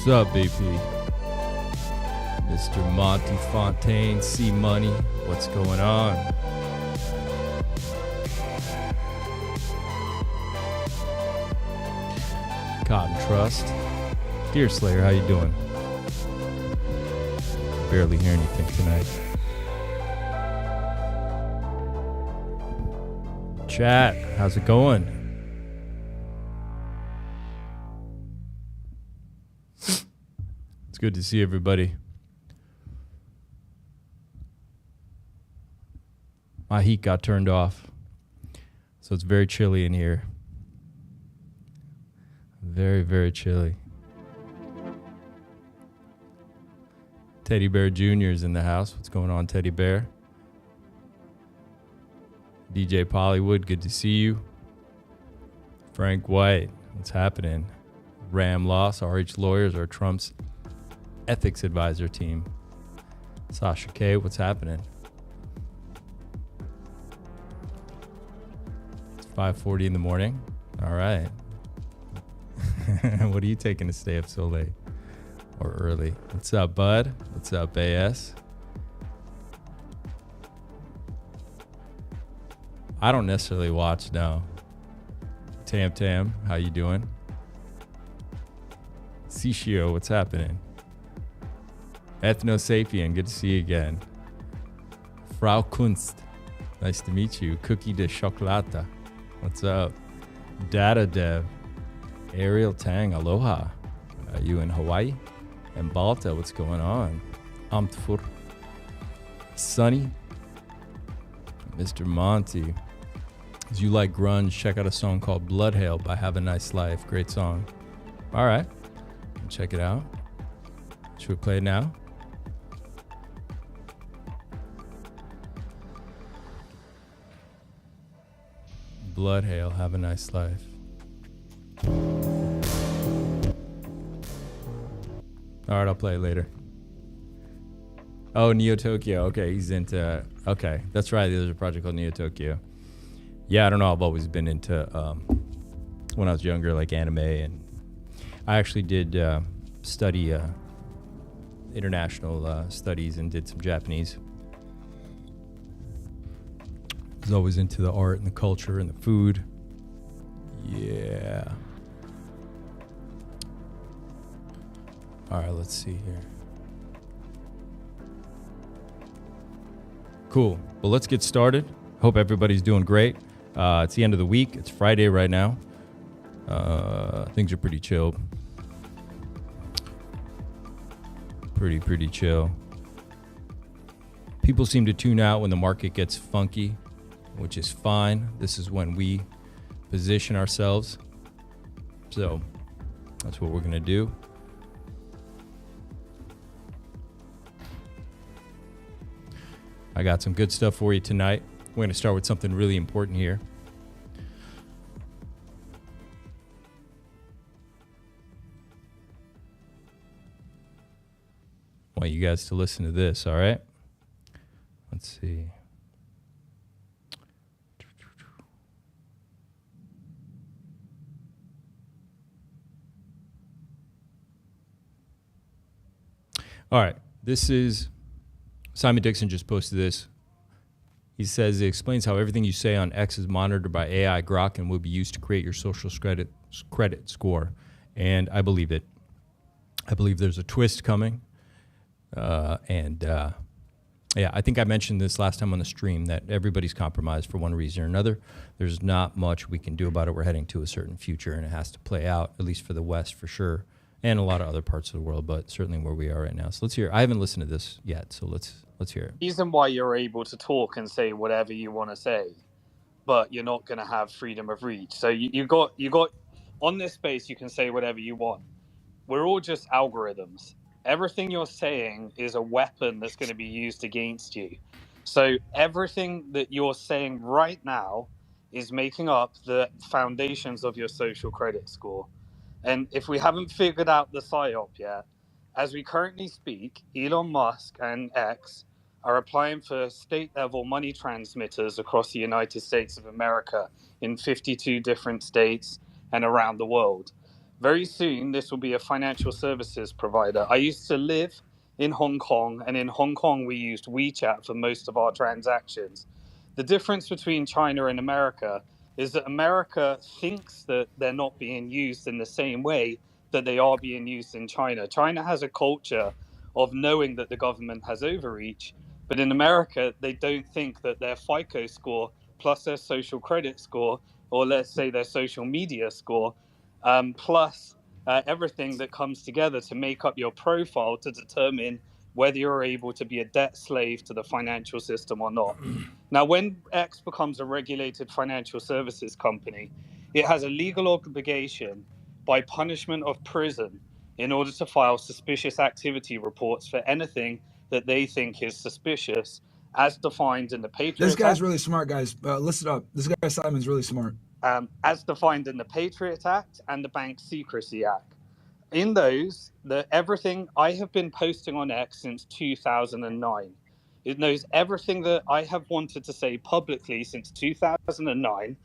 What's up, BP? Mr. Monty Fontaine, C Money, what's going on? Cotton Trust. Deerslayer, how you doing? Barely hear anything tonight. Chat, how's it going? It's good to see everybody. My heat got turned off, so it's very chilly in here. Very, very chilly. Teddy Bear Jr. is in the house. What's going on, Teddy Bear? DJ Pollywood, good to see you. Frank White, what's happening? Ram Loss, RH Lawyers, or Trump's ethics advisor team. Sasha K, what's happening? It's 5:40 in the morning. All right. What are you taking to stay up so late or early? What's up, bud? What's up, AS? I don't necessarily watch, no. Tam Tam, how you doing? Sishio, what's happening? Ethno Sapien, good to see you again. Frau Kunst, nice to meet you. Cookie de Chocolata, what's up? Data Dev, Ariel Tang, aloha. Are you in Hawaii? And Balta, what's going on? Amtfur. Sunny. Mr. Monty. As you like grunge, check out a song called Blood Hail by Have a Nice Life. Great song. All right. Check it out. Should we play it now? Blood Hail, Have a Nice Life. All right, I'll play it later. Oh, Neo Tokyo. Okay, he's into... Okay, that's right. There's a project called Neo Tokyo. Yeah, I don't know. I've always been into... when I was younger, like anime. And I actually did study international studies and did some Japanese. I was always into the art and the culture and the food. Yeah. All right, let's see here. Cool. Well, let's get started. Hope everybody's doing great. It's the end of the week. It's Friday right now. Things are pretty chill. Pretty chill. People seem to tune out when the market gets funky, which is fine. This is when we position ourselves. So that's what we're going to do. I got some good stuff for you tonight. We're going to start with something really important here. I want you guys to listen to this, all right? Let's see. All right, this is... Simon Dixon just posted this. He says it explains how everything you say on X is monitored by AI Grok and will be used to create your social credit score. And I believe it. I believe there's a twist coming. Yeah, I think I mentioned this last time on the stream that everybody's compromised for one reason or another. There's not much we can do about it. We're heading to a certain future, and it has to play out, at least for the West for sure, and a lot of other parts of the world, but certainly where we are right now. So let's hear. I haven't listened to this yet, so let's hear it. The reason why you're able to talk and say whatever you want to say, but you're not going to have freedom of reach. So you got on this space, you can say whatever you want. We're all just algorithms. Everything you're saying is a weapon that's going to be used against you. So everything that you're saying right now is making up the foundations of your social credit score. And if we haven't figured out the PSYOP yet, as we currently speak, Elon Musk and X are applying for state-level money transmitters across the United States of America in 52 different states and around the world. Very soon, this will be a financial services provider. I used to live in Hong Kong, and in Hong Kong, we used WeChat for most of our transactions. The difference between China and America is that America thinks that they're not being used in the same way that they are being used in China. China has a culture of knowing that the government has overreach, but in America, they don't think that their FICO score plus their social credit score, or let's say their social media score, plus everything that comes together to make up your profile to determine whether you're able to be a debt slave to the financial system or not. Now, when X becomes a regulated financial services company, it has a legal obligation by punishment of prison in order to file suspicious activity reports for anything that they think is suspicious, as defined in the Patriot This guy's Act. really smart, guys. Listen up. This guy Simon's really smart. As defined in the Patriot Act and the Bank Secrecy Act. In those, everything I have been posting on X since 2009. It knows everything that I have wanted to say publicly since 2009.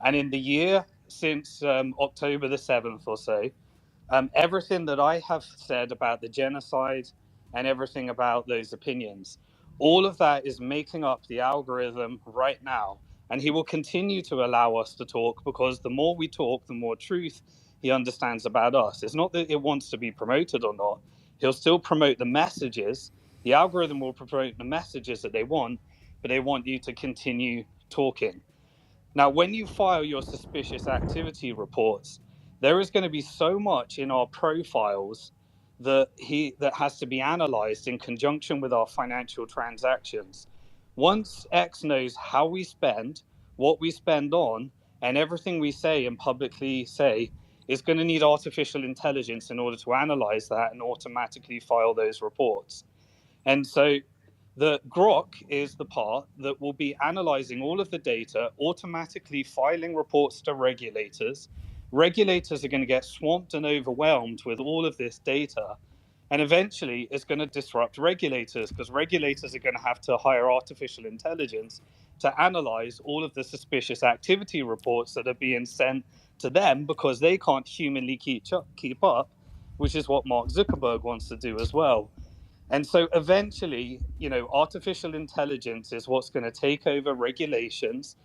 And in the year since October the 7th or so, everything that I have said about the genocide and everything about those opinions, all of that is making up the algorithm right now. And he will continue to allow us to talk, because the more we talk, the more truth he understands about us. It's not that it wants to be promoted or not. He'll still promote the messages. The algorithm will promote the messages that they want, but they want you to continue talking. Now, when you file your suspicious activity reports, there is going to be so much in our profiles that has to be analyzed in conjunction with our financial transactions. Once X knows how we spend, what we spend on, and everything we say and publicly say, is going to need artificial intelligence in order to analyze that and automatically file those reports. And so the Grok is the part that will be analyzing all of the data, automatically filing reports to regulators. Regulators are going to get swamped and overwhelmed with all of this data. And eventually, it's going to disrupt regulators, because regulators are going to have to hire artificial intelligence to analyze all of the suspicious activity reports that are being sent to them, because they can't humanly keep up, which is what Mark Zuckerberg wants to do as well. And so eventually, artificial intelligence is what's going to take over regulations.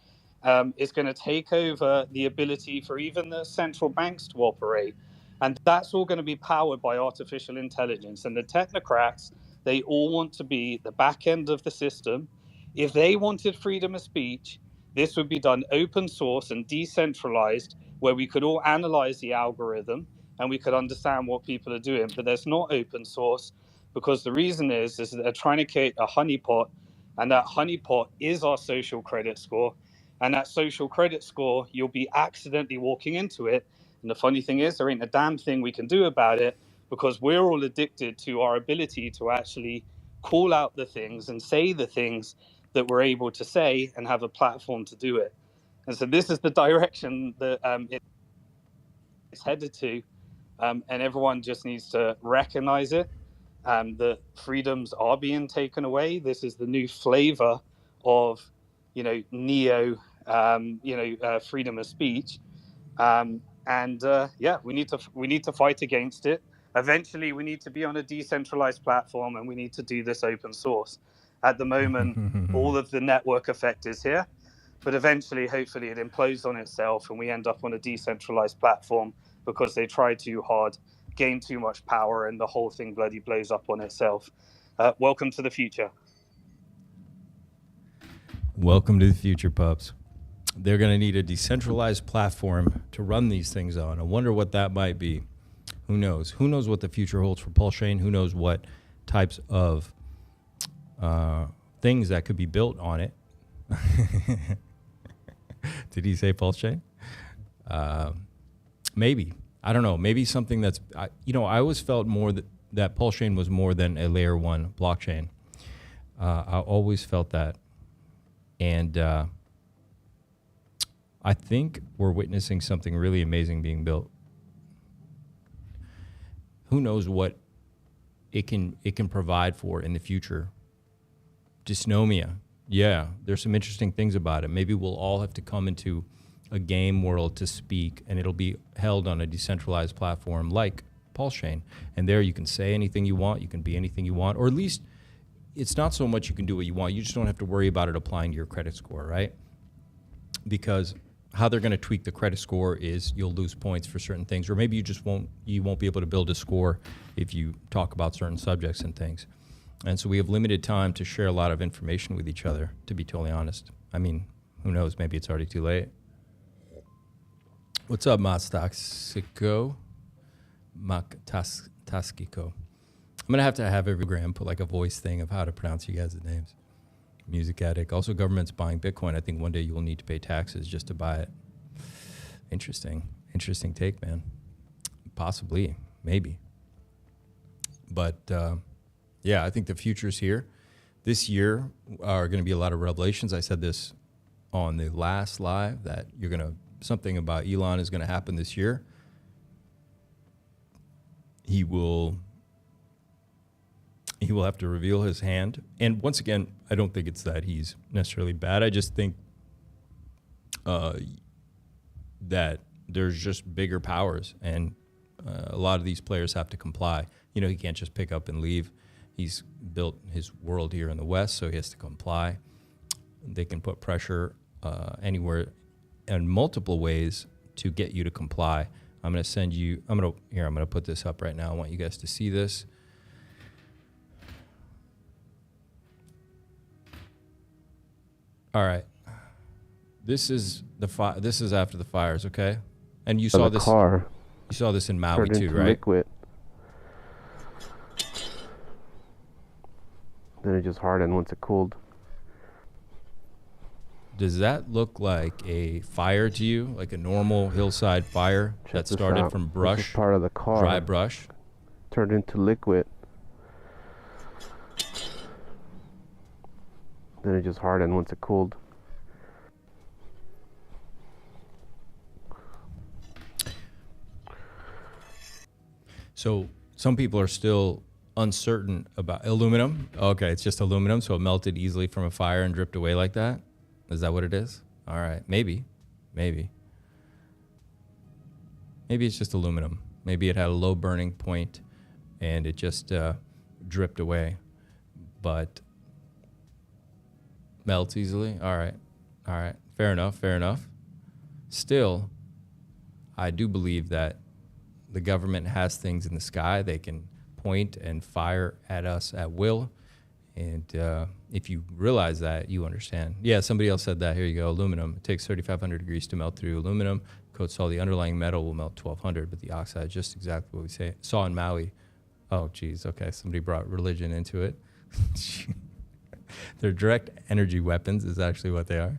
It's going to take over the ability for even the central banks to operate. And that's all going to be powered by artificial intelligence. And the technocrats, they all want to be the back end of the system. If they wanted freedom of speech, this would be done open source and decentralized, where we could all analyze the algorithm and we could understand what people are doing. But there's not open source, because the reason is that they're trying to create a honeypot, and that honeypot is our social credit score. And that social credit score, you'll be accidentally walking into it. And the funny thing is, there ain't a damn thing we can do about it, because we're all addicted to our ability to actually call out the things and say the things that we're able to say and have a platform to do it. And so this is the direction that it's headed to. And everyone just needs to recognize it. The freedoms are being taken away. This is the new flavor of, neo, freedom of speech. We need to fight against it. Eventually, we need to be on a decentralized platform, and we need to do this open source. At the moment, all of the network effect is here, but eventually, hopefully, it implodes on itself, and we end up on a decentralized platform because they try too hard, gain too much power, and the whole thing bloody blows up on itself. Welcome to the future. Welcome to the future, pups. They're going to need a decentralized platform to run these things on. I wonder what that might be. Who knows? Who knows what the future holds for PulseChain? Who knows what types of things that could be built on it? Did he say PulseChain? Maybe. I don't know. Maybe something that's, I always felt more that PulseChain was more than a layer 1 blockchain. I always felt that. And I think we're witnessing something really amazing being built. Who knows what it can provide for in the future. Dysnomia. Yeah, there's some interesting things about it. Maybe we'll all have to come into a game world to speak, and it'll be held on a decentralized platform like PulseChain. And there you can say anything you want, you can be anything you want, or at least it's not so much you can do what you want, you just don't have to worry about it applying to your credit score, right? Because how they're going to tweak the credit score is you'll lose points for certain things, or maybe you won't be able to build a score if you talk about certain subjects and things. And so we have limited time to share a lot of information with each other, to be totally honest. I mean, who knows, maybe it's already too late. What's up, Mastaxico? Taskico. I'm going to have every gram put like a voice thing of how to pronounce you guys' names. Music Addict. Also, government's buying Bitcoin. I think one day you will need to pay taxes just to buy it. Interesting take, man. Possibly, maybe. But yeah, I think the future's here. This year are going to be a lot of revelations. I said this on the last live that something about Elon is going to happen this year. He will have to reveal his hand. And once again, I don't think it's that he's necessarily bad. I just think that there's just bigger powers, and a lot of these players have to comply. You know, he can't just pick up and leave. He's built his world here in the West, so he has to comply. They can put pressure anywhere in multiple ways to get you to comply. I'm going to put this up right now. I want you guys to see this. All right. This is after the fires, okay? And you saw this. You saw this in Maui too, right? Liquid. Then it just hardened once it cooled. Does that look like a fire to you, like a normal hillside fire that started from brush? This is part of the car. Dry brush. Turned into liquid. Then it just hardened once it cooled. So some people are still uncertain about aluminum. Okay, it's just aluminum, so it melted easily from a fire and dripped away like that. Is that what it is? All right, maybe it's just aluminum. Maybe it had a low burning point and it just dripped away, but melts easily. All right, fair enough. Still, I do believe that the government has things in the sky. They can point and fire at us at will. And if you realize that, you understand. Yeah, somebody else said that. Here you go. Aluminum. It takes 3,500 degrees to melt through aluminum. Coats all the underlying metal will melt 1,200, but the oxide, just exactly what we saw in Maui. Oh, geez. Okay, somebody brought religion into it. They're direct energy weapons is actually what they are.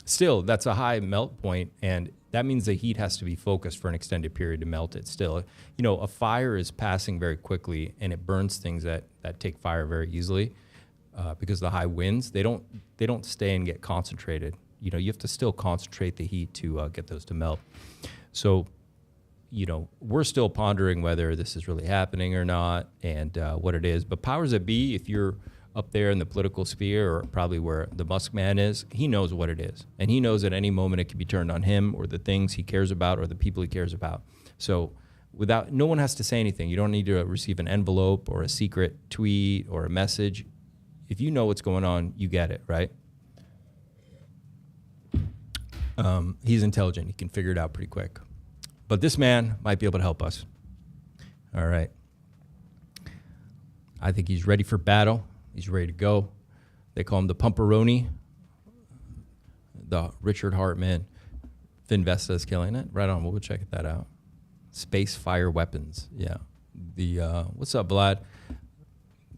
Still, that's a high melt point, and that means the heat has to be focused for an extended period to melt it still. You know, a fire is passing very quickly, and it burns things that take fire very easily because the high winds, they don't stay and get concentrated. You know, you have to still concentrate the heat to get those to melt. So, you know, we're still pondering whether this is really happening or not and what it is. But powers that be, if you're up there in the political sphere, or probably where the Musk man is, he knows what it is. And he knows at any moment it can be turned on him or the things he cares about or the people he cares about. So no one has to say anything. You don't need to receive an envelope or a secret tweet or a message. If you know what's going on, you get it, right? He's intelligent. He can figure it out pretty quick. But this man might be able to help us. All right. I think he's ready for battle. He's ready to go. They call him the Pumperoni. The Richard Hart man. Finvesta is killing it. Right on. We'll go check that out. Space fire weapons. Yeah. What's up, Vlad?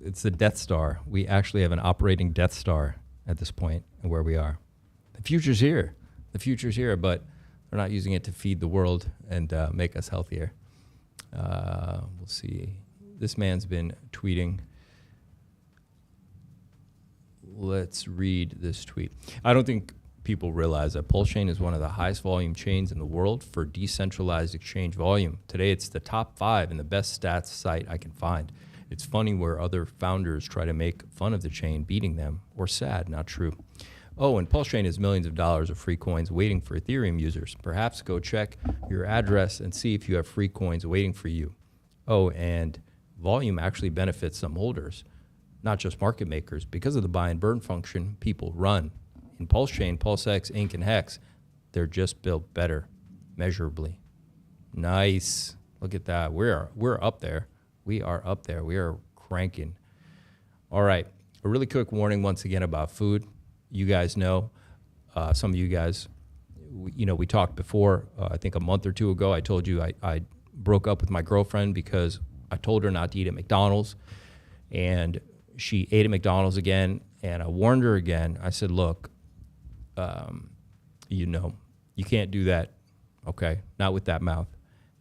It's the Death Star. We actually have an operating Death Star at this point and where we are. The future's here. But they're not using it to feed the world and make us healthier. We'll see. This man's been tweeting. Let's read this tweet. I don't think people realize that PulseChain is one of the highest volume chains in the world for decentralized exchange volume. Today, it's the top 5 and the best stats site I can find. It's funny where other founders try to make fun of the chain beating them, or sad, not true. Oh, and PulseChain has millions of dollars of free coins waiting for Ethereum users. Perhaps go check your address and see if you have free coins waiting for you. Oh, and volume actually benefits some holders, not just market makers. Because of the buy and burn function, people run. In PulseChain, PulseX, Inc., and Hex, they're just built better, measurably. Nice. Look at that. We're up there. We are up there. We are cranking. All right. A really quick warning once again about food. You guys know, some of you guys, we talked before, I think a month or two ago, I told you I broke up with my girlfriend because I told her not to eat at McDonald's, and she ate at McDonald's again, and I warned her again. I said, look, you can't do that, okay? Not with that mouth.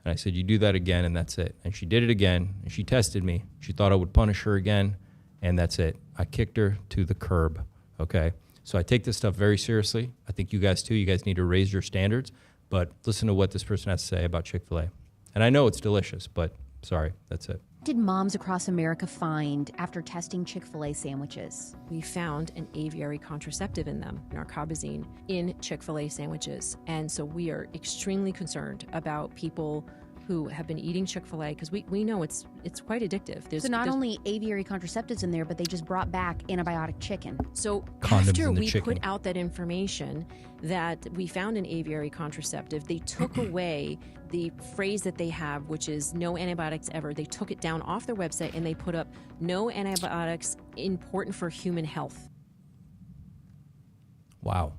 And I said, you do that again, and that's it. And she did it again, and she tested me. She thought I would punish her again, and that's it. I kicked her to the curb, okay? So I take this stuff very seriously. I think you guys too. You guys need to raise your standards. But listen to what this person has to say about Chick-fil-A. And I know it's delicious, but sorry, that's it. What did moms across America find after testing Chick-fil-A sandwiches? We found an aviary contraceptive in them, narcobazine, in Chick-fil-A sandwiches. And so we are extremely concerned about people who have been eating Chick-fil-A, because we know it's quite addictive. So not only aviary contraceptives in there, but they just brought back antibiotic chicken. So Condoms after in the we chicken. put out that information that we found an aviary contraceptive, they took away the phrase that they have, which is no antibiotics ever. They took it down off their website and they put up no antibiotics important for human health. Wow.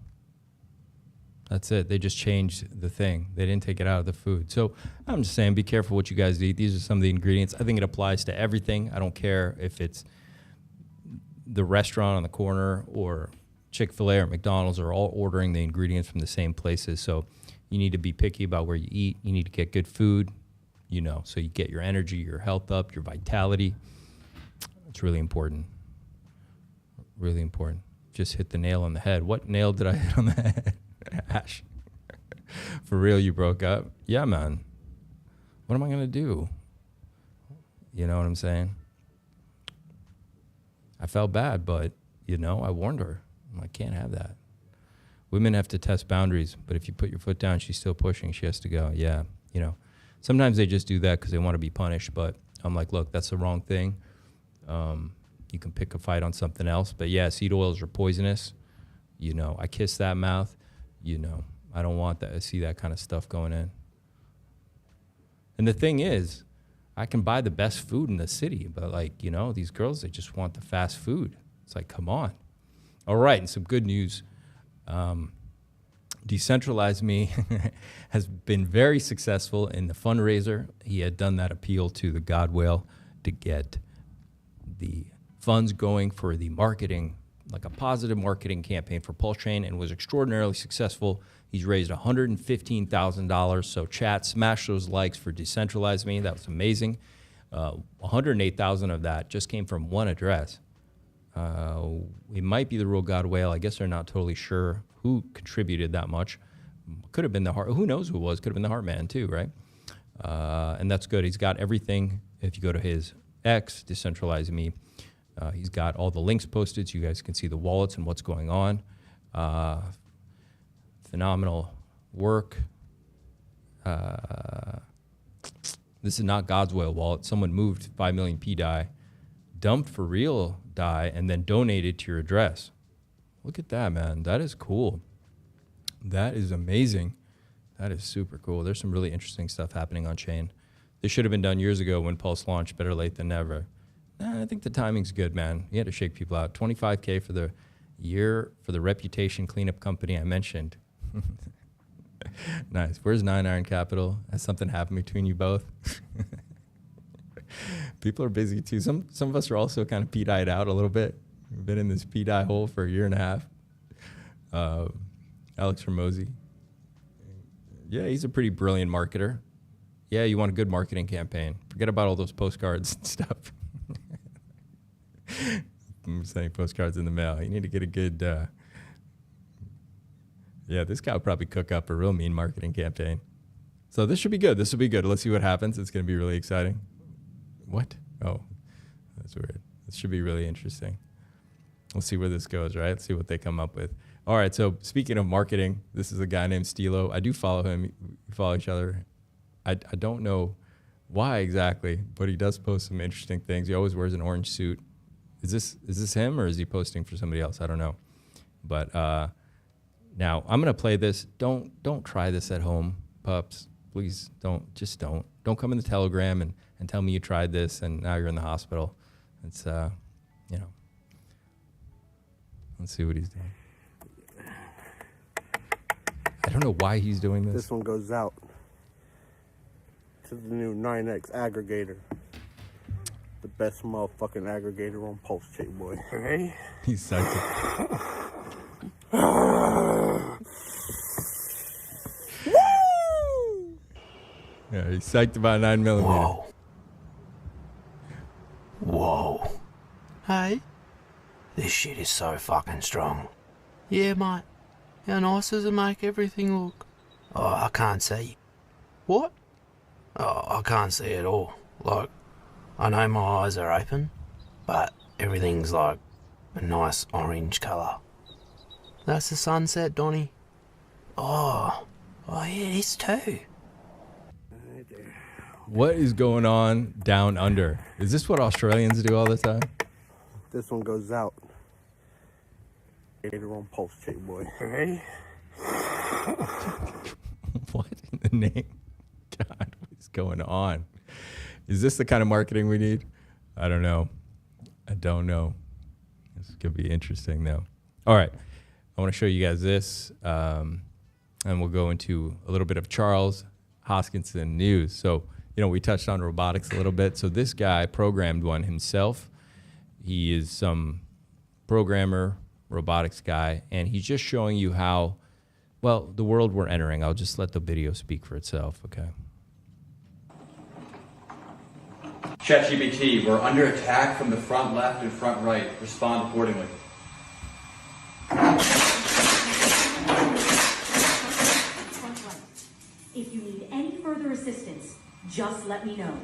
That's it. They just changed the thing. They didn't take it out of the food. So I'm just saying, be careful what you guys eat. These are some of the ingredients. I think it applies to everything. I don't care if it's the restaurant on the corner or Chick-fil-A or McDonald's are all ordering the ingredients from the same places. So you need to be picky about where you eat. You need to get good food, so you get your energy, your health up, your vitality. It's really important. Really important. Just hit the nail on the head. What nail did I hit on the head? Ash. For real, you broke up? Yeah, man. What am I going to do? You know what I'm saying? I felt bad, but, I warned her. I can't have that. Women have to test boundaries, but if you put your foot down, she's still pushing. She has to go. Yeah, Sometimes they just do that because they want to be punished, but I'm like, look, that's the wrong thing. You can pick a fight on something else. But, yeah, seed oils are poisonous. I kiss that mouth. I don't want that. I see that kind of stuff going in. And the thing is, I can buy the best food in the city, but these girls, they just want the fast food. It's like, come on. All right, and some good news. Decentralize Me has been very successful in the fundraiser. He had done that appeal to the God Whale to get the funds going for the marketing, like a positive marketing campaign for PulseChain, and was extraordinarily successful. He's raised $115,000. So chat, smash those likes for Decentralize Me. That was amazing. 108,000 of that just came from one address. It might be the real God Whale. I guess they're not totally sure who contributed that much. Could have been the Hart. Who knows who it was? Could have been the Hart man too, right? And that's good. He's got everything. If you go to his X, Decentralize Me, he's got all the links posted so you guys can see the wallets and what's going on. Phenomenal work. This is not God's Whale wallet. Someone moved 5 million pDAI, dumped for real DAI, and then donated to your address. Look at that, man. That is cool. That is amazing. That is super cool. There's some really interesting stuff happening on chain. This should have been done years ago when Pulse launched. Better late than never. I think the timing's good, man. You had to shake people out. $25K for the year for the reputation cleanup company I mentioned. Nice. Where's 9 Iron Capital? Has something happened between you both? People are busy too. Some of us are also kind of pDAI'd out a little bit. We've been in this pDAI hole for a year and a half. Alex Ramosi. Yeah, he's a pretty brilliant marketer. Yeah, you want a good marketing campaign. Forget about all those postcards and stuff. I'm sending postcards in the mail. You need to get a good... yeah, this guy will probably cook up a real mean marketing campaign. So this should be good. This will be good. Let's see what happens. It's going to be really exciting. What? Oh, that's weird. This should be really interesting. We'll see where this goes, right? Let's see what they come up with. All right, so speaking of marketing, this is a guy named Stilo. I do follow him. We follow each other. I don't know why exactly, but he does post some interesting things. He always wears an orange suit. Is this him, or is he posting for somebody else? I don't know. But now I'm gonna play this. Don't try this at home, pups. Please don't. Just don't. Don't come in the Telegram and tell me you tried this and now you're in the hospital. It's you know. Let's see what he's doing. I don't know why he's doing this. This one goes out to the new 9X aggregator. The best motherfucking aggregator on PulseChain, boy. Ready? He's psyched. Yeah, he's psyched about 9mm. Whoa. Whoa. Hey? This shit is so fucking strong. Yeah, mate. How nice does it make everything look? Oh, I can't see. What? Oh, I can't see at all. Like, I know my eyes are open, but everything's like a nice orange colour. That's the sunset, Donnie. Oh yeah, it is too. What is going on down under? Is this what Australians do all the time? This one goes out. Later on PulseChain, boy. Ready? What in the name? God, what is going on? Is this the kind of marketing we need? I don't know. I don't know. This could be interesting, though. All right. I want to show you guys this, and we'll go into a little bit of Charles Hoskinson news. So, you know, we touched on robotics a little bit. So this guy programmed one himself. He is some programmer, robotics guy, and he's just showing you how, well, the world we're entering. I'll just let the video speak for itself, okay? ChatGPT, we're under attack from the front left and front right. Respond accordingly. If you need any further assistance, just let me know.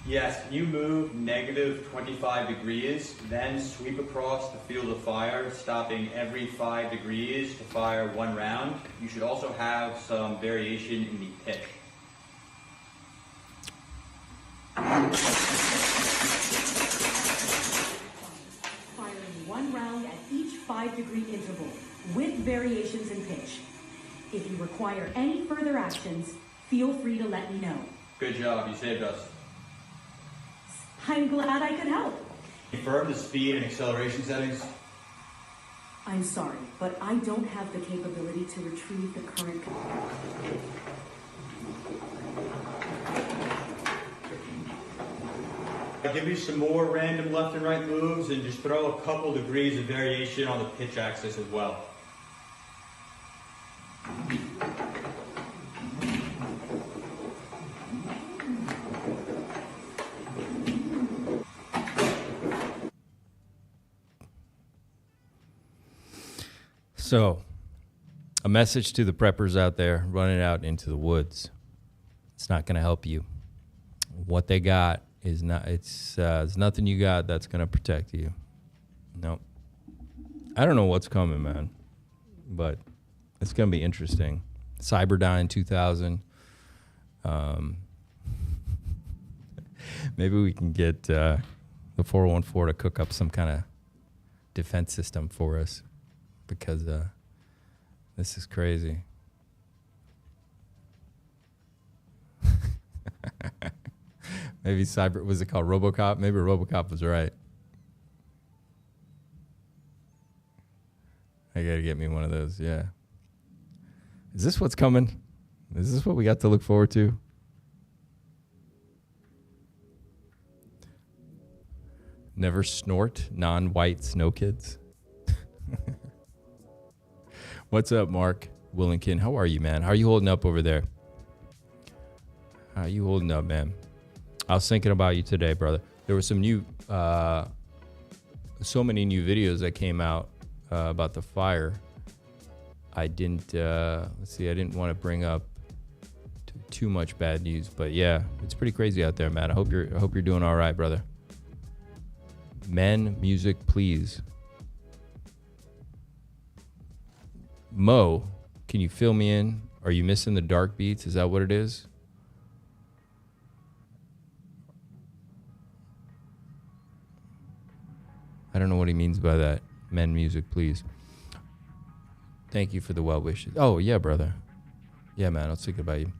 Yes, can you move -25 degrees, then sweep across the field of fire, stopping every 5 degrees to fire one round? You should also have some variation in the pitch. Firing one round at each 5-degree interval, with variations in pitch. If you require any further actions, feel free to let me know. Good job, you saved us. I'm glad I could help. Confirm the speed and acceleration settings. I'm sorry, but I don't have the capability to retrieve the current. I'll give you some more random left and right moves and just throw a couple degrees of variation on the pitch axis as well. So, a message to the preppers out there running out into the woods. It's not going to help you. What they got is not, it's nothing you got that's going to protect you. No. I don't know what's coming, man, but it's going to be interesting. Cyberdyne 2000. Maybe we can get the 414 to cook up some kind of defense system for us, because this is crazy. Maybe cyber, was it called RoboCop? Maybe RoboCop was right. I gotta get me one of those, yeah. Is this what's coming? Is this what we got to look forward to? Never snort non-white snow kids. What's up, Mark Willington? How are you, man? How are you holding up over there? How are you holding up, man? I was thinking about you today, brother. There were some new, so many new videos that came out about the fire. I didn't, let's see, I didn't want to bring up too much bad news, but yeah, it's pretty crazy out there, man. I hope you're doing all right, brother. Men, music, please. Mo, can you fill me in? Are you missing the dark beats? Is that what it is? I don't know what he means by that. Men music, please. Thank you for the well wishes. Oh, yeah, brother. Yeah, man, I was thinking about you.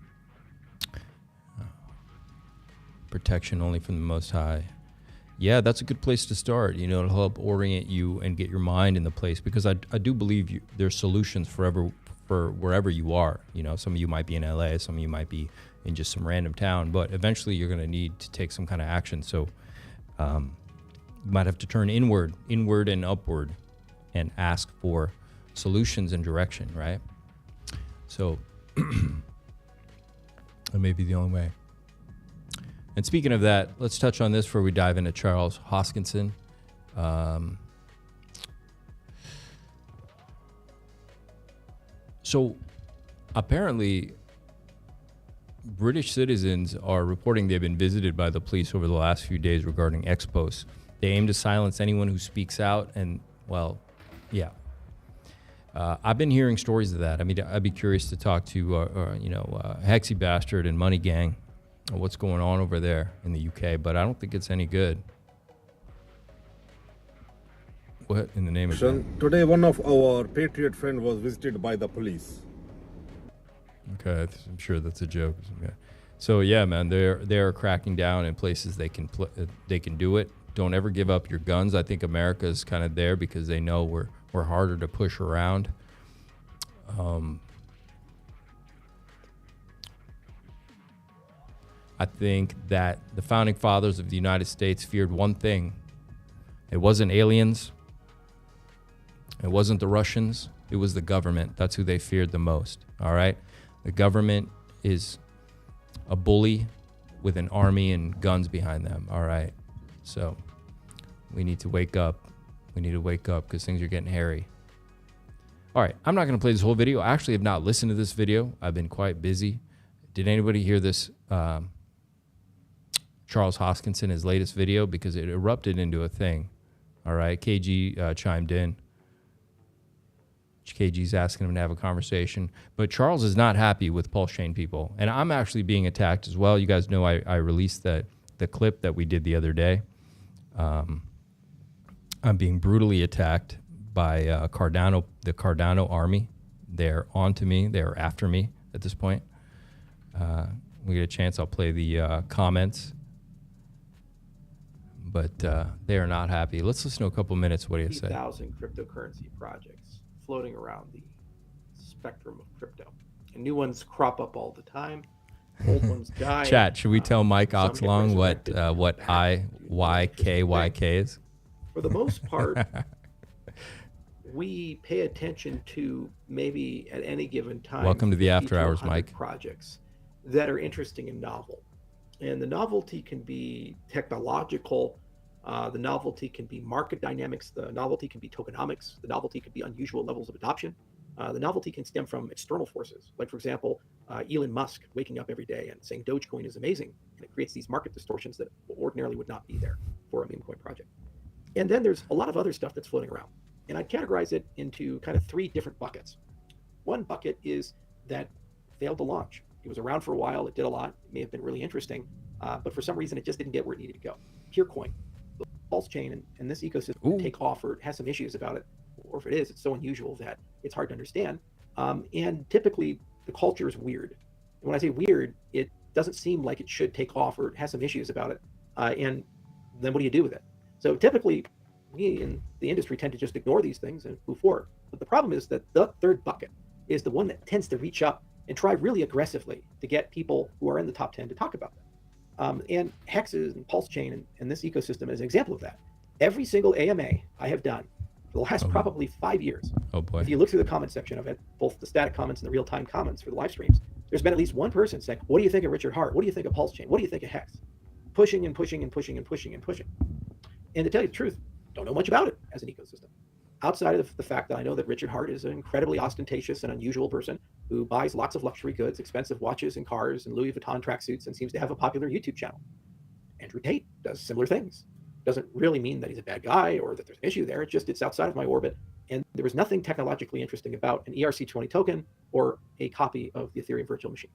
Protection only from the Most High. Yeah, that's a good place to start. You know, it'll help orient you and get your mind in the place, because I do believe there's solutions for wherever you are. You know, some of you might be in LA, some of you might be in just some random town, but eventually you're going to need to take some kind of action. So you might have to turn inward and upward and ask for solutions and direction, right? So that may be the only way. And speaking of that, let's touch on this before we dive into Charles Hoskinson. So apparently, British citizens are reporting they've been visited by the police over the last few days regarding X-posts. They aim to silence anyone who speaks out, and, well, yeah. I've been hearing stories of that. I mean, I'd be curious to talk to, Hexy Bastard and Money Gang, what's going on over there in the UK, but I don't think it's any good. What in the name of God? Today, one of our patriot friend was visited by the police. Okay, I'm sure that's a joke. Okay. So yeah, man, they're cracking down in places they can do it. Don't ever give up your guns. I think America's kind of there because they know we're harder to push around. I think that the founding fathers of the United States feared one thing. It wasn't aliens. It wasn't the Russians. It was the government. That's who they feared the most. All right? The government is a bully with an army and guns behind them. All right? So we need to wake up. We need to wake up because things are getting hairy. All right. I'm not going to play this whole video. I actually have not listened to this video. I've been quite busy. Did anybody hear this Charles Hoskinson, his latest video? Because it erupted into a thing. All right. KG chimed in. KG's asking him to have a conversation. But Charles is not happy with PulseChain people. And I'm actually being attacked as well. You guys know I released the clip that we did the other day. I'm being brutally attacked by Cardano, the Cardano army. They're on to me. They're after me at this point. We get a chance, I'll play the comments. But they are not happy. Let's listen to a couple minutes. What do you say? 50,000 cryptocurrency projects floating around the spectrum of crypto. And new ones crop up all the time. Old ones die. Chat, should we tell Mike Oxlong what IYKYK is? For the most part, we pay attention to maybe at any given time. Welcome to the After Hours, Mike. Projects that are interesting and novel. And the novelty can be technological. The novelty can be market dynamics. The novelty can be tokenomics. The novelty can be unusual levels of adoption. The novelty can stem from external forces. Like, for example, Elon Musk waking up every day and saying Dogecoin is amazing. And it creates these market distortions that ordinarily would not be there for a meme coin project. And then there's a lot of other stuff that's floating around. And I'd categorize it into kind of three different buckets. One bucket is that failed to launch. It was around for a while. It did a lot. It may have been really interesting. But for some reason, it just didn't get where it needed to go. PureCoin, the PulseChain, and this ecosystem take off, or it has some issues about it. Or if it is, it's so unusual that it's hard to understand. And typically, the culture is weird. And when I say weird, it doesn't seem like it should take off, or it has some issues about it. And then what do you do with it? So typically, we in the industry tend to just ignore these things and move forward. But the problem is that the third bucket is the one that tends to reach up and try really aggressively to get people who are in the top 10 to talk about them. And Hexes and PulseChain and this ecosystem is an example of that. Every single AMA I have done for the last probably 5 years. Oh boy. If you look through the comment section of it, both the static comments and the real-time comments for the live streams, there's been at least one person saying, what do you think of Richard Hart? What do you think of PulseChain? What do you think of Hex? Pushing and pushing and pushing and pushing and pushing. And to tell you the truth, don't know much about it as an ecosystem. Outside of the fact that I know that Richard Hart is an incredibly ostentatious and unusual person who buys lots of luxury goods, expensive watches and cars and Louis Vuitton tracksuits, and seems to have a popular YouTube channel. Andrew Tate does similar things. Doesn't really mean that he's a bad guy or that there's an issue there. It's outside of my orbit. And there was nothing technologically interesting about an ERC20 token or a copy of the Ethereum virtual machine.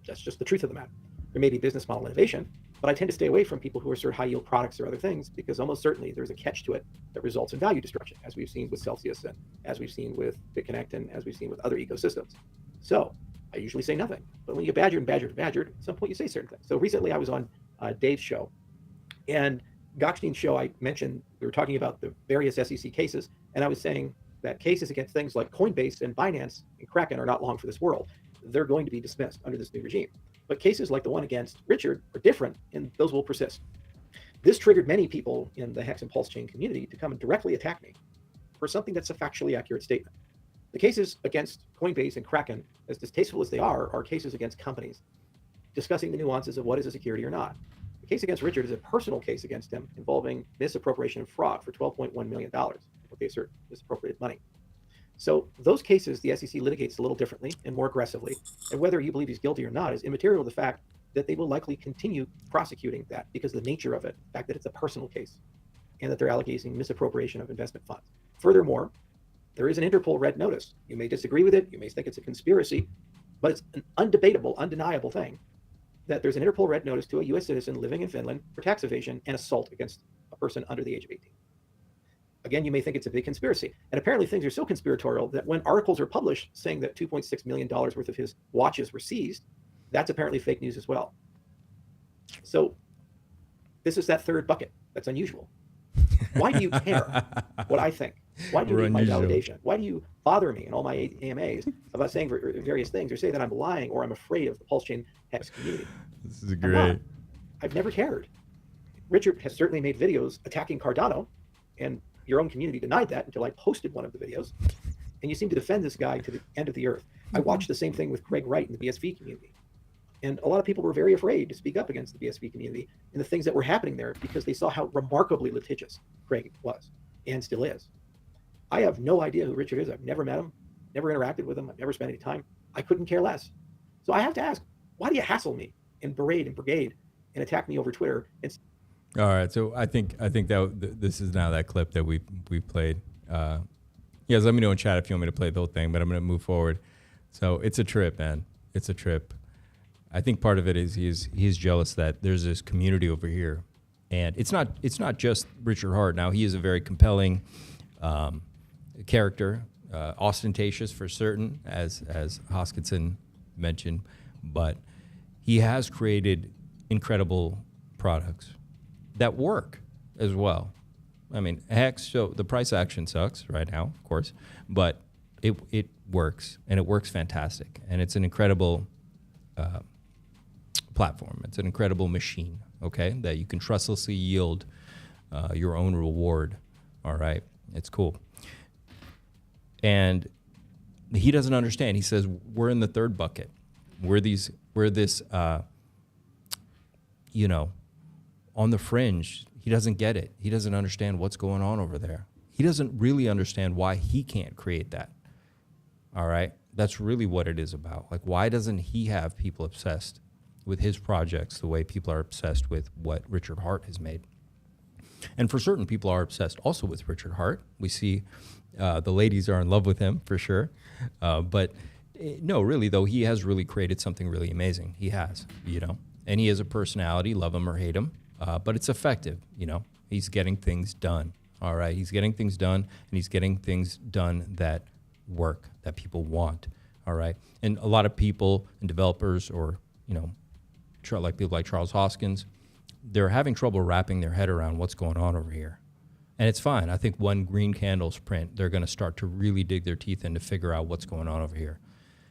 That's just the truth of the matter. There may be business model innovation, but I tend to stay away from people who are sort of high yield products or other things, because almost certainly there's a catch to it that results in value destruction, as we've seen with Celsius and as we've seen with BitConnect and as we've seen with other ecosystems. So I usually say nothing, but when you get badgered, at some point you say certain things. So recently I was on Dave's show, and Gockstein's show, I mentioned, we were talking about the various SEC cases, and I was saying that cases against things like Coinbase and Binance and Kraken are not long for this world. They're going to be dismissed under this new regime. But cases like the one against Richard are different, and those will persist. This triggered many people in the Hex and PulseChain community to come and directly attack me for something that's a factually accurate statement. The cases against Coinbase and Kraken, as distasteful as they are cases against companies discussing the nuances of what is a security or not. The case against Richard is a personal case against him involving misappropriation and fraud for $12.1 million, what they assert misappropriated money. So those cases, the SEC litigates a little differently and more aggressively, and whether you believe he's guilty or not is immaterial to the fact that they will likely continue prosecuting that because of the nature of it, the fact that it's a personal case, and that they're alleging misappropriation of investment funds. Furthermore, there is an Interpol red notice. You may disagree with it, you may think it's a conspiracy, but it's an undebatable, undeniable thing that there's an Interpol red notice to a US citizen living in Finland for tax evasion and assault against a person under the age of 18. Again, you may think it's a big conspiracy. And apparently things are so conspiratorial that when articles are published saying that $2.6 million worth of his watches were seized, that's apparently fake news as well. So this is that third bucket. That's unusual. Why do you care what I think? Why do you need my validation? Why do you bother me in all my AMAs about saying various things or say that I'm lying or I'm afraid of the PulseChain Hex community? This is great. I've never cared. Richard has certainly made videos attacking Cardano, and your own community denied that until I posted one of the videos. And you seem to defend this guy to the end of the earth. I watched the same thing with Craig Wright in the BSV community. And a lot of people were very afraid to speak up against the BSV community and the things that were happening there because they saw how remarkably litigious Craig was and still is. I have no idea who Richard is. I've never met him, never interacted with him. I've never spent any time. I couldn't care less. So I have to ask, why do you hassle me and berate and brigade and attack me over Twitter? All right, so I think that this is now that clip that we played. Yes, let me know in chat if you want me to play the whole thing, but I'm going to move forward. So it's a trip, man. It's a trip. I think part of it is he's jealous that there's this community over here, and it's not just Richard Hart. Now he is a very compelling character, ostentatious for certain, as Hoskinson mentioned, but he has created incredible products that work as well. I mean, Hex, so the price action sucks right now, of course, but it works, and it works fantastic, and it's an incredible platform. It's an incredible machine, okay, that you can trustlessly yield your own reward. All right, it's cool. And he doesn't understand. He says we're in the third bucket. We're this, on the fringe. He doesn't get it. He doesn't understand what's going on over there. He doesn't really understand why he can't create that. All right, that's really what it is about. Like, why doesn't he have people obsessed with his projects the way people are obsessed with what Richard Hart has made? And for certain, people are obsessed also with Richard Hart. We see the ladies are in love with him for sure. But no, really, though, he has really created something really amazing. He has, and he has a personality, love him or hate him, but it's effective. He's getting things done. All right, he's getting things done, and he's getting things done that work, that people want. All right, and a lot of people and developers, or like people like Charles Hoskins, they're having trouble wrapping their head around what's going on over here. And it's fine. I think when Green Candles print, they're going to start to really dig their teeth in to figure out what's going on over here.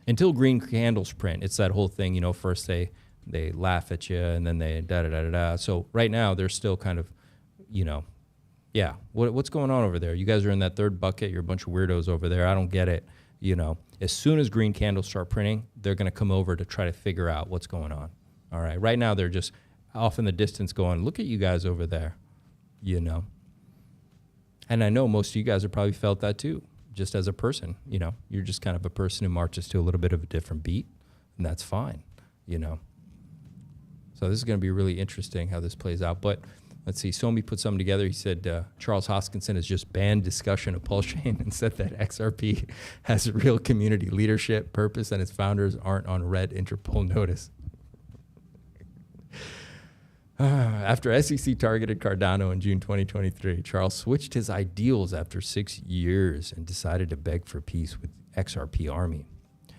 Until Green Candles print, it's that whole thing, first they laugh at you and then they da-da-da-da-da. So right now, they're still kind of, what's going on over there? You guys are in that third bucket. You're a bunch of weirdos over there. I don't get it. As soon as Green Candles start printing, they're going to come over to try to figure out what's going on. All right. Right now, they're just off in the distance going, look at you guys over there, And I know most of you guys have probably felt that too, just as a person. You're just kind of a person who marches to a little bit of a different beat, and that's fine, So this is going to be really interesting how this plays out. But Let's see. Somi put something together. He said Charles Hoskinson has just banned discussion of PulseChain and said that XRP has real community leadership, purpose, and its founders aren't on red Interpol notice. After SEC targeted Cardano in June 2023, Charles switched his ideals after 6 years and decided to beg for peace with XRP Army.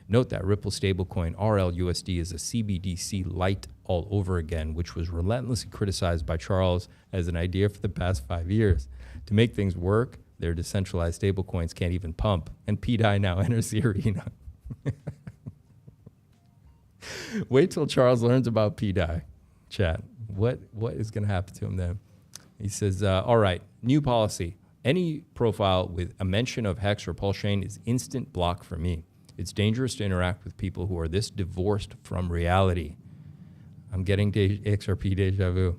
Note that Ripple stablecoin RLUSD is a CBDC light all over again, which was relentlessly criticized by Charles as an idea for the past 5 years. To make things work, their decentralized stablecoins can't even pump, and pDAI now enters the arena. Wait till Charles learns about pDAI, chat. What is going to happen to him then? He says, all right, new policy. Any profile with a mention of Hex or PulseChain is instant block for me. It's dangerous to interact with people who are this divorced from reality. I'm getting XRP deja vu.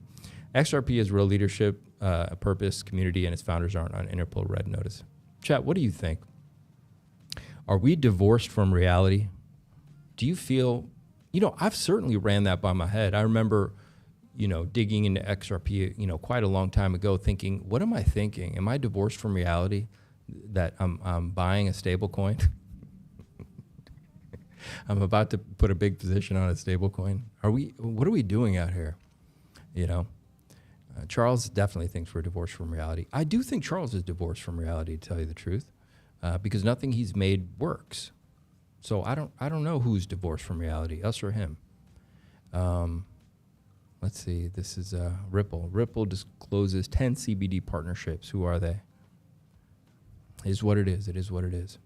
XRP has real leadership, a purpose, community, and its founders aren't on Interpol red notice. Chat, what do you think? Are we divorced from reality? Do you feel, I've certainly ran that by my head. I remember, digging into XRP, quite a long time ago, thinking, what am I thinking? Am I divorced from reality that I'm buying a stable coin? I'm about to put a big position on a stable coin. What are we doing out here? Charles definitely thinks we're divorced from reality. I do think Charles is divorced from reality, to tell you the truth, because nothing he's made works. So I don't know who's divorced from reality, us or him. Let's see. This is Ripple. Ripple discloses 10 CBD partnerships. Who are they? It is what it is. It is what it is.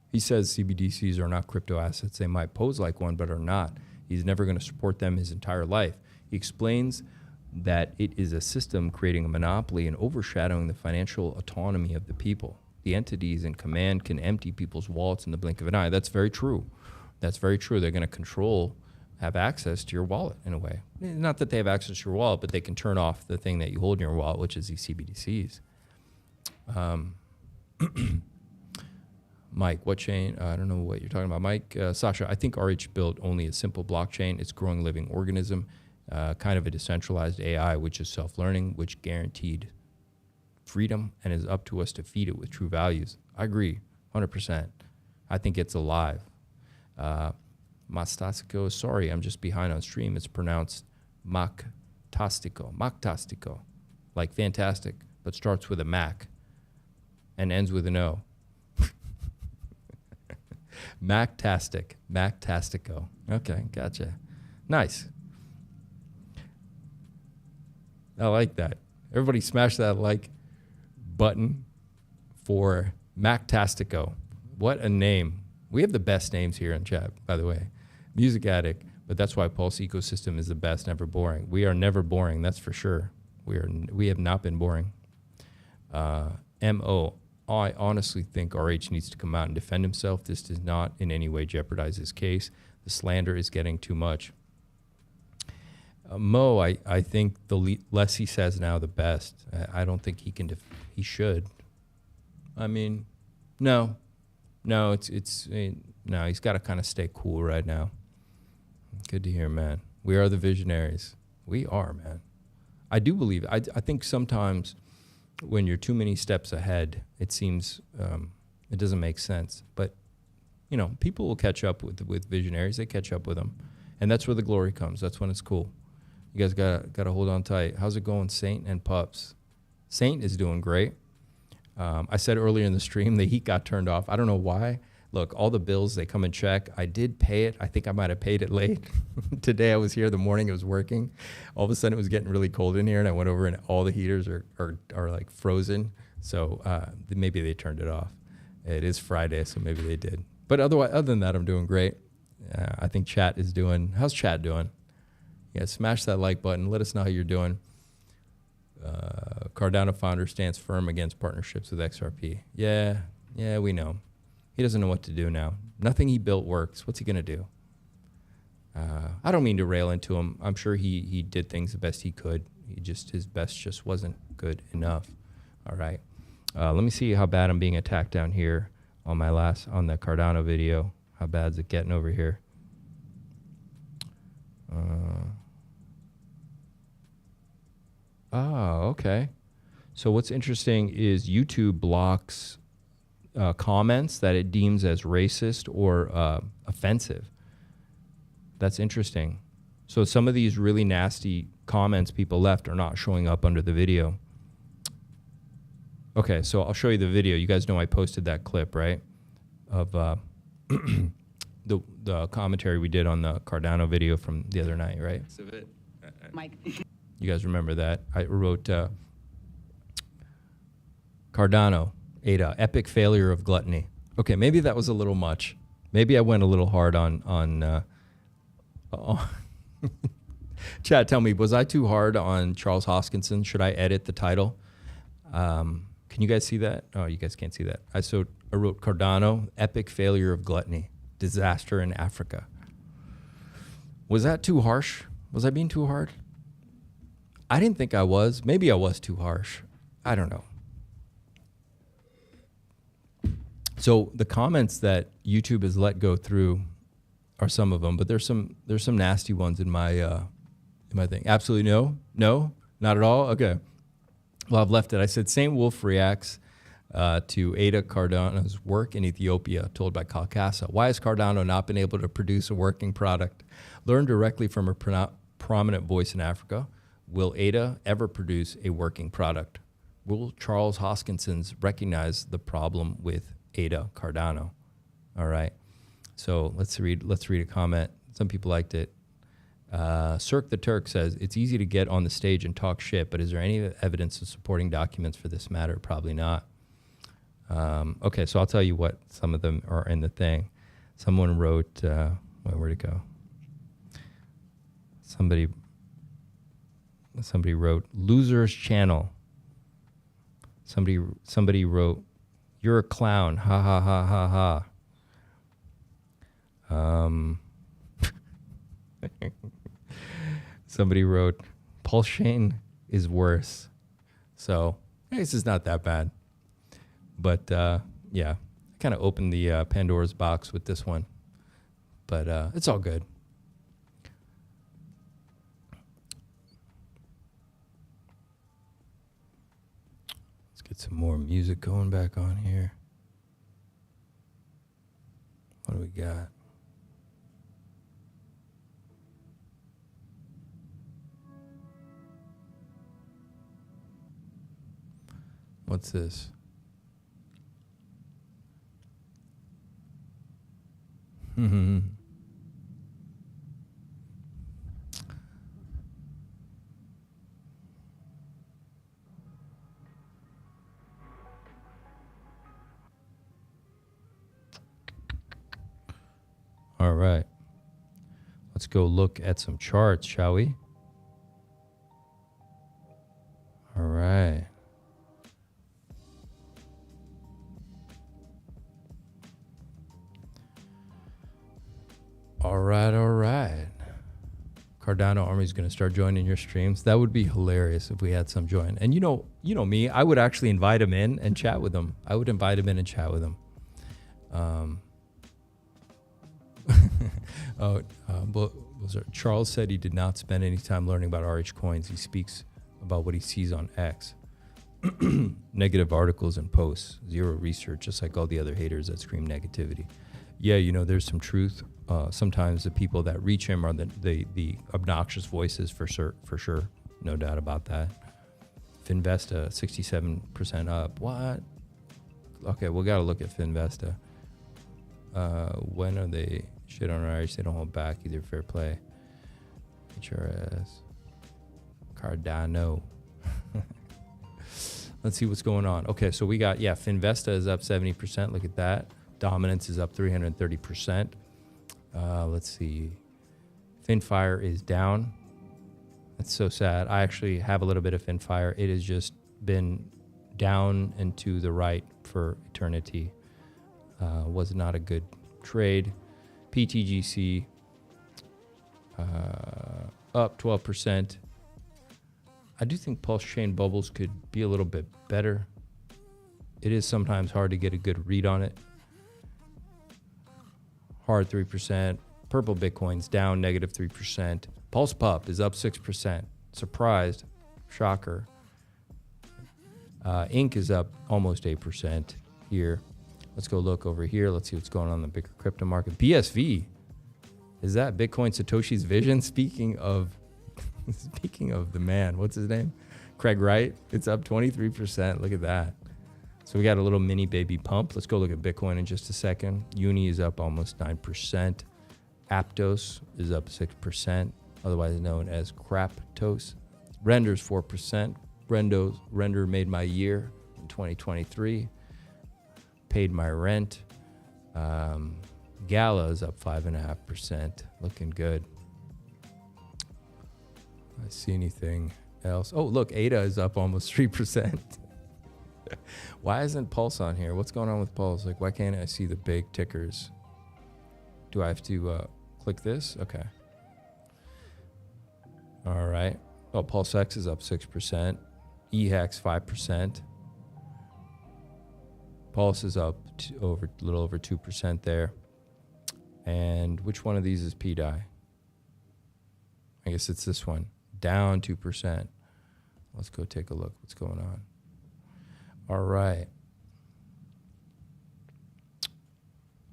He says CBDCs are not crypto assets. They might pose like one, but are not. He's never going to support them his entire life. He explains that it is a system creating a monopoly and overshadowing the financial autonomy of the people. The entities in command can empty people's wallets in the blink of an eye. That's very true. That's very true. They're going to have access to your wallet in a way. Not that they have access to your wallet, but they can turn off the thing that you hold in your wallet, which is these CBDCs. Mike, what chain? I don't know what you're talking about. Mike, Sasha, I think RH built only a simple blockchain. It's a growing living organism, kind of a decentralized AI, which is self-learning, which guaranteed freedom and is up to us to feed it with true values. I agree, 100%. I think it's alive. Mastastico, sorry, I'm just behind on stream. It's pronounced Mactastico, like fantastic, but starts with a Mac and ends with an O. Mactastico. Okay, gotcha. Nice. I like that. Everybody smash that like button for Mactastico. What a name. We have the best names here in chat, by the way. Music Addict, but that's why Pulse Ecosystem is the best, never boring. We are never boring, that's for sure. We have not been boring. MO, I honestly think RH needs to come out and defend himself. This does not in any way jeopardize his case. The slander is getting too much. Mo, I think the less he says now, the best. I don't think he can. He should. I mean, no, no. He's got to kind of stay cool right now. Good to hear, man. We are the visionaries. We are, man. I do believe. I think sometimes when you're too many steps ahead, it seems it doesn't make sense. But people will catch up with visionaries. They catch up with them, and that's where the glory comes. That's when it's cool. You guys gotta hold on tight. How's it going, Saint and Pups? Saint is doing great. I said earlier in the stream the heat got turned off. I don't know why. Look, all the bills, they come and check. I did pay it. I think I might have paid it late. Today I was here the morning, it was working. All of a sudden it was getting really cold in here, and I went over and all the heaters are like frozen. So maybe they turned it off. It is Friday, so maybe they did. But other than that, I'm doing great. I think chat is doing, how's chat doing? Yeah, smash that like button. Let us know how you're doing. Cardano founder stands firm against partnerships with XRP. Yeah, we know. He doesn't know what to do now. Nothing he built works. What's he going to do? I don't mean to rail into him. I'm sure he did things the best he could. His best just wasn't good enough. All right. Let me see how bad I'm being attacked down here on the Cardano video. How bad is it getting over here? Oh, okay. So what's interesting is YouTube blocks comments that it deems as racist or offensive. That's interesting. So some of these really nasty comments people left are not showing up under the video. Okay, so I'll show you the video. You guys know I posted that clip, right? Of the commentary we did on the Cardano video from the other night, right? Mike. You guys remember that? I wrote Cardano, ADA, epic failure of gluttony. Okay, maybe that was a little much. Maybe I went a little hard on Chad, tell me, was I too hard on Charles Hoskinson? Should I edit the title? Can you guys see that? Oh, you guys can't see that. I wrote Cardano, epic failure of gluttony, disaster in Africa. Was that too harsh? Was I being too hard? I didn't think I was. Maybe I was too harsh. I don't know. So the comments that YouTube has let go through are some of them, but there's some nasty ones in my thing. Absolutely no, not at all. Okay. Well, I've left it. I said St. Wolf reacts to Ada Cardano's work in Ethiopia, told by Calcasa. Why has Cardano not been able to produce a working product? Learn directly from a prominent voice in Africa. Will Ada ever produce a working product? Will Charles Hoskinson's recognize the problem with Ada Cardano? All right. So let's read a comment. Some people liked it. Cirque the Turk says, it's easy to get on the stage and talk shit, but is there any evidence of supporting documents for this matter? Probably not. Okay, so I'll tell you what some of them are in the thing. Someone wrote, where'd it go? Somebody wrote, Losers Channel. Somebody wrote, you're a clown, ha ha ha ha ha. Somebody wrote, PulseChain is worse. So I guess it's not that bad. But yeah, I kind of opened the Pandora's box with this one. But it's all good. Let's get some more music going back on here. What do we got? What's this? All right. Let's go look at some charts, shall we? All right. All right. Cardano Army is going to start joining your streams. That would be hilarious if we had some join. And you know me, I would actually invite him in and chat with him. Charles said he did not spend any time learning about RH coins. He speaks about what he sees on X. Negative articles and posts, zero research, just like all the other haters that scream negativity. Yeah, there's some truth. Sometimes the people that reach him are the obnoxious voices for sure. No doubt about that. Finvesta, 67% up. What? Okay, we got to look at Finvesta. When are they shit on Irish? They don't hold back either. Fair play. HRS. Cardano. Let's see what's going on. Okay, so we got, Finvesta is up 70%. Look at that. Dominance is up 330%. Let's see. Finfire is down. That's so sad. I actually have a little bit of Finfire. It has just been down and to the right for eternity. Was not a good trade. PTGC up 12%. I do think PulseChain bubbles could be a little bit better. It is sometimes hard to get a good read on it. Hard 3%. Purple Bitcoin's down -3%. Pulse Pup is up 6%. Surprised. Shocker. Inc is up almost 8% here. Let's go look over here. Let's see what's going on in the bigger crypto market. BSV. Is that Bitcoin Satoshi's vision? Speaking of the man, what's his name? Craig Wright. It's up 23%. Look at that. So we got a little mini baby pump. Let's go look at Bitcoin in just a second. Uni is up almost 9%. Aptos is up 6%, otherwise known as Craptos. Render's 4%. Render made my year in 2023. Paid my rent. Gala is up 5.5%. Looking good. I see anything else? Oh, look, ADA is up almost 3%. Why isn't Pulse on here? What's going on with Pulse? Like, why can't I see the big tickers? Do I have to click this? Okay. All right. Oh, PulseX is up 6%. eHex 5%. Pulse is up a little over 2% there. And which one of these is pDAI? I guess it's this one. Down 2%. Let's go take a look. What's going on? All right.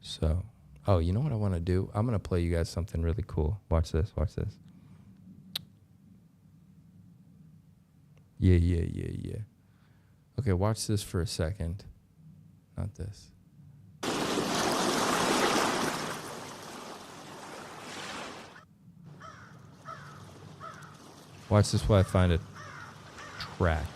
So, oh, you know what I want to do? I'm going to play you guys something really cool. Watch this. Watch this. Yeah. Okay, watch this for a second. Not this. Watch this while I find a track.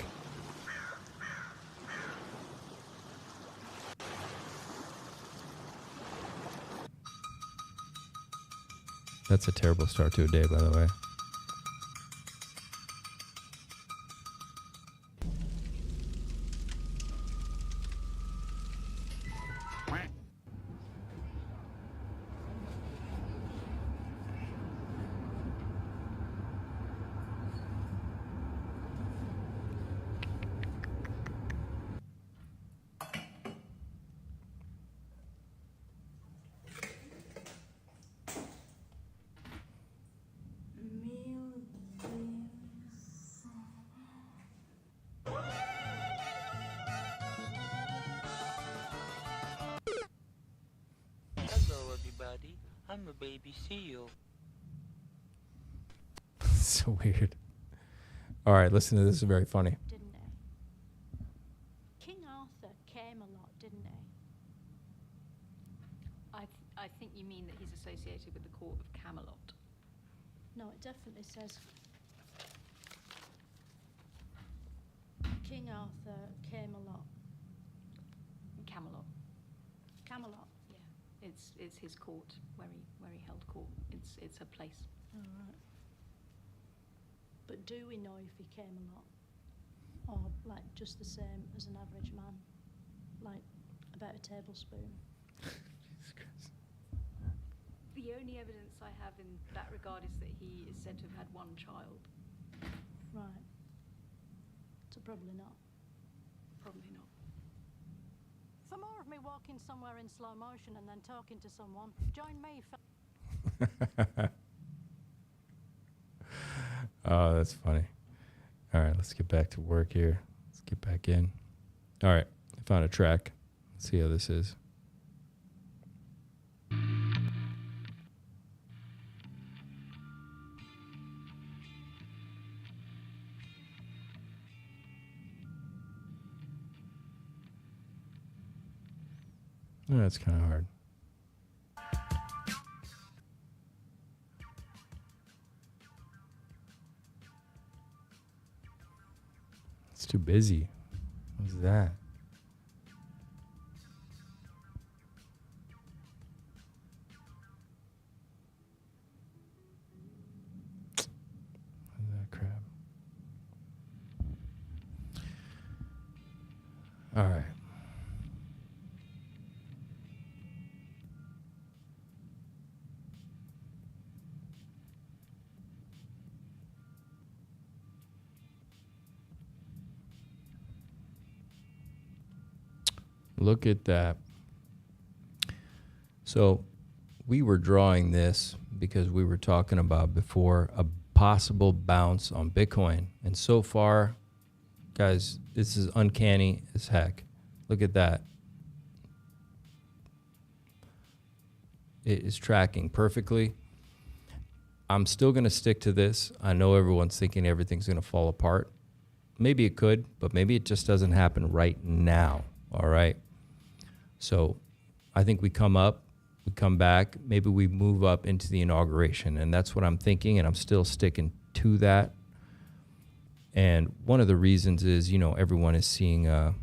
That's a terrible start to a day, by the way. I'm a baby seal. So weird. All right, listen to this. This is very funny. Didn't they? King Arthur came a lot, didn't he? I think you mean that he's associated with the court of Camelot. No, it definitely says King Arthur came a lot. Camelot. Camelot. Yeah, it's his court where he held court. It's a place. All right. But do we know if he came a lot, or like just the same as an average man, like about a tablespoon? The only evidence I have in that regard is that he is said to have had one child. Right. So probably not. Probably not. For more of me walking somewhere in slow motion and then talking to someone, join me. Oh, that's funny. All right, let's get back to work here. Let's get back in. All right, I found a track. Let's see how this is. Oh, that's kind of hard. It's too busy. What's that? What's that crap? All right. Look at that. So we were drawing this because we were talking about before a possible bounce on Bitcoin. And so far, guys, this is uncanny as heck. Look at that. It is tracking perfectly. I'm still going to stick to this. I know everyone's thinking everything's going to fall apart. Maybe it could, but maybe it just doesn't happen right now. All right. So I think we come up, we come back, maybe we move up into the inauguration. And that's what I'm thinking. And I'm still sticking to that. And one of the reasons is, you know, everyone is seeing the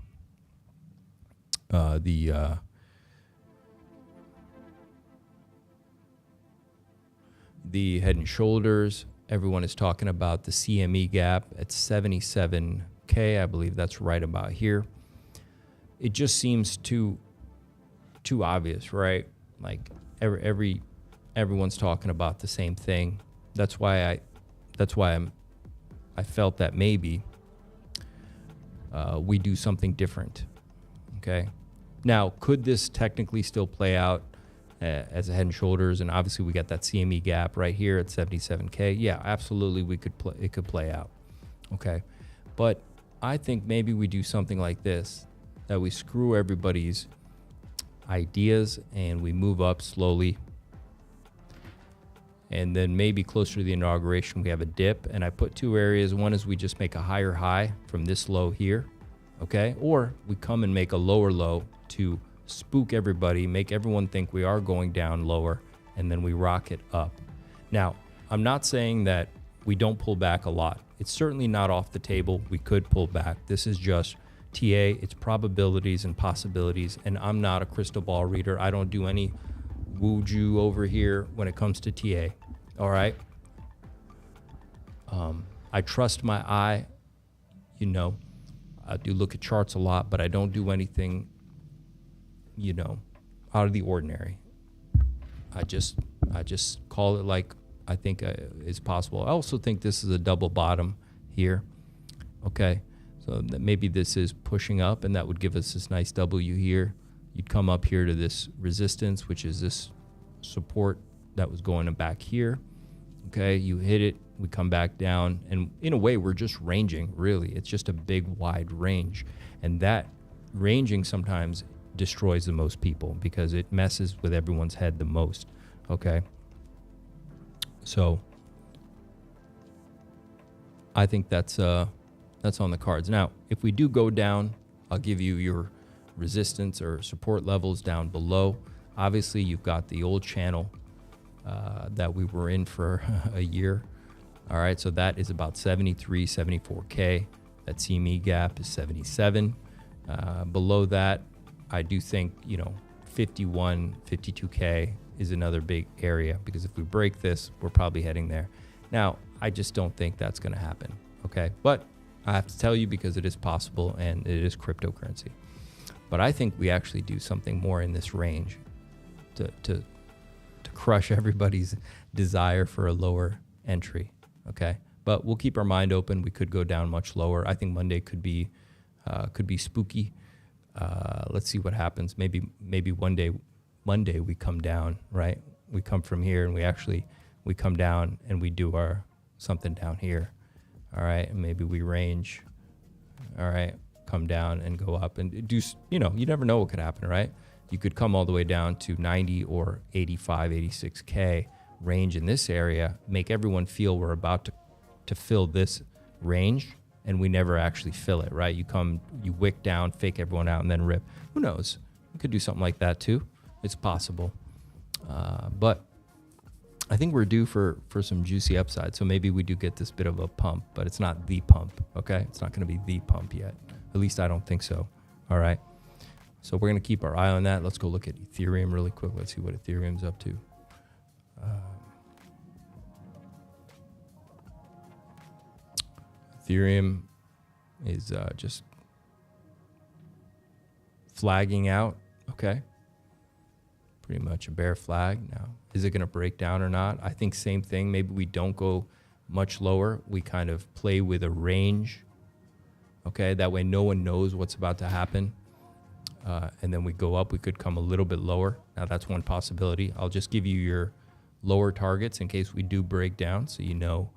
head and shoulders. Everyone is talking about the CME gap at 77K. I believe that's right about here. It just seems too obvious, right? Like everyone's talking about the same thing. That's why I felt that maybe we do something different. Okay. Now, could this technically still play out as a head and shoulders? And obviously we got that CME gap right here at 77K. Yeah, absolutely. It could play out. Okay. But I think maybe we do something like this, that we screw everybody's ideas and we move up slowly. And then maybe closer to the inauguration, we have a dip. And I put two areas. One is we just make a higher high from this low here. Okay. Or we come and make a lower low to spook everybody, make everyone think we are going down lower, and then we rocket up. Now, I'm not saying that we don't pull back a lot. It's certainly not off the table. We could pull back. This is just TA, it's probabilities and possibilities, and I'm not a crystal ball reader. I don't do any woo-ju over here when it comes to TA, all right? I trust my eye, you know. I do look at charts a lot, but I don't do anything, you know, out of the ordinary. I just call it like I think is possible. I also think this is a double bottom here. Okay, so that maybe this is pushing up, and that would give us this nice W here. You'd come up here to this resistance, which is this support that was going back here. Okay, you hit it, we come back down, and in a way, we're just ranging, really. It's just a big, wide range, and that ranging sometimes destroys the most people because it messes with everyone's head the most. Okay, so I think that's on the cards. Now, if we do go down, I'll give you your resistance or support levels down below. Obviously, you've got the old channel that we were in for a year. All right, so that is about 73, 74K. That CME gap is 77. Below that, I do think, you know, 51, 52K is another big area, because if we break this, we're probably heading there. Now, I just don't think that's going to happen. Okay, but I have to tell you because it is possible and it is cryptocurrency. But I think we actually do something more in this range to crush everybody's desire for a lower entry. Okay, but we'll keep our mind open. We could go down much lower. I think Monday could be spooky. Let's see what happens. Maybe one day, Monday we come down, right? We come from here and we come down and we do our something down here. All right, and maybe we range. All right, come down and go up and do, you know, you never know what could happen, right? You could come all the way down to 90 or 85, 86K range in this area, make everyone feel we're about to fill this range, and we never actually fill it, right? You come, you wick down, fake everyone out, and then rip. Who knows? We could do something like that too. It's possible. But I think we're due for some juicy upside. So maybe we do get this bit of a pump, but it's not the pump, okay? It's not going to be the pump yet. At least I don't think so. All right. So we're going to keep our eye on that. Let's go look at Ethereum really quick. Let's see what Ethereum's up to. Ethereum is just flagging out. Okay. Pretty much a bear flag. Now, is it going to break down or not? I think same thing. Maybe we don't go much lower. We kind of play with a range. Okay. That way no one knows what's about to happen. And then we go up. We could come a little bit lower. Now, that's one possibility. I'll just give you your lower targets in case we do break down, so you know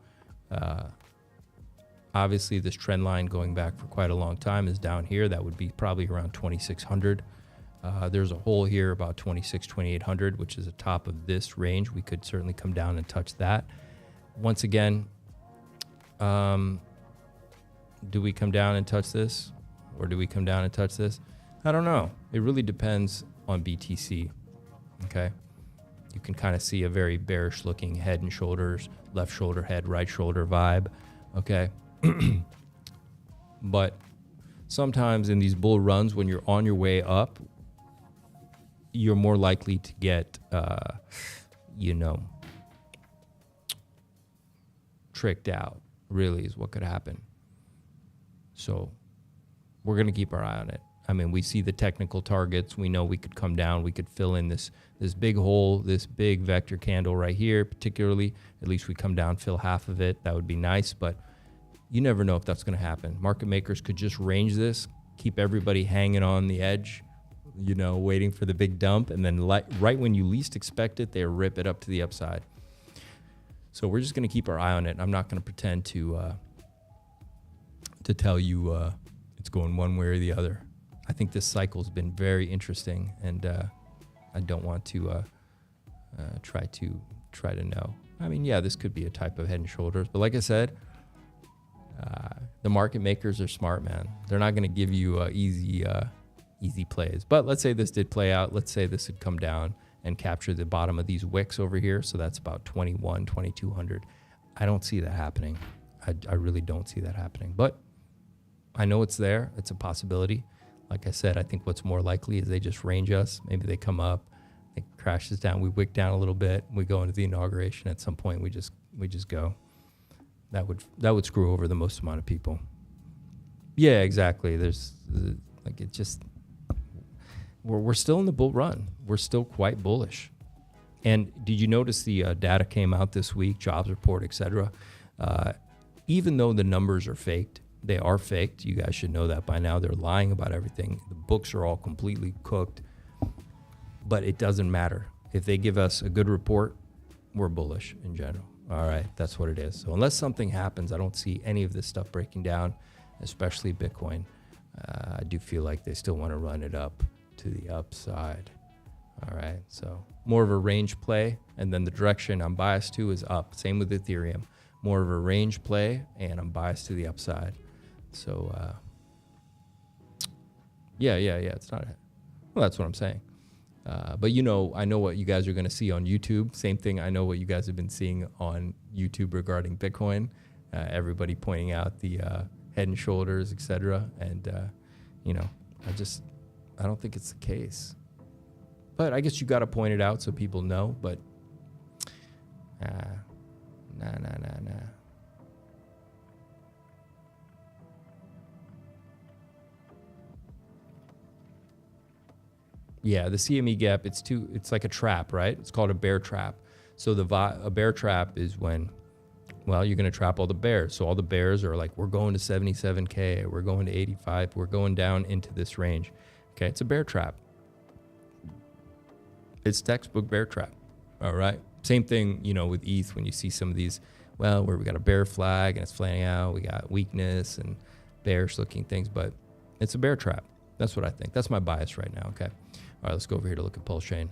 Obviously, this trend line going back for quite a long time is down here. That would be probably around 2,600. There's a hole here about 2,800, which is the top of this range. We could certainly come down and touch that. Once again, do we come down and touch this? Or do we come down and touch this? I don't know. It really depends on BTC, okay? You can kind of see a very bearish looking head and shoulders, left shoulder, head, right shoulder vibe, okay? But sometimes in these bull runs, when you're on your way up, you're more likely to get, tricked out, really, is what could happen. So we're going to keep our eye on it. I mean, we see the technical targets. We know we could come down. We could fill in this big hole, this big vector candle right here, particularly. At least we come down, fill half of it. That would be nice, but you never know if that's going to happen. Market makers could just range this, keep everybody hanging on the edge, waiting for the big dump, and then right when you least expect it, they rip it up to the upside. So we're just going to keep our eye on it. I'm not going to pretend to tell you it's going one way or the other. I think this cycle's been very interesting, and I don't want to try to know. I mean, yeah, this could be a type of head and shoulders, but like I said, the market makers are smart, man. They're not going to give you easy plays. But let's say this did play out. Let's say this had come down and captured the bottom of these wicks over here. So that's about 2,200. I don't see that happening. I really don't see that happening. But I know it's there. It's a possibility. Like I said, I think what's more likely is they just range us. Maybe they come up, it crashes down, we wick down a little bit, we go into the inauguration. At some point, we just go. That would screw over the most amount of people. Yeah, exactly. We're still in the bull run. We're still quite bullish. And did you notice the data came out this week, jobs report, etc. Even though the numbers are faked, they are faked. You guys should know that by now. They're lying about everything. The books are all completely cooked. But it doesn't matter. If they give us a good report, we're bullish in general. All right, that's what it is. So unless something happens, I don't see any of this stuff breaking down, especially Bitcoin. I do feel like they still want to run it up to the upside. All right, so more of a range play, and then the direction I'm biased to is up. Same with Ethereum. More of a range play, and I'm biased to the upside. So, yeah, it's not well, that's what I'm saying. But I know what you guys are going to see on YouTube. Same thing, I know what you guys have been seeing on YouTube regarding Bitcoin. Everybody pointing out the head and shoulders, etc. And, I don't think it's the case. But I guess you got to point it out so people know. But, nah. Yeah, the CME gap, it's like a trap, right? It's called a bear trap. So a bear trap is when, you're going to trap all the bears. So all the bears are like, we're going to 77K, we're going to 85, we're going down into this range. Okay, it's a bear trap. It's textbook bear trap, all right? Same thing, with ETH when you see some of these, where we got a bear flag and it's flanking out, we got weakness and bearish looking things, but it's a bear trap. That's what I think. That's my bias right now, okay? All right, let's go over here to look at PulseChain.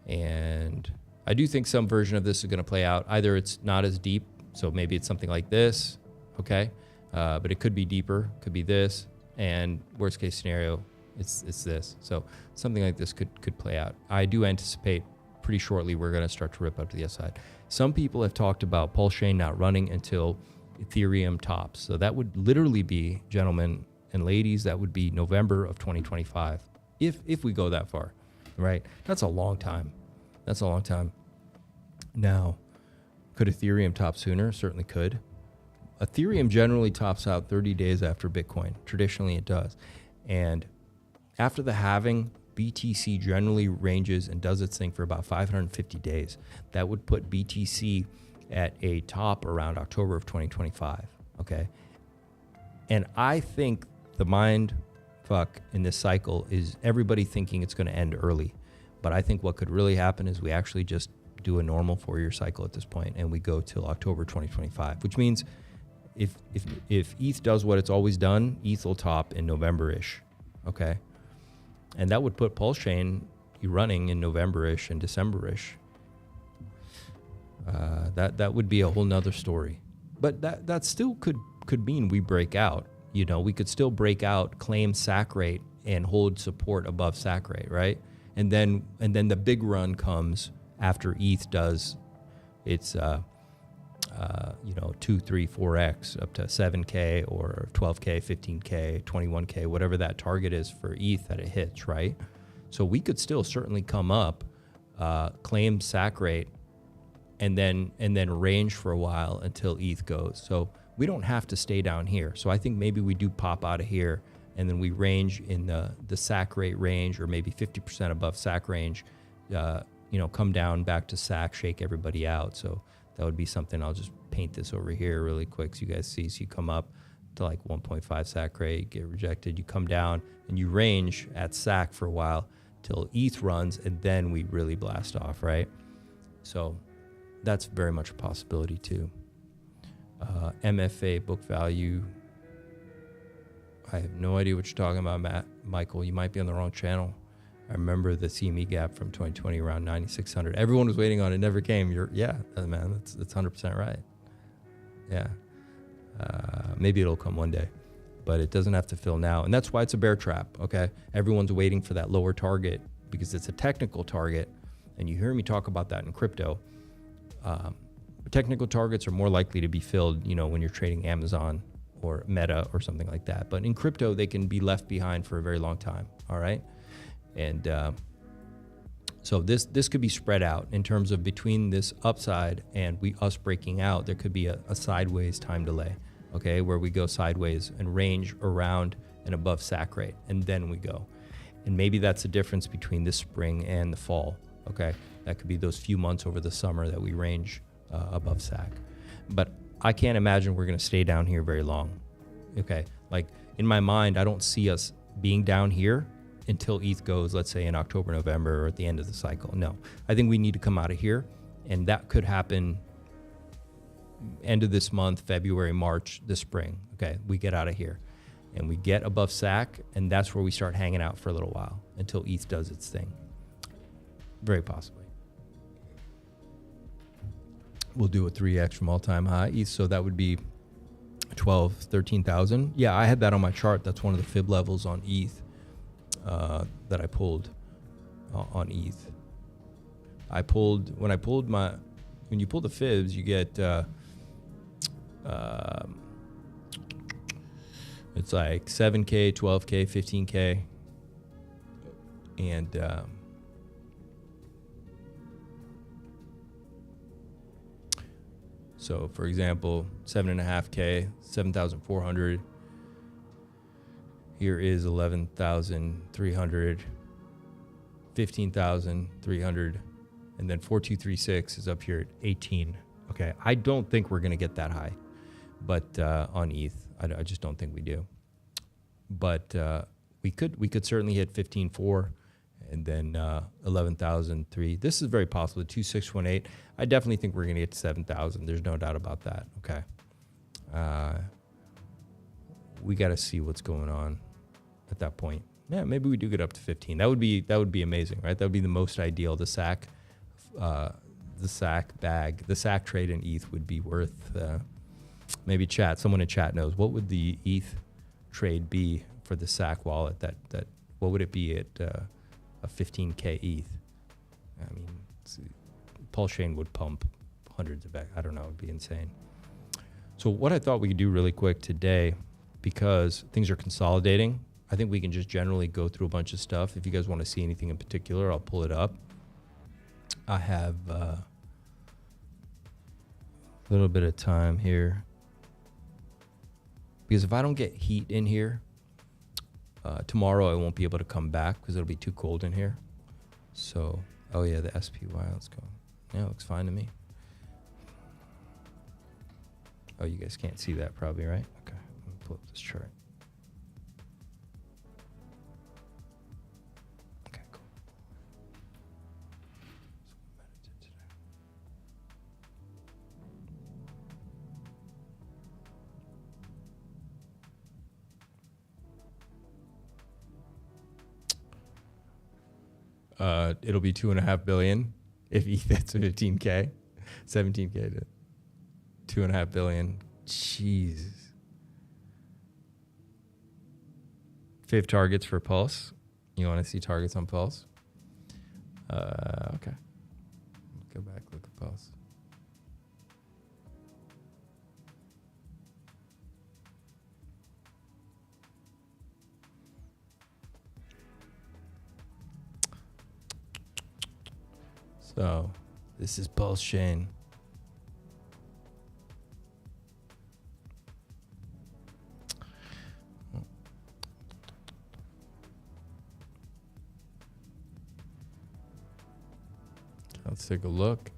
And I do think some version of this is going to play out. Either it's not as deep, so maybe it's something like this, okay? But it could be deeper, could be this, and worst case scenario, it's this. So something like this could play out. I do anticipate pretty shortly we're going to start to rip up to the upside. Some people have talked about PulseChain not running until Ethereum tops. So that would literally be, gentlemen and ladies, that would be November of 2025, if we go that far, right? That's a long time. Now, could Ethereum top sooner? Certainly could. Ethereum generally tops out 30 days after Bitcoin. Traditionally, it does. And after the halving, BTC generally ranges and does its thing for about 550 days. That would put BTC at a top around October of 2025, okay? And I think the mind fuck in this cycle is everybody thinking it's going to end early. But I think what could really happen is we actually just do a normal 4-year cycle at this point, and we go till October 2025, which means if ETH does what it's always done, ETH will top in November-ish, okay? And that would put PulseChain running in November-ish and December-ish. That would be a whole nother story. But that still could mean we break out. You know, we could still break out, claim SAC rate, and hold support above SAC rate, right? And then the big run comes after ETH does its 2, 3, 4x up to 7K or 12K, 15K, 21K, whatever that target is for ETH that it hits, right? So we could still certainly come up, claim SAC rate, and then range for a while until ETH goes. So we don't have to stay down here. So I think maybe we do pop out of here, and then we range in the SAC rate range, or maybe 50% above SAC range, come down back to SAC, shake everybody out. So that would be something. I'll just paint this over here really quick so you guys see. So you come up to like 1.5 SAC rate, get rejected, you come down, and you range at SAC for a while till ETH runs, and then we really blast off, right? So that's very much a possibility too. MFA book value. I have no idea what you're talking about, Michael. You might be on the wrong channel. I remember the CME gap from 2020 around 9,600. Everyone was waiting on it, never came. Man, that's 100% right. Yeah. Maybe it'll come one day, but it doesn't have to fill now. And that's why it's a bear trap, okay? Everyone's waiting for that lower target because it's a technical target. And you hear me talk about that in crypto. Technical targets are more likely to be filled, when you're trading Amazon or Meta or something like that. But in crypto, they can be left behind for a very long time, all right? And so this could be spread out in terms of between this upside and us breaking out. There could be a sideways time delay, okay, where we go sideways and range around and above SAC rate, and then we go. And maybe that's the difference between this spring and the fall, okay? That could be those few months over the summer that we range above SAC. But I can't imagine we're going to stay down here very long, okay? Like in my mind, I don't see us being down here until ETH goes, let's say in October, November, or at the end of the cycle. No, I think we need to come out of here, and that could happen end of this month, February, March, this spring. Okay, we get out of here and we get above SAC, and that's where we start hanging out for a little while until ETH does its thing. Very possibly. We'll do a 3x from all-time high ETH, so that would be 12, 13,000. Yeah, I had that on my chart. That's one of the fib levels on ETH that I pulled on ETH. When you pull the fibs, you get it's like 7K, 12K, 15K, and so for example, 7.5K, 7,400. Here is 11,300, 15,300, and then 4236 is up here at 18. Okay, I don't think we're going to get that high, but on ETH, I just don't think we do. But we could certainly hit 15.4, and then 11,003. This is very possible. 2,618. I definitely think we're going to get to 7,000. There's no doubt about that. Okay. We got to see what's going on at that point. Yeah, maybe we do get up to 15. That would be amazing, right? That would be the most ideal. The SAC bag, the SAC trade in ETH would be worth. Maybe someone in chat knows what would the ETH trade be for the SAC wallet. That what would it be at a 15K ETH? I mean, PulseChain would pump hundreds of. I don't know. It'd be insane. So what I thought we could do really quick today, because things are consolidating, I think we can just generally go through a bunch of stuff. If you guys want to see anything in particular, I'll pull it up. I have a little bit of time here, because if I don't get heat in here, tomorrow I won't be able to come back because it'll be too cold in here. So, oh yeah, the SPY, let's go. Yeah, it looks fine to me. Oh, you guys can't see that probably, right? Okay, let me pull up this chart. Okay, cool. It'll be 2.5 billion if ETH hits 15K, 17K to 2.5 billion. Jesus. 5 targets for Pulse. You want to see targets on Pulse? Okay. Go back, look at Pulse. So, this is PulseChain. Let's take a look.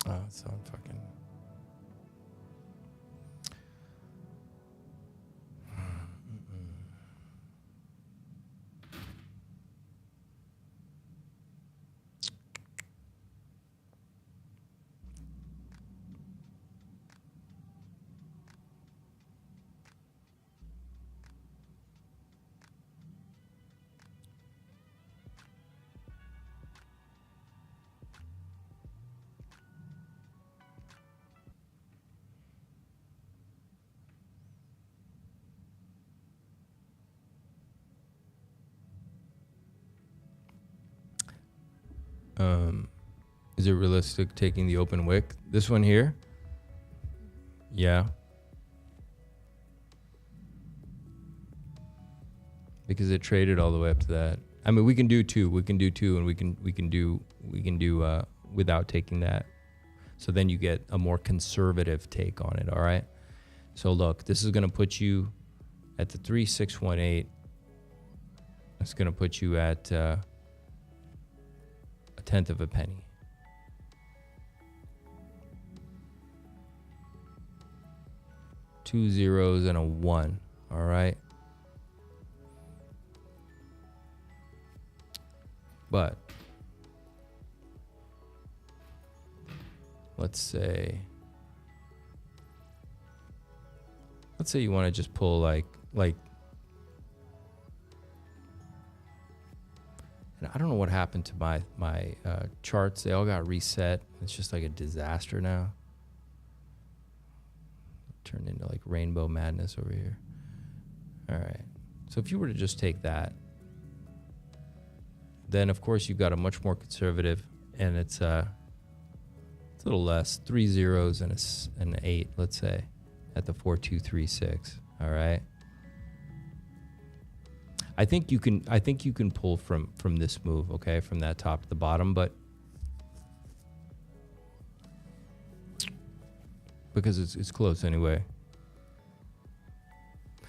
Oh, it's on fucking. Is it realistic taking the open wick? This one here? Yeah. Because it traded all the way up to that. I mean, we can do 2. We can do 2, and we can do without taking that. So then you get a more conservative take on it, all right? So look, this is going to put you at the 3618. It's going to put you at a 1/10 of a penny. Two zeros and a 1, all right? But let's say you want to just pull like and I don't know what happened to my charts. They all got reset. It's just like a disaster now. Turned into like rainbow madness over here. All right. So if you were to just take that, then of course you've got a much more conservative, and it's a little less, 3 zeros and an 8, let's say, at the 4236. All right. I think you can pull from this move, okay, from that top to the bottom, but because it's close anyway.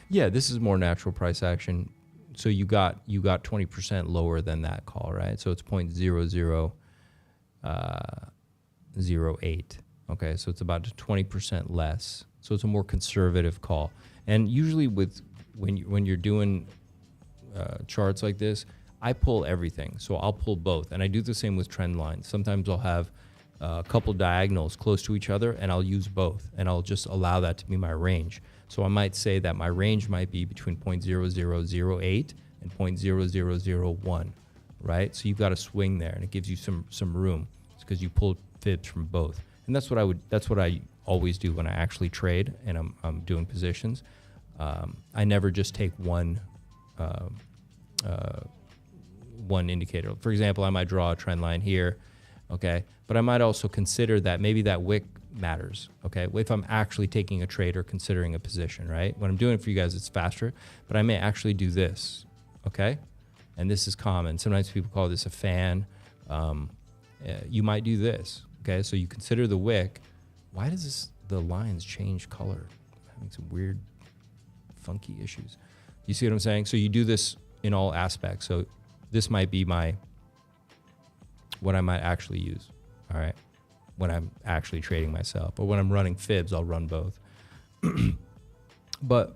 Yeah, this is more natural price action. So you got 20% lower than that call, right? So it's 0.0008. Okay, so it's about 20% less. So it's a more conservative call. And usually when you're doing charts like this, I pull everything. So I'll pull both, and I do the same with trend lines. Sometimes I'll have a couple diagonals close to each other, and I'll use both, and I'll just allow that to be my range. So I might say that my range might be between 0.0008 and 0.0001, right? So you've got a swing there, and it gives you some room. It's because you pull fibs from both, and that's what I always do when I actually trade and I'm doing positions. I never just take one indicator. For example, I might draw a trend line here, okay? But I might also consider that maybe that wick matters, okay? If I'm actually taking a trade or considering a position, right? When I'm doing it for you guys, it's faster, but I may actually do this, okay? And this is common. Sometimes people call this a fan. You might do this, okay? So you consider the wick. Why does the lines change color? I'm having some weird, funky issues. You see what I'm saying? So you do this in all aspects. So this might be what I might actually use, all right, when I'm actually trading myself. But when I'm running fibs, I'll run both. But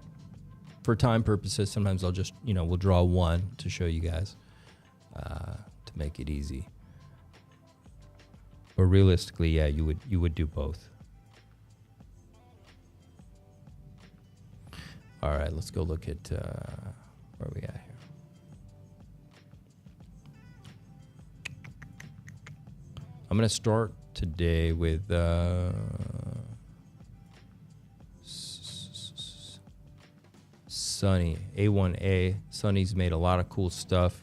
for time purposes, sometimes I'll just, we'll draw one to show you guys to make it easy. But realistically, yeah, you would do both. All right, let's go look at where we at here. I'm gonna start today with Sunny, A1A. Sunny's made a lot of cool stuff.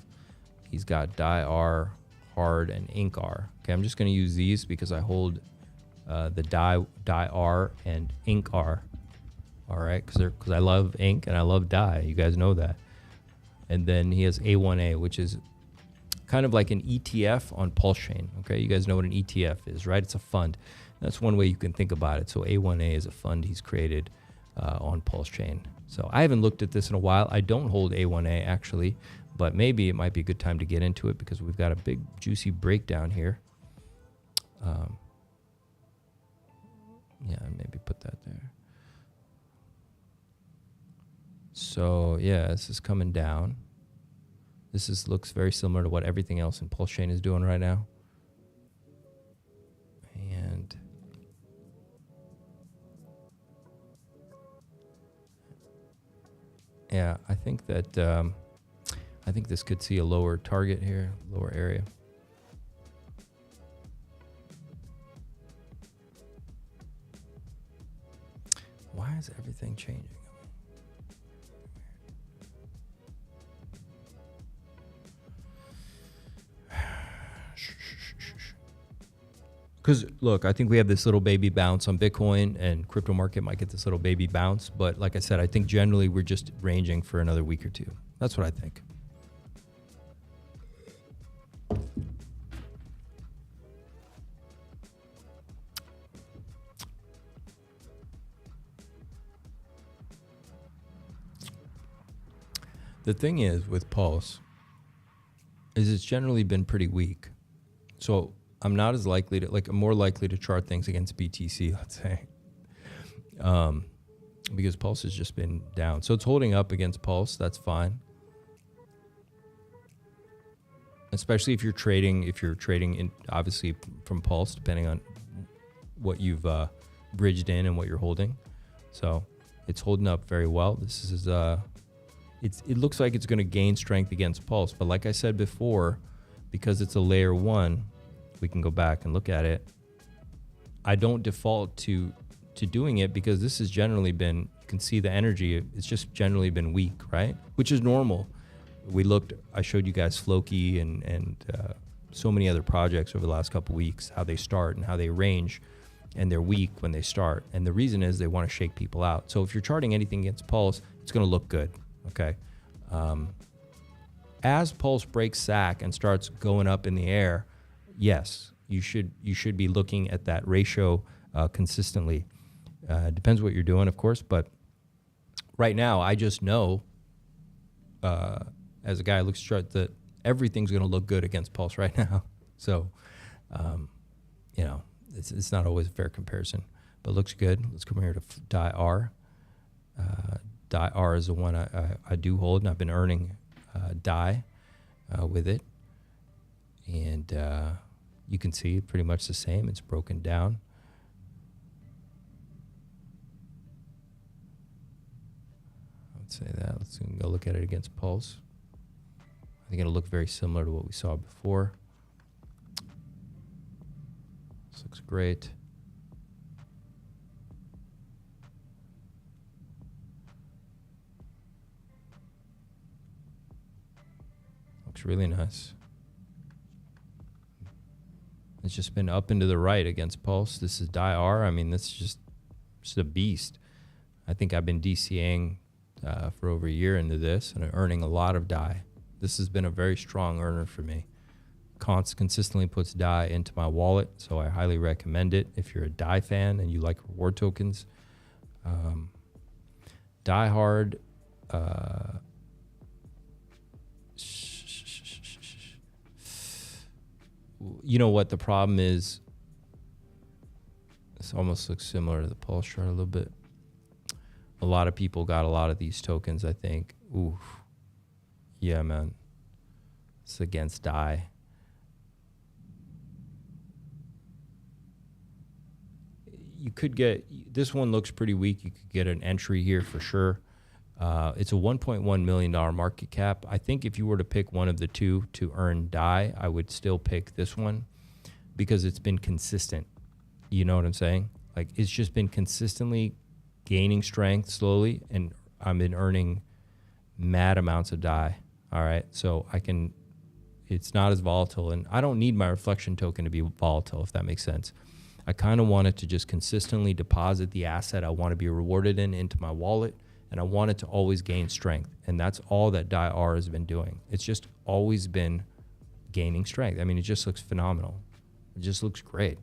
He's got DAI-R, Hard, and Ink-R. Okay, I'm just gonna use these because I hold the DAI-R and Ink-R. All right, because I love ink and I love DAI. You guys know that. And then he has A1A, which is kind of like an ETF on PulseChain. Okay, you guys know what an ETF is, right? It's a fund. That's one way you can think about it. So A1A is a fund he's created on PulseChain. So I haven't looked at this in a while. I don't hold A1A actually, but maybe it might be a good time to get into it because we've got a big juicy breakdown here. Yeah, maybe put that there. So yeah, this is coming down. This looks very similar to what everything else in PulseChain is doing right now. And yeah, I think that I think this could see a lower target here, lower area. Why is everything changing? Because, look, I think we have this little baby bounce on Bitcoin, and crypto market might get this little baby bounce. But like I said, I think generally we're just ranging for another week or two. That's what I think. The thing is with Pulse is it's generally been pretty weak. So I'm not as likely to, I'm more likely to chart things against BTC, let's say, because Pulse has just been down. So it's holding up against Pulse. That's fine. Especially if you're trading in, obviously from Pulse, depending on what you've bridged in and what you're holding. So it's holding up very well. This is, it looks like it's going to gain strength against Pulse. But like I said before, because it's a layer one, we can go back and look at it. I don't default to doing it because this has generally been, you can see the energy, it's just generally been weak, right? Which is normal. I showed you guys Floki and so many other projects over the last couple weeks, how they start and how they range, and they're weak when they start. And the reason is they want to shake people out. So if you're charting anything against Pulse, it's going to look good, okay? As Pulse breaks SAC and starts going up in the air, yes, you should be looking at that ratio consistently. Depends what you're doing, of course, but right now I just know, as a guy who looks at chart, that everything's going to look good against Pulse right now. So, it's not always a fair comparison, but looks good. Let's come here to DAI-R. DAI-R is the one I do hold, and I've been earning DAI with it. And you can see pretty much the same. It's broken down. Let's say that. Let's go look at it against Pulse. I think it'll look very similar to what we saw before. This looks great. Looks really nice. It's just been up and to the right against Pulse. This is DAI-R. I mean, this is just a beast. I think I've been DCAing for over a year into this and earning a lot of DAI. This has been a very strong earner for me. Consistently puts DAI into my wallet, so I highly recommend it if you're a DAI fan and you like reward tokens. DAI Hard. You know what the problem is? This almost looks similar to the Pulse chart a little bit. A lot of people got a lot of these tokens, I think. Oof. Yeah, man. It's against DAI. you could get, this one looks pretty weak. You could get an entry here for sure. It's a $1.1 million market cap. I think if you were to pick one of the two to earn DAI, I would still pick this one because it's been consistent. You know what I'm saying? Like, it's just been consistently gaining strength slowly, and I've been earning mad amounts of DAI. All right. So it's not as volatile, and I don't need my reflection token to be volatile, if that makes sense. I kind of want it to just consistently deposit the asset I want to be rewarded into my wallet, and I want it to always gain strength. And that's all that DAI-R has been doing. It's just always been gaining strength. I mean, it just looks phenomenal. It just looks great.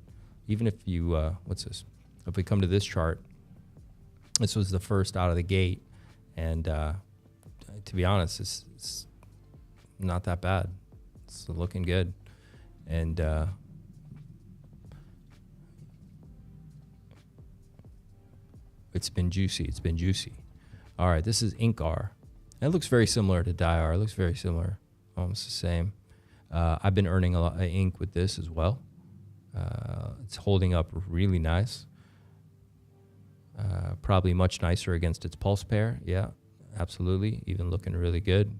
Even if you, what's this? If we come to this chart, this was the first out of the gate. And to be honest, it's not that bad. It's looking good. And it's been juicy. It's been juicy. All right, this is INC-R. It looks very similar to DAI-R. It looks very similar, almost the same. I've been earning a lot of ink with this as well. It's holding up really nice. Probably much nicer against its pulse pair. Yeah, absolutely. Even looking really good.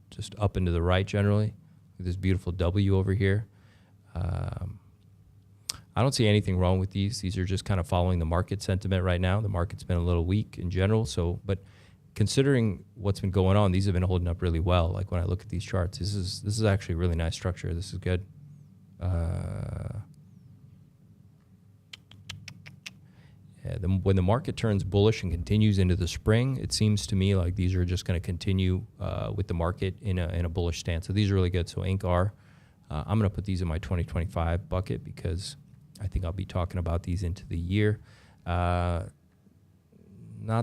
Just up and to the right generally. With this beautiful W over here. I don't see anything wrong with these. These are just kind of following the market sentiment right now. The market's been a little weak in general. So, but considering what's been going on, these have been holding up really well. Like when I look at these charts, this is actually a really nice structure. This is good. When the market turns bullish and continues into the spring, it seems to me like these are just going to continue with the market in a bullish stance. So these are really good. So INC-R, I'm going to put these in my 2025 bucket because I think I'll be talking about these into the year. Not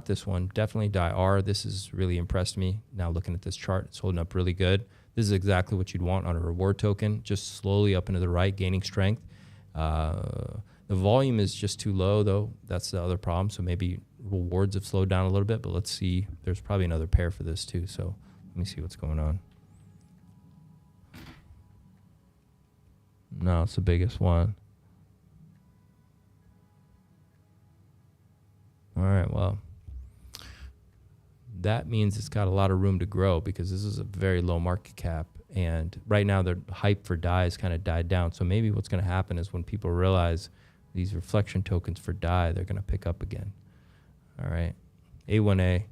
this one. Definitely DAI-R. This has really impressed me. Now looking at this chart, it's holding up really good. This is exactly what you'd want on a reward token, just slowly up and to the right, gaining strength. The volume is just too low, though. That's the other problem. So maybe rewards have slowed down a little bit, but let's see. There's probably another pair for this too. So let me see what's going on. No, it's the biggest one. All right, well, that means it's got a lot of room to grow because this is a very low market cap. And right now, the hype for DAI has kind of died down. So maybe what's going to happen is when people realize these reflection tokens for DAI, they're going to pick up again. All right. A1A,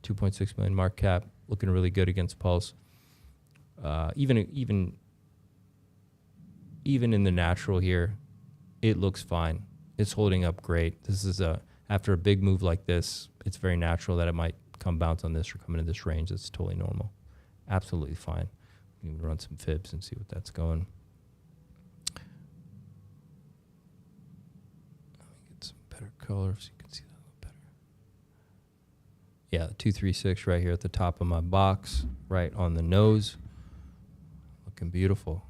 2.6 million market cap, looking really good against Pulse. Even in the natural here, it looks fine. It's holding up great. This is after a big move like this, it's very natural that it might come bounce on this or come into this range. That's totally normal. Absolutely fine. We can run some fibs and see what that's going. Let me get some better color so you can see that a little better. Yeah, 236 right here at the top of my box, right on the nose. Looking beautiful.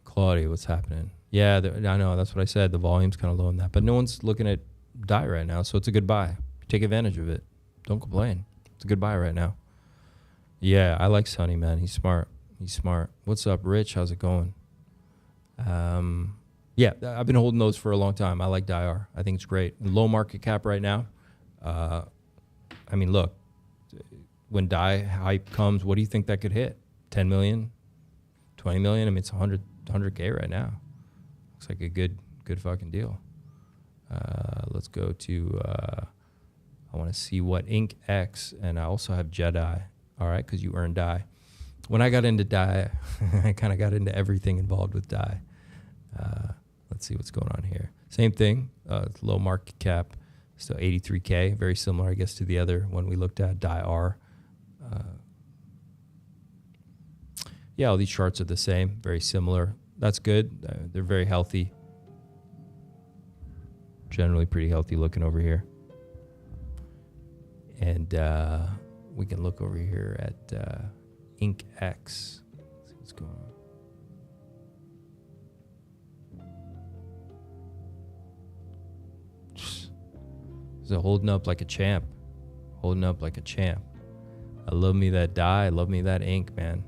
Claudia, what's happening? Yeah, I know. That's what I said. The volume's kind of low in that. But no one's looking at DAI right now, so it's a good buy. Take advantage of it. Don't complain. It's a good buy right now. Yeah, I like Sonny, man. He's smart. He's smart. What's up, Rich? How's it going? Yeah, I've been holding those for a long time. I like DAI-R. I think it's great. Low market cap right now. I mean, look, when DAI hype comes, what do you think that could hit? 10 million? 20 million? I mean, it's 100K right now. Looks like a good fucking deal. Let's go to, I want to see what INC-X, and I also have Jedi. All right, because you earn DAI. When I got into DAI, I kind of got into everything involved with DAI. Let's see what's going on here. Same thing, low market cap, still 83K, very similar, I guess, to the other one we looked at, DAI-R. Yeah, all these charts are the same, very similar. That's good. They're very healthy. Generally pretty healthy looking over here. And we can look over here at INC-X. See what's going on. So holding up like a champ. Holding up like a champ. I love me that DAI. I love me that ink, man.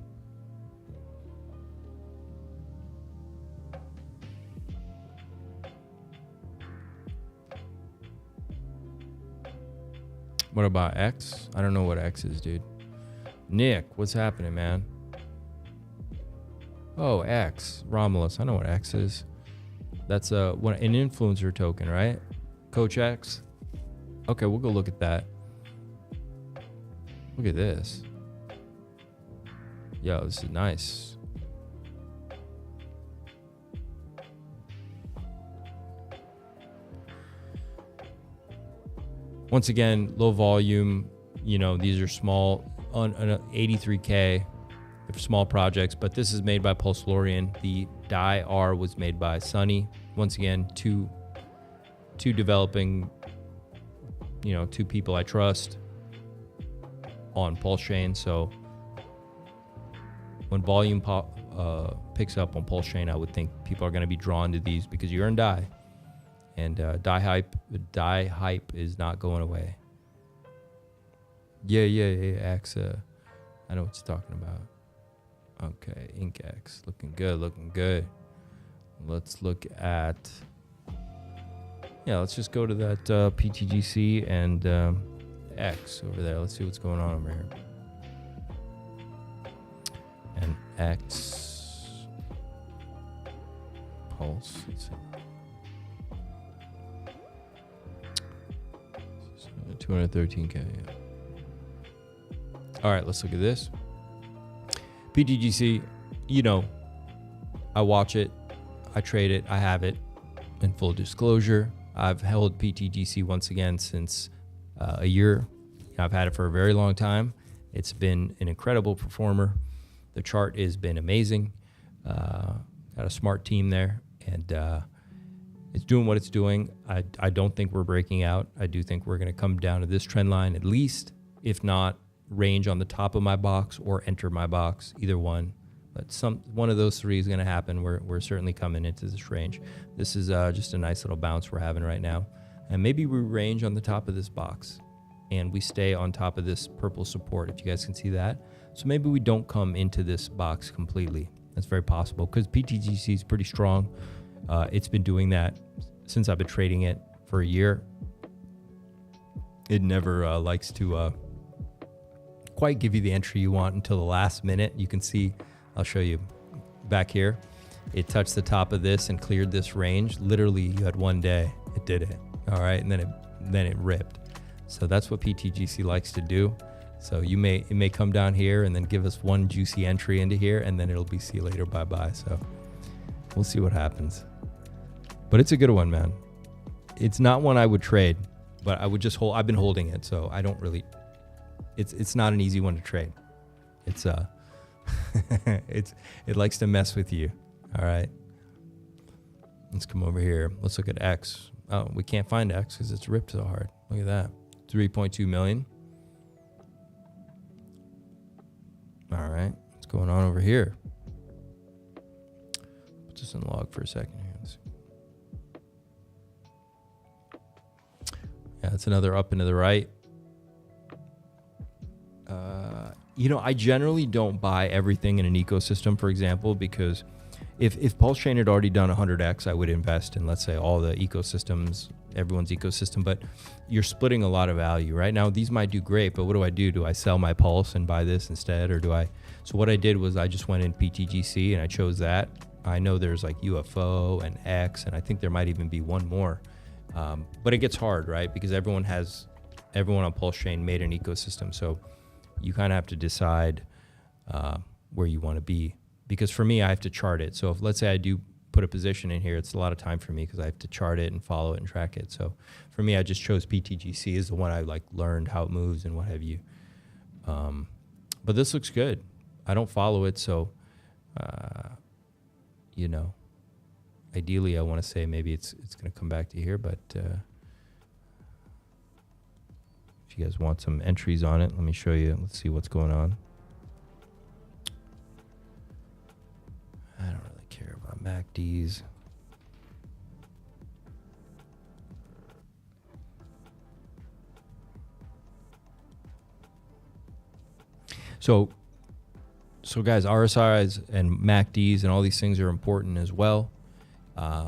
What about X? I don't know what X is, dude. Nick, what's happening, man? Oh, X. Romulus. I know what X is. That's an influencer token, right? Coach X. Okay, we'll go look at that. Look at this. Yo, this is nice. Once again, low volume. You know, these are small, 83K. Small projects, but this is made by PulseLorian. The DAI R was made by Sunny. Once again, two developing, two people I trust on PulseChain. So when volume picks up on PulseChain, I would think people are going to be drawn to these because you earn DAI, and DAI hype is not going away. Yeah. X. I know what you're talking about. Okay, InkX, looking good. Let's look at, let's just go to that PTGC and X over there. Let's see what's going on over here. And X, Pulse, let's see. So 213K, yeah. All right, let's look at this. PTGC, I watch it, I trade it, I have it. In full disclosure, I've held PTGC once again since a year. I've had it for a very long time. It's been an incredible performer. The chart has been amazing. Got a smart team there, and it's doing what it's doing. I don't think we're breaking out. I do think we're going to come down to this trend line at least, if not range on the top of my box or enter my box, either one. But one of those three is going to happen. We're certainly coming into this range. This is just a nice little bounce we're having right now. And maybe we range on the top of this box and we stay on top of this purple support, if you guys can see that. So maybe we don't come into this box completely. That's very possible because PTGC is pretty strong. It's been doing that since I've been trading it for a year. It never likes to quite give you the entry you want until the last minute. You can see, I'll show you back here. It touched the top of this and cleared this range. Literally, you had one day, it did it. All right, and then it ripped. So that's what PTGC likes to do. So it may come down here and then give us one juicy entry into here, and then it'll be see you later, bye-bye. So we'll see what happens. But it's a good one, man. It's not one I would trade, but I would just hold. I've been holding it, so I don't really. It's not an easy one to trade. It's it likes to mess with you. All right. Let's come over here. Let's look at X. Oh, we can't find X because it's ripped so hard. Look at that. 3.2 million. All right. What's going on over here? Put this in log for a second here. Yeah, that's another up and to the right. I generally don't buy everything in an ecosystem, for example, because if PulseChain had already done 100x, I would invest in, let's say, all the ecosystems, everyone's ecosystem, but you're splitting a lot of value. Right now, these might do great, but what do I do? Do I sell my Pulse and buy this instead, or do I? So what I did was I just went in PTGC and I chose that. I know there's like UFO and X, and I think there might even be one more. But it gets hard, right? Because everyone on PulseChain made an ecosystem. So you kind of have to decide where you want to be. Because for me, I have to chart it. So if, let's say I do put a position in here, it's a lot of time for me because I have to chart it and follow it and track it. So for me, I just chose PTGC as the one I learned how it moves and what have you. But this looks good. I don't follow it. So, ideally I want to say maybe it's going to come back to here, but if you guys want some entries on it, let me show you. Let's see what's going on. I don't really care about MACDs. So guys, RSIs and MACDs and all these things are important as well.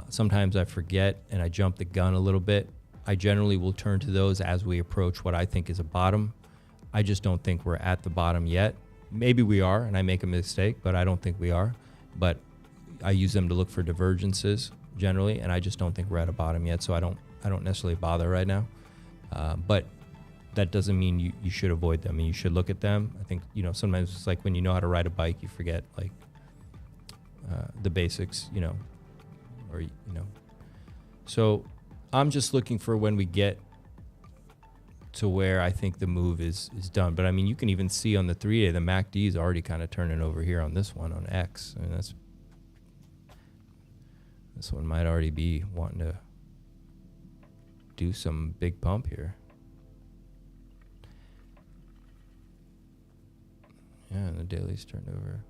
Sometimes I forget and I jump the gun a little bit. I generally will turn to those as we approach what I think is a bottom. I just don't think we're at the bottom yet. Maybe we are, and I make a mistake, but I don't think we are. But I use them to look for divergences generally, and I just don't think we're at a bottom yet. So I don't necessarily bother right now. But that doesn't mean you should avoid them, and you should look at them. I think, you know, sometimes it's like when you know how to ride a bike, you forget like the basics, you know, or, you know. So I'm just looking for when we get to where I think the move is done. But I mean, you can even see on the 3-day, the MACD is already kind of turning over here on this one on X. I mean, this one might already be wanting to do some big pump here. Yeah, and the daily's turned over.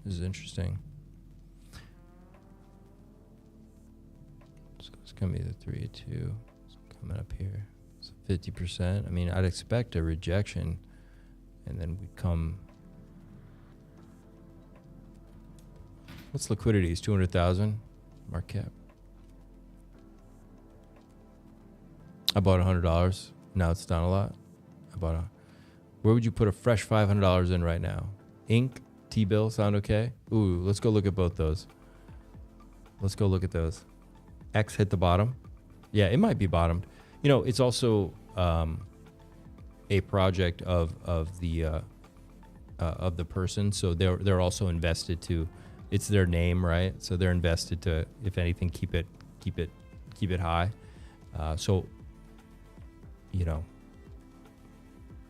This is interesting. So it's gonna be the 3-2. It's coming up here. So 50%. I mean, I'd expect a rejection, and then we come. What's liquidity? Is 200,000 market cap. I bought $100. Now it's down a lot. Where would you put a fresh $500 in right now? Inc, T-bill, sound okay? Ooh, let's go look at both those. Let's go look at those. X hit the bottom. Yeah, it might be bottomed. You know, it's also a project of the person, so they're also invested to. It's their name, right? So they're invested to, if anything, keep it high. So, you know,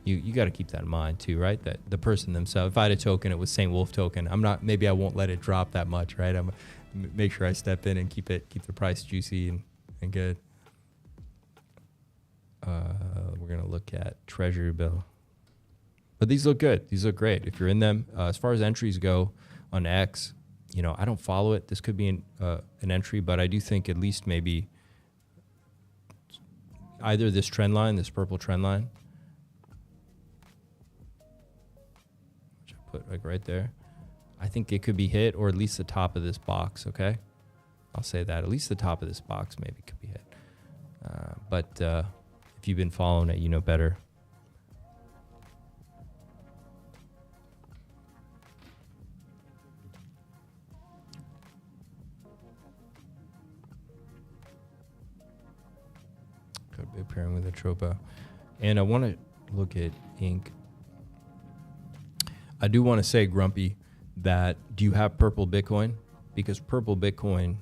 you got to keep that in mind too, right? That the person themselves. If I had a token, it was St. Wolf token. Maybe I won't let it drop that much, right? I'm make sure I step in and keep the price juicy and good. We're gonna look at Treasury bill, but these look good. These look great if you're in them. As far as entries go on X, you know, I don't follow it. This could be an entry, but I do think at least maybe either this trend line, this purple trend line, which I put like right there. I think it could be hit, or at least the top of this box, okay? I'll say that. At least the top of this box maybe could be hit. But if you've been following it, you know better. Could be pairing with a Tropa. And I want to look at Inc. I do want to say, Grumpy, that do you have purple Bitcoin? Because purple Bitcoin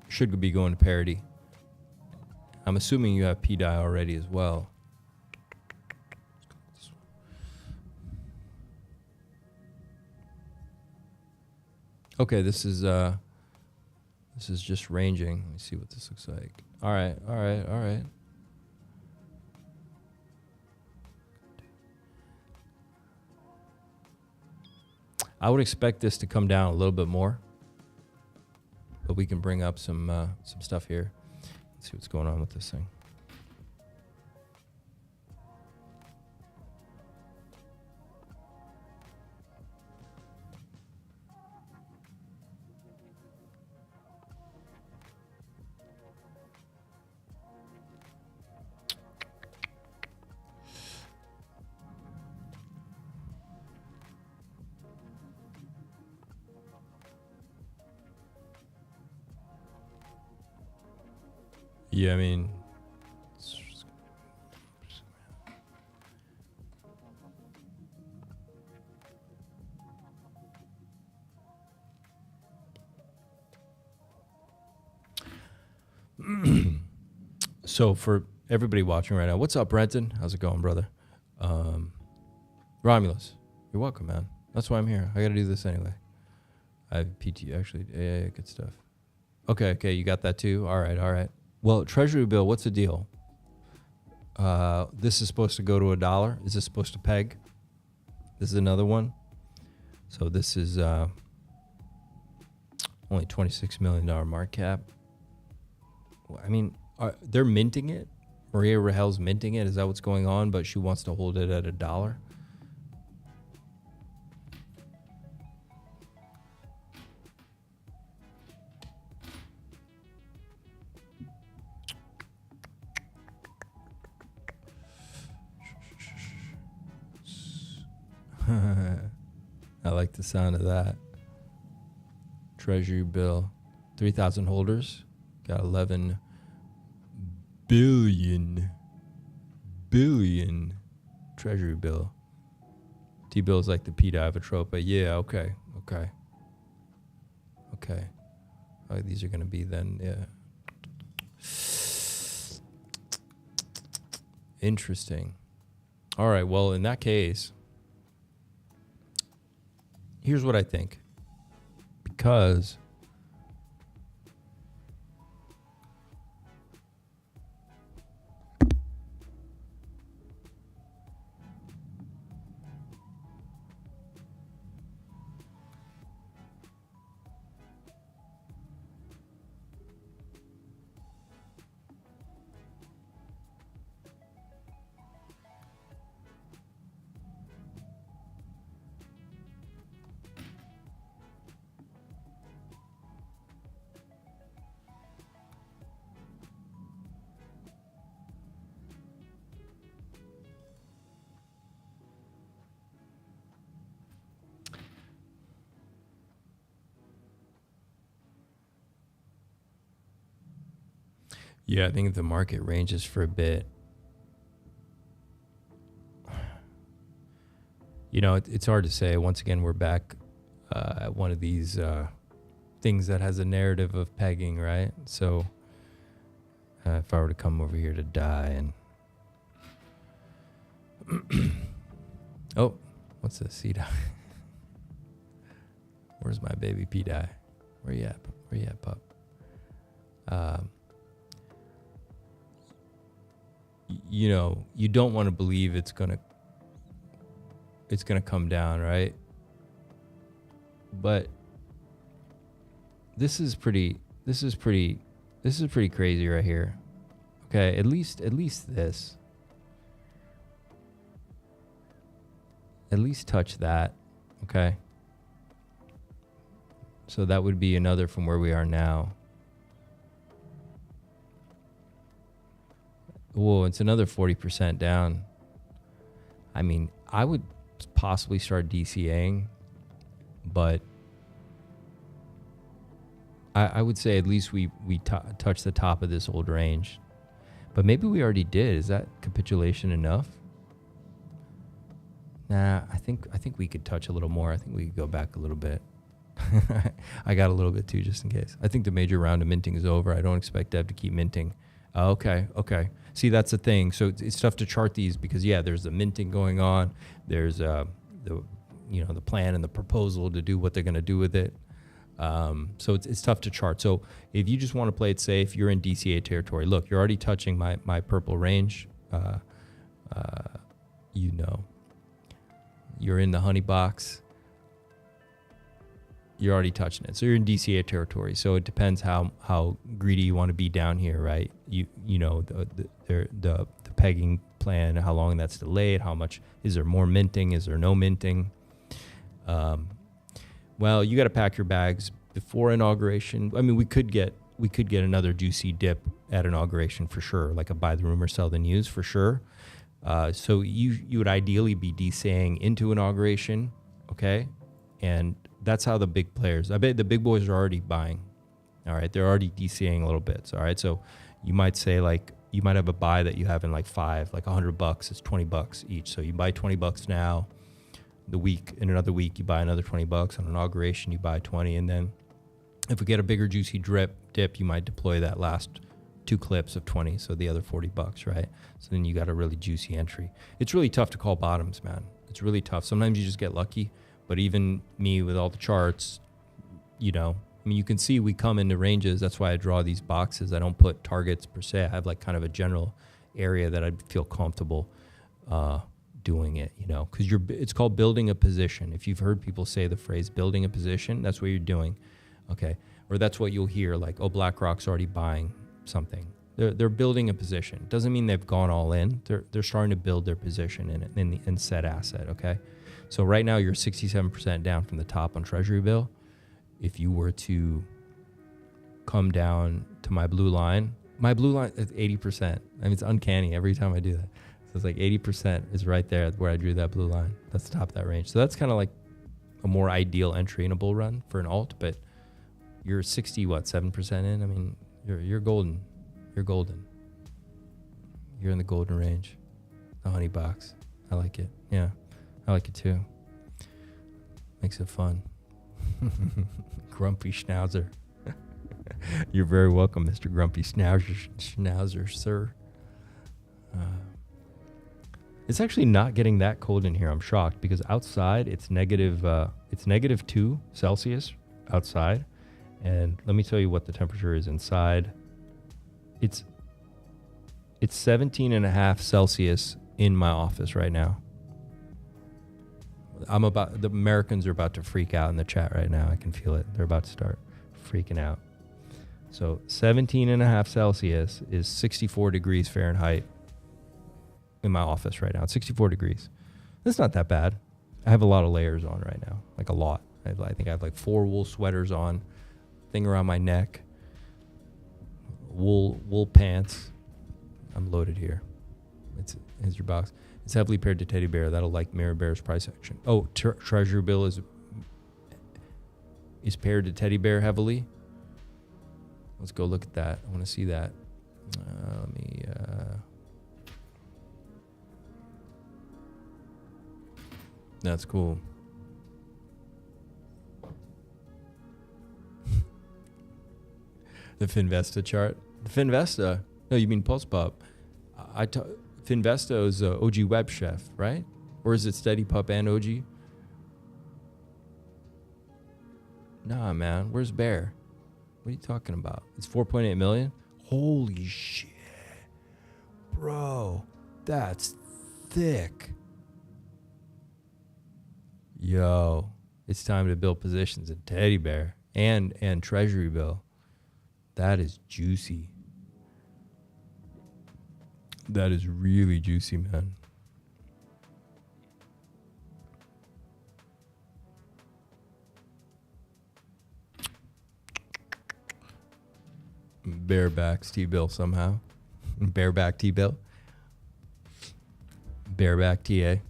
should be going to parity. I'm assuming you have pDAI already as well. Okay, this is just ranging. Let me see what this looks like. All right. I would expect this to come down a little bit more, but we can bring up some stuff here. Let's see what's going on with this thing. Yeah, I mean, so for everybody watching right now, what's up, Brenton? How's it going, brother? Romulus, you're welcome, man. That's why I'm here. I got to do this anyway. I have PT, actually. Yeah, good stuff. Okay, you got that too? All right. Well, Treasury bill, what's the deal? This is supposed to go to $1. Is this supposed to peg? This is another one. So this is only $26 million market cap. I mean, they're minting it. Maria Rahel's minting it. Is that what's going on? But she wants to hold it at $1. I like the sound of that. Treasury bill. 3,000 holders. Got 11 billion treasury bill. T-bill is like the pDAI of a trope, but yeah, okay. Oh, these are going to be then, yeah. Interesting. All right, well, in that case, here's what I think. Because yeah, I think the market ranges for a bit. You know, it's hard to say. Once again, we're back at one of these things that has a narrative of pegging, right? So if I were to come over here to die and... oh, what's this? pDAI. Where's my baby pDAI? Where you at, pup? You know, you don't want to believe it's gonna come down, right? But this is pretty crazy right here. Okay, at least this. At least touch that, okay? So that would be another from where we are now. Whoa, it's another 40% down. I mean, I would possibly start DCAing, but I would say at least we touch the top of this old range. But maybe we already did. Is that capitulation enough? Nah, I think we could touch a little more. I think we could go back a little bit. I got a little bit too, just in case. I think the major round of minting is over. I don't expect Dev to keep minting. Okay. See, that's the thing. So it's tough to chart these because, yeah, there's the minting going on. There's the plan and the proposal to do what they're going to do with it. So it's tough to chart. So if you just want to play it safe, you're in DCA territory. Look, you're already touching my purple range. You're in the honey box. You're already touching it. So you're in DCA territory. So it depends how greedy you want to be down here, right? You know, the pegging plan, how long that's delayed, how much, is there more minting, is there no minting? Well, you got to pack your bags before inauguration. I mean, we could get another juicy dip at inauguration for sure, like a buy the rumor, sell the news for sure. So you would ideally be DCAing into inauguration, okay? And that's how the big players, I bet the big boys are already buying. All right. They're already DCAing a little bit. All right. So you might say like, you might have a buy that you have in like $5, like $100. It's $20 each. So you buy $20 now. In another week, you buy another $20. On inauguration, you buy 20. And then if we get a bigger juicy dip, you might deploy that last 2 clips of 20. So the other $40, right? So then you got a really juicy entry. It's really tough to call bottoms, man. It's really tough. Sometimes you just get lucky. But even me with all the charts, you know, I mean, you can see we come into ranges. That's why I draw these boxes. I don't put targets per se. I have like kind of a general area that I'd feel comfortable doing it, you know, because it's called building a position. If you've heard people say the phrase building a position, that's what you're doing. Okay. Or that's what you'll hear, like, oh, BlackRock's already buying something. They're building a position. Doesn't mean they've gone all in. They're starting to build their position in said asset, okay? So right now you're 67% down from the top on Treasury bill. If you were to come down to my blue line is 80%. I mean, it's uncanny every time I do that. So it's like 80% is right there where I drew that blue line. That's the top of that range. So that's kind of like a more ideal entry in a bull run for an alt, but you're 7% in? I mean, you're golden. You're golden. You're in the golden range. The honey box. I like it. Yeah, I like it too. Makes it fun. Grumpy Schnauzer. You're very welcome, Mr. Grumpy Schnauzer, sir. It's actually not getting that cold in here. I'm shocked because outside it's -2 Celsius outside. And let me tell you what the temperature is inside. It's 17.5 Celsius in my office right now. The Americans are about to freak out in the chat right now. I can feel it. They're about to start freaking out. So 17.5 Celsius is 64 degrees Fahrenheit in my office right now. It's 64 degrees. That's not that bad. I have a lot of layers on right now, like a lot. I think I have like 4 wool sweaters on, thing around my neck, wool pants. I'm loaded here. Here's your box. It's heavily paired to teddy bear. That'll like mirror bear's price action. Oh, treasury bill is paired to teddy bear heavily. Let's go look at that. I want to see that. Let me. That's cool. The Finvesta chart. The Finvesta. No, you mean PulsePup. Finvesta is OG Web Chef, right? Or is it Steady Pup and OG? Nah, man. Where's Bear? What are you talking about? It's 4.8 million? Holy shit. Bro, that's thick. Yo, it's time to build positions in Teddy Bear and Treasury Bill. That is juicy. That is really juicy, man. Barebacks T-bill somehow. Bareback T-bill. Bareback TA.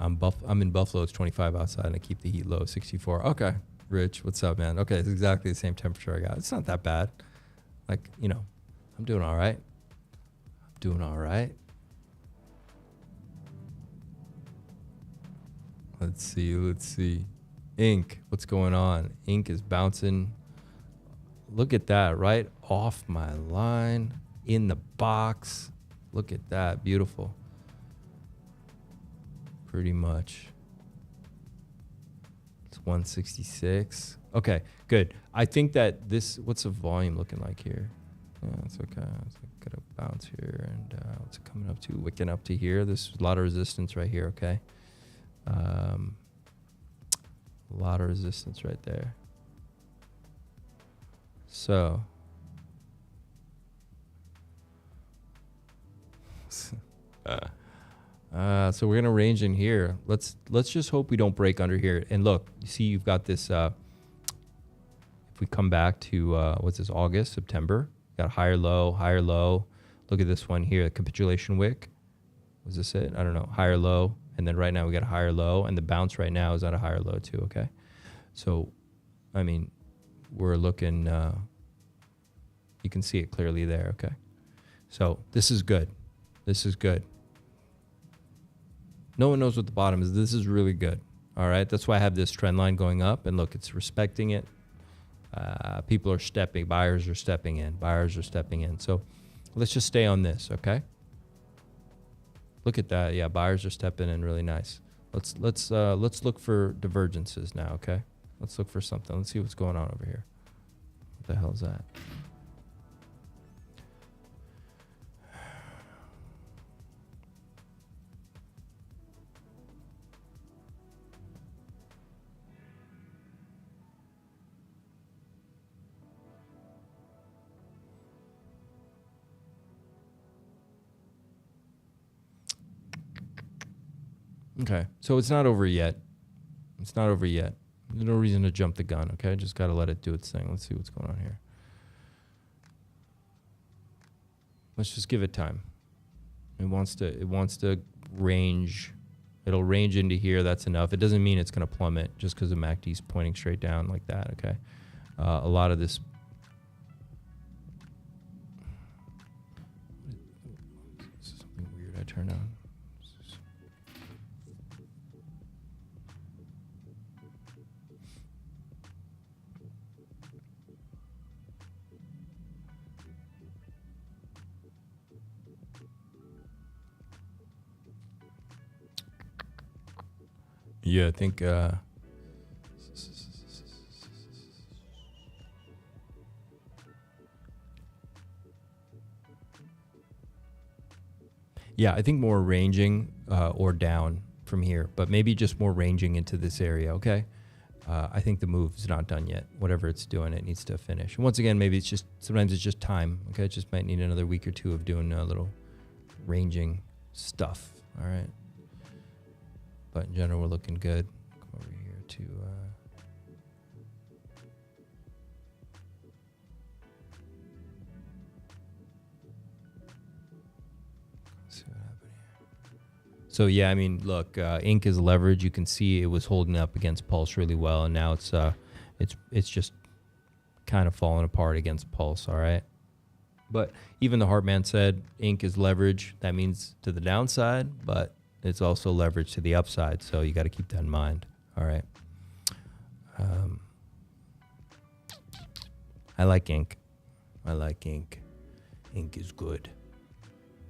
I'm in Buffalo. It's 25 outside, and I keep the heat low, 64. Okay, Rich, what's up, man? Okay, it's exactly the same temperature I got. It's not that bad. Like, I'm doing all right. Let's see. Ink, what's going on? Ink is bouncing. Look at that, right off my line, in the box. Look at that, beautiful. Pretty much. It's 166. Okay, good. I think that what's the volume looking like here? Yeah, it's okay. It's gonna bounce here, and what's it coming up to? Wicking up to here. There's a lot of resistance right here, okay? A lot of resistance right there. So so we're gonna range in here. Let's just hope we don't break under here. And look, you see, you've got this. If we come back to what's this? August, September. Got higher low. Look at this one here, the capitulation wick. Was this it? I don't know. Higher low, and then right now we got a higher low, and the bounce right now is at a higher low too. Okay, so I mean, we're looking. You can see it clearly there. Okay, so this is good. No one knows what the bottom is. This is really good. All right. That's why I have this trend line going up. And look, it's respecting it. People are stepping. Buyers are stepping in. So let's just stay on this. Okay. Look at that. Yeah. Buyers are stepping in really nice. Let's look for divergences now. Okay. Let's look for something. Let's see what's going on over here. What the hell is that? Okay, so it's not over yet. There's no reason to jump the gun, okay? Just got to let it do its thing. Let's see what's going on here. Let's just give it time. It wants to range. It'll range into here. That's enough. It doesn't mean it's going to plummet just because the MACD's pointing straight down like that. Okay. A lot of this. This is something weird I turned on. Yeah, I think yeah, I think more ranging or down from here, but maybe just more ranging into this area, okay? I think the move's not done yet. Whatever it's doing, it needs to finish. And once again, maybe it's just, sometimes it's just time, okay? It just might need another week or two of doing a little ranging stuff, all right? But in general, we're looking good. Come over here to see what happened here. So yeah, I mean, look, ink is leverage. You can see it was holding up against Pulse really well, and now it's just kind of falling apart against Pulse. All right. But even the Hartman said ink is leverage. That means to the downside, but it's also leverage to the upside, so you got to keep that in mind. All right. I like ink. I like ink. Ink is good.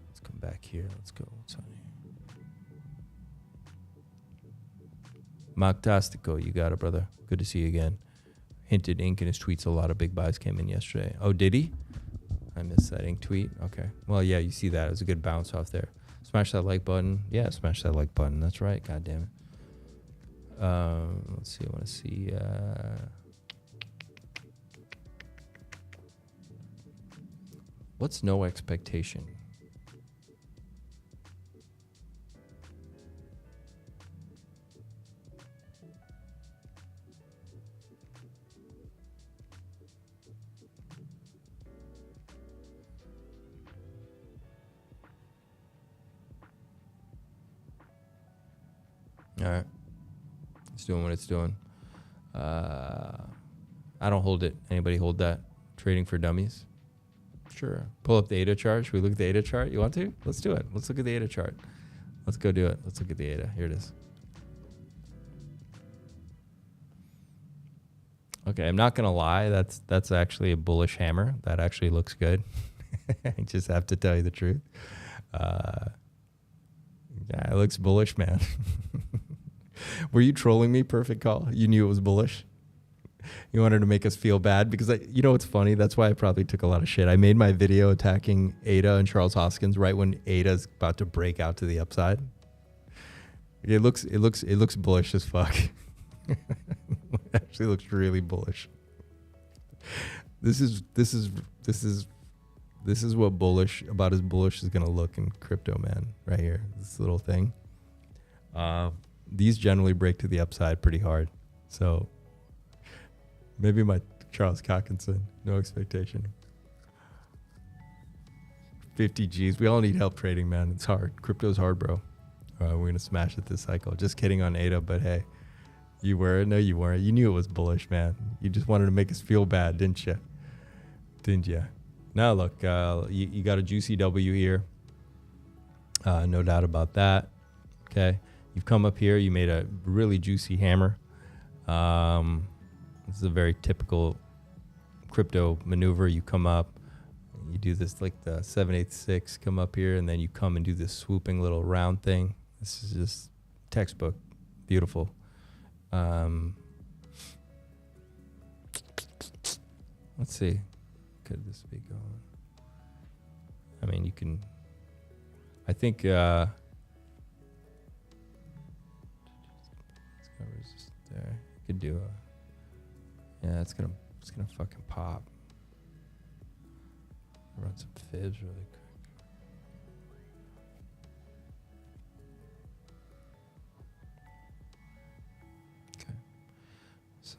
Let's come back here. Let's go. What's on here? Mactastico, you got it, brother. Good to see you again. Hinted ink in his tweets. A lot of big buys came in yesterday. Oh, did he? I missed that ink tweet. Okay. Well, yeah, you see that. It was a good bounce off there. Smash that like button. Yeah, smash that like button. That's right. God damn it. Let's see. I want to see. What's no expectation? All right. It's doing what it's doing. I don't hold it. Anybody hold that? Trading for dummies? Sure. Pull up the ADA chart. Should we look at the ADA chart? You want to? Let's do it. Let's look at the ADA chart. Let's go do it. Let's look at the ADA. Here it is. Okay, I'm not going to lie. That's actually a bullish hammer. That actually looks good. I just have to tell you the truth. Yeah, it looks bullish, man. Were you trolling me, Perfect Call? You knew it was bullish? You wanted to make us feel bad? Because, you know what's funny? That's why I probably took a lot of shit. I made my video attacking Ada and Charles Hoskins right when Ada's about to break out to the upside. It looks bullish as fuck. It actually looks really bullish. This is what bullish, about as bullish is gonna look in crypto, man. Right here, this little thing. These generally break to the upside pretty hard. So maybe my Charles Hoskinson, no expectation. 50 G's. We all need help trading, man. It's hard. Crypto's hard, bro. We're gonna smash it this cycle. Just kidding on Ada, but hey, you were? No, you weren't. You knew it was bullish, man. You just wanted to make us feel bad, didn't you? Didn't you? Now look, you got a juicy W here. No doubt about that. Okay. You've come up here. You made a really juicy hammer. This is a very typical crypto maneuver. You come up, you do this like the 7/8/6, come up here, and then you come and do this swooping little round thing. This is just textbook. Beautiful. Let's see. Could this be going? I mean, you can. I think. It's gonna resist there. You could do a. Yeah, it's gonna fucking pop. Run some fibs really quick. Okay. So.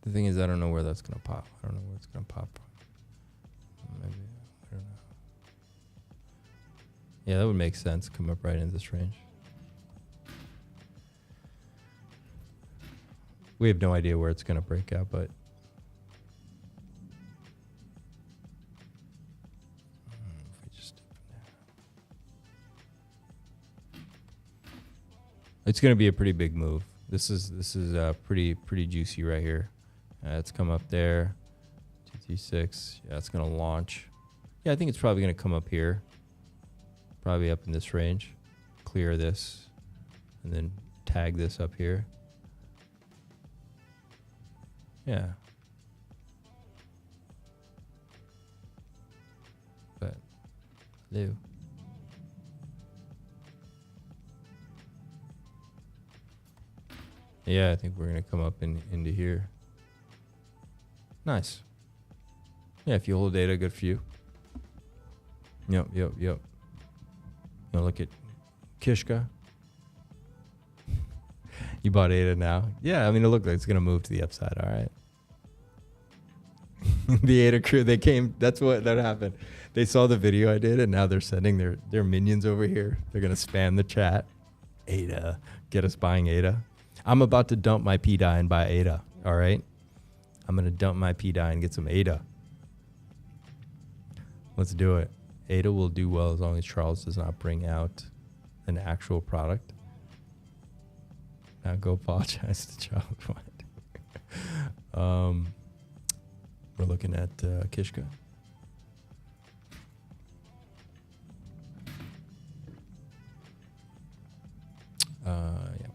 The thing is, I don't know where that's going to pop. I don't know where it's going to pop from. Maybe, I don't know. Yeah, that would make sense. Come up right in this range. We have no idea where it's going to break out, but if we just it's going to be a pretty big move. This is pretty juicy right here. It's come up there, 236. Yeah, it's going to launch. Yeah, I think it's probably going to come up here, probably up in this range. Clear this, and then tag this up here. Yeah. But, hello. Yeah, I think we're going to come up into here. Nice. Yeah, if you hold data, good for you. Yep. You know, look at Kishka. You bought ADA now? Yeah, I mean, it looked like it's going to move to the upside. All right. The ADA crew, they came. That's what that happened. They saw the video I did, and now they're sending their minions over here. They're going to spam the chat. ADA. Get us buying ADA. I'm about to dump my pDAI and buy ADA. All right. I'm going to dump my pDAI and get some ADA. Let's do it. ADA will do well as long as Charles does not bring out an actual product. Now go apologize to Charles. We're looking at Kishka. Yeah.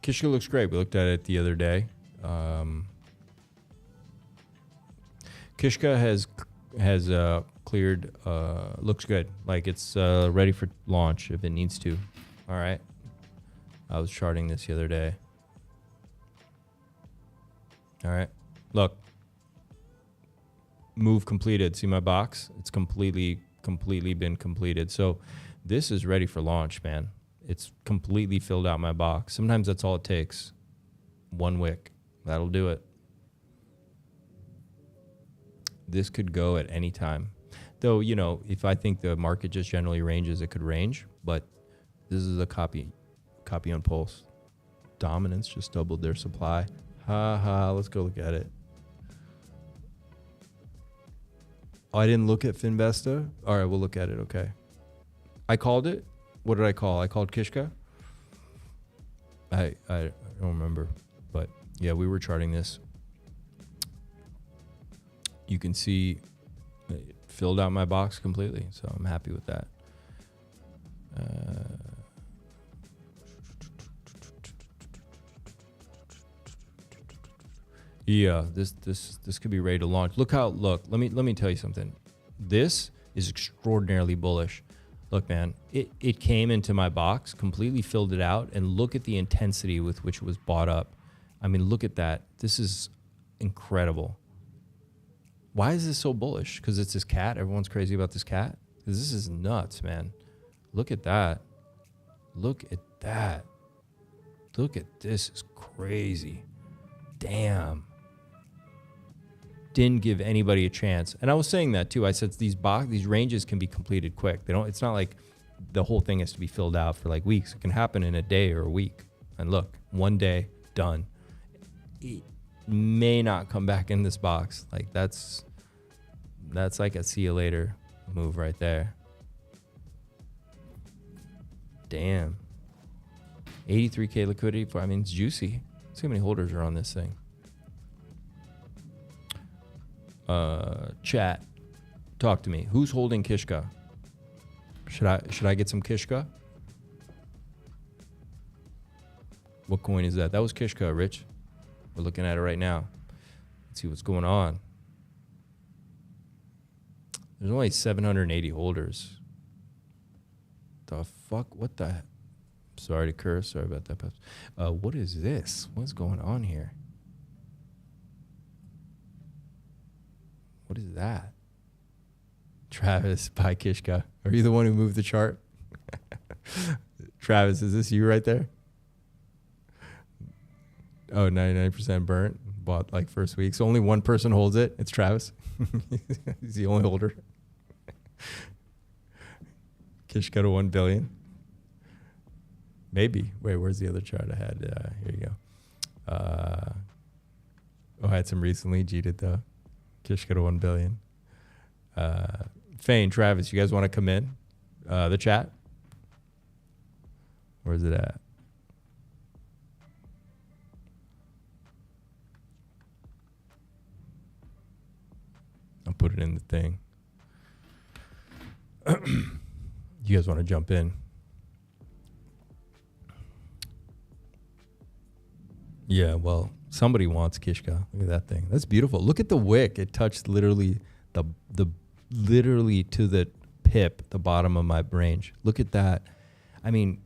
Kishka looks great. We looked at it the other day. Kishka has cleared, looks good. Like it's ready for launch if it needs to. All right. I was charting this the other day. All right. Look. Move completed. See my box? It's completely been completed. So this is ready for launch, man. It's completely filled out my box. Sometimes that's all it takes. One wick. That'll do it. This could go at any time. Though, you know, if I think the market just generally ranges, it could range. But this is a copy on Pulse. Dominance just doubled their supply. Ha ha, let's go look at it. Oh, I didn't look at Finvesta? All right, we'll look at it, okay. I called it? What did I call? I called Kishka? I don't remember. But, yeah, we were charting this. You can see it filled out my box completely, so I'm happy with that. Yeah, this could be ready to launch. Look, let me tell you something. This is extraordinarily bullish. Look, man, it came into my box, completely filled it out, and look at the intensity with which it was bought up. I mean, look at that. This is incredible. Why is this so bullish? Because it's this cat. Everyone's crazy about this cat. Because this is nuts, man. Look at that. Look at that. Look at this. It's crazy. Damn. Didn't give anybody a chance. And I was saying that too. I said these ranges can be completed quick. It's not like the whole thing has to be filled out for like weeks. It can happen in a day or a week. And look, one day, done. It may not come back in this box. Like that's like a see you later move right there. Damn. 83K liquidity for, I mean, it's juicy. See how many holders are on this thing. Chat, talk to me. Who's holding Kishka? Should I get some Kishka? What coin is that? That was Kishka, Rich. We're looking at it right now. Let's see what's going on. There's only 780 holders. The fuck? What the? Sorry to curse. Sorry about that. What is this? What's going on here? What is that? Travis by Kishka. Are you the one who moved the chart? Travis, is this you right there? Oh, 99% burnt. Bought like first week. So only one person holds it. It's Travis. He's the only holder. Kishka to 1 billion. Maybe. Wait, where's the other chart I had? Here you go. I had some recently. G did though. Kishka to 1 billion. Fane, Travis, you guys want to come in? The chat? Where's it at? I'll put it in the thing. You guys want to jump in? Yeah, well, somebody wants Kishka. Look at that thing. That's beautiful. Look at the wick. It touched literally literally to the pip, the bottom of my range. Look at that. I mean,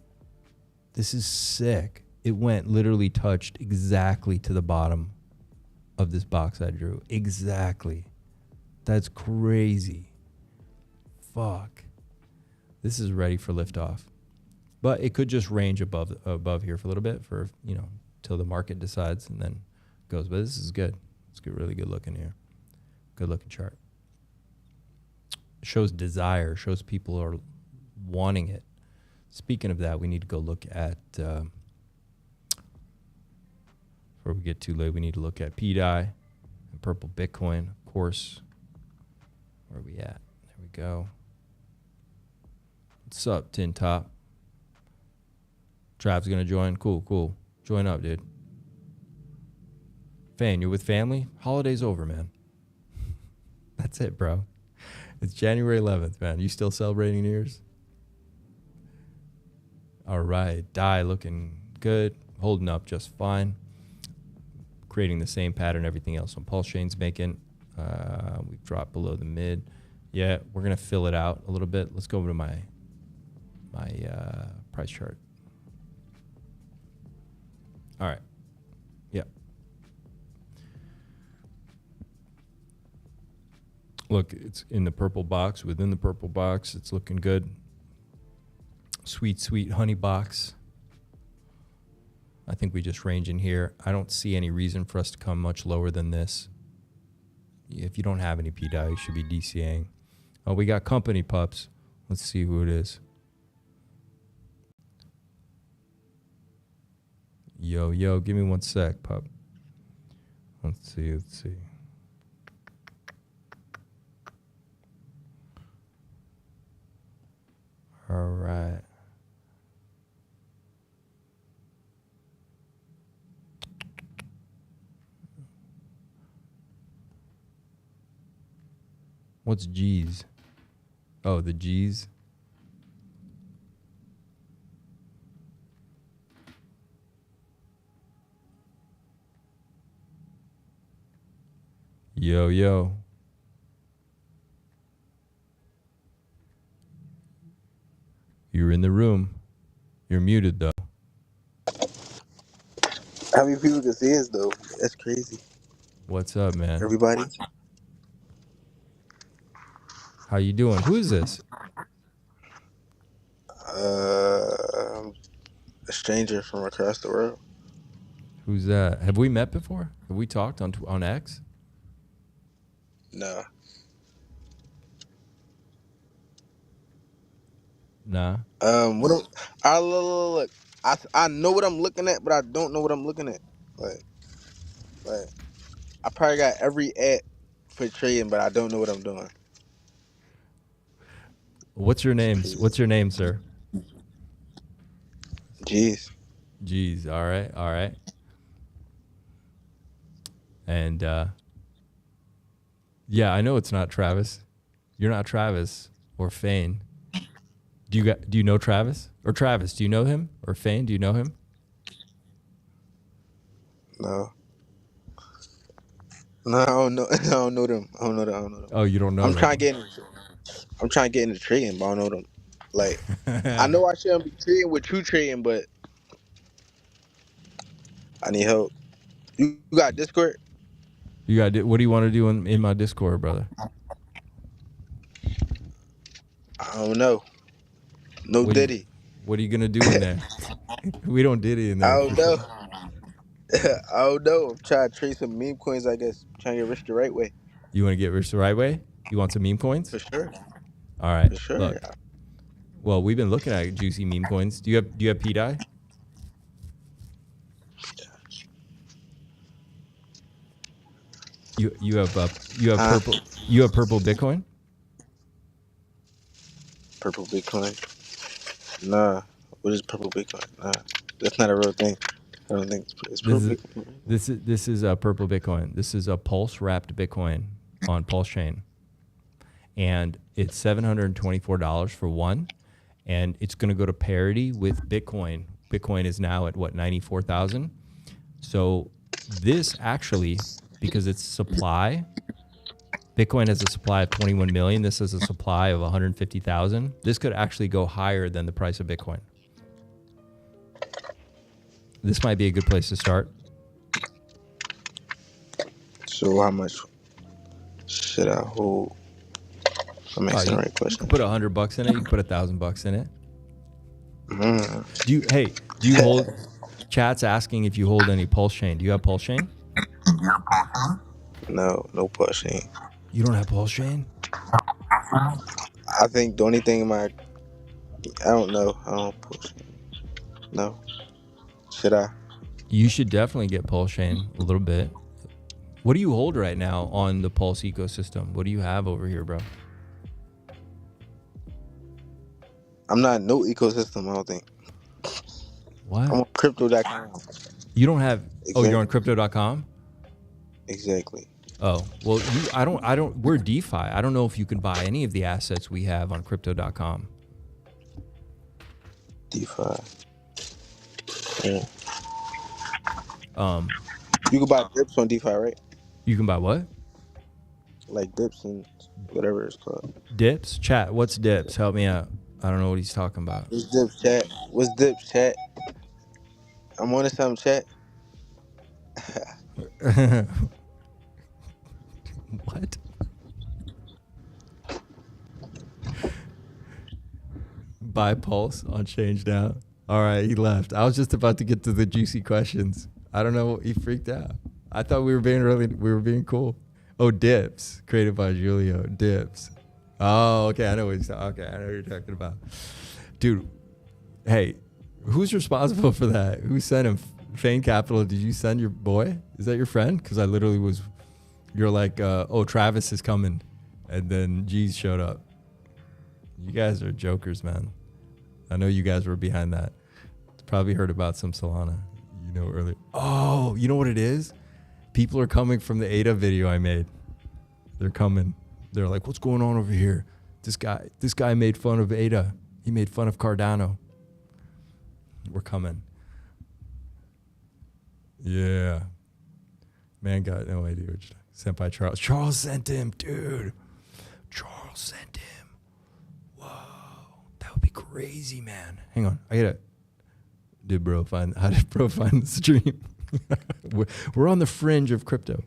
this is sick. It went literally touched exactly to the bottom of this box I drew. Exactly. That's crazy. Fuck. This is ready for liftoff. But it could just range above here for a little bit for, you know, till the market decides and then goes. But this is good. It's good, really good looking here. Good looking chart. Shows desire, shows people are wanting it. Speaking of that, we need to go look at, before we get too late, we need to look at pDAI and purple Bitcoin, of course. Where are we at? There we go. What's up, Tin Top? Trav's going to join. Cool. Join up, dude. Fan, you're with family? Holiday's over, man. That's it, bro. It's January 11th, man. You still celebrating New Year's? All right. DAI looking good. Holding up just fine. Creating the same pattern everything else on PulseChain's making. We've dropped below the mid. Yeah, we're going to fill it out a little bit. Let's go over to my price chart. All right. Yep. Look, it's in the purple box. Within the purple box, it's looking good. Sweet honey box. I think we just range in here. I don't see any reason for us to come much lower than this. If you don't have any pDAI, you should be DCAing. Oh, we got company pups. Let's see who it is. Yo, give me 1 sec, pup. Let's see. All right. What's G's? Oh, the G's. Yo. You're in the room. You're muted, though. How many people can see us, though? That's crazy. What's up, man? Everybody? How you doing? Who is this? A stranger from across the world. Who's that? Have we met before? Have we talked on X? No. Nah. Look. I know what I'm looking at, but I don't know what I'm looking at. Like I probably got every app for trading, but I don't know what I'm doing. What's your name? What's your name, sir? Jeez. All right. And yeah, I know it's not Travis. You're not Travis or Fane. Do you know Travis? Or Travis, do you know him? Or Fane, do you know him? No, I don't know. I don't know them. Oh, you don't know them. I'm trying to get into trading, but I don't know them. Like, I know I shouldn't be trading with true trading, but I need help. You got Discord? What do you want to do in my Discord, brother? I don't know. No What Diddy. what are you gonna do in there? We don't Diddy in I there don't for sure. know. I don't know. I'm trying to trade some meme coins, I guess. Trying to get rich the right way. You want to get rich the right way? You want some meme coins? For sure. All right. For sure. Look. Well, we've been looking at juicy meme coins. Do you have pDAI? You have purple Bitcoin? Purple Bitcoin? Nah. What is purple Bitcoin? Nah. That's not a real thing. I don't think it's purple Bitcoin. This is a purple Bitcoin. This is a pulse wrapped Bitcoin on PulseChain. And it's $724 for one. And it's going to go to parity with Bitcoin. Bitcoin is now at what, 94,000? So this actually, because it's supply, Bitcoin has a supply of 21 million. This is a supply of 150,000. This could actually go higher than the price of Bitcoin. This might be a good place to start. So how much should I hold? I'm asking the right question. You can put $100 in it. You can put $1,000 in it. Mm. Do you hold? Chat's asking if you hold any PulseChain. Do you have PulseChain? No PulseChain. You don't have PulseChain? I think the only thing I don't know. I don't PulseChain. No. Should I? You should definitely get PulseChain a little bit. What do you hold right now on the Pulse ecosystem? What do you have over here, bro? I'm not no ecosystem, I don't think. What? I'm on crypto.com. You don't have Exactly. Oh, you're on crypto.com? Exactly. Oh, well, I don't we're DeFi. I don't know if you can buy any of the assets we have on crypto.com. DeFi. Yeah. You can buy dips on DeFi, right? You can buy what? Like dips and whatever it's called. Dips? Chat, what's dips? Help me out. I don't know what he's talking about. What's dips, chat? What's dips, chat? I'm on to something, chat. What? Buy Pulse on Change Now. All right, he left. I was just about to get to the juicy questions. I don't know. He freaked out. I thought we were being cool. Oh, dips created by Julio. Dips. Oh, okay. I know what you're talking about, dude. Hey, who's responsible for that? Who sent him? Feign Capital. Did you send your boy? Is that your friend? Because I literally was. You're like, oh, Travis is coming, and then G's showed up. You guys are jokers, man. I know you guys were behind that. Probably heard about some Solana, earlier. Oh, you know what it is? People are coming from the ADA video I made. They're coming. They're like, what's going on over here? This guy made fun of ADA. He made fun of Cardano. We're coming. Yeah. Man got no idea what you're sent by Charles. Charles sent him, dude. Charles sent him. Whoa. That would be crazy, man. Hang on. I gotta. How did bro find the stream? We're on the fringe of crypto.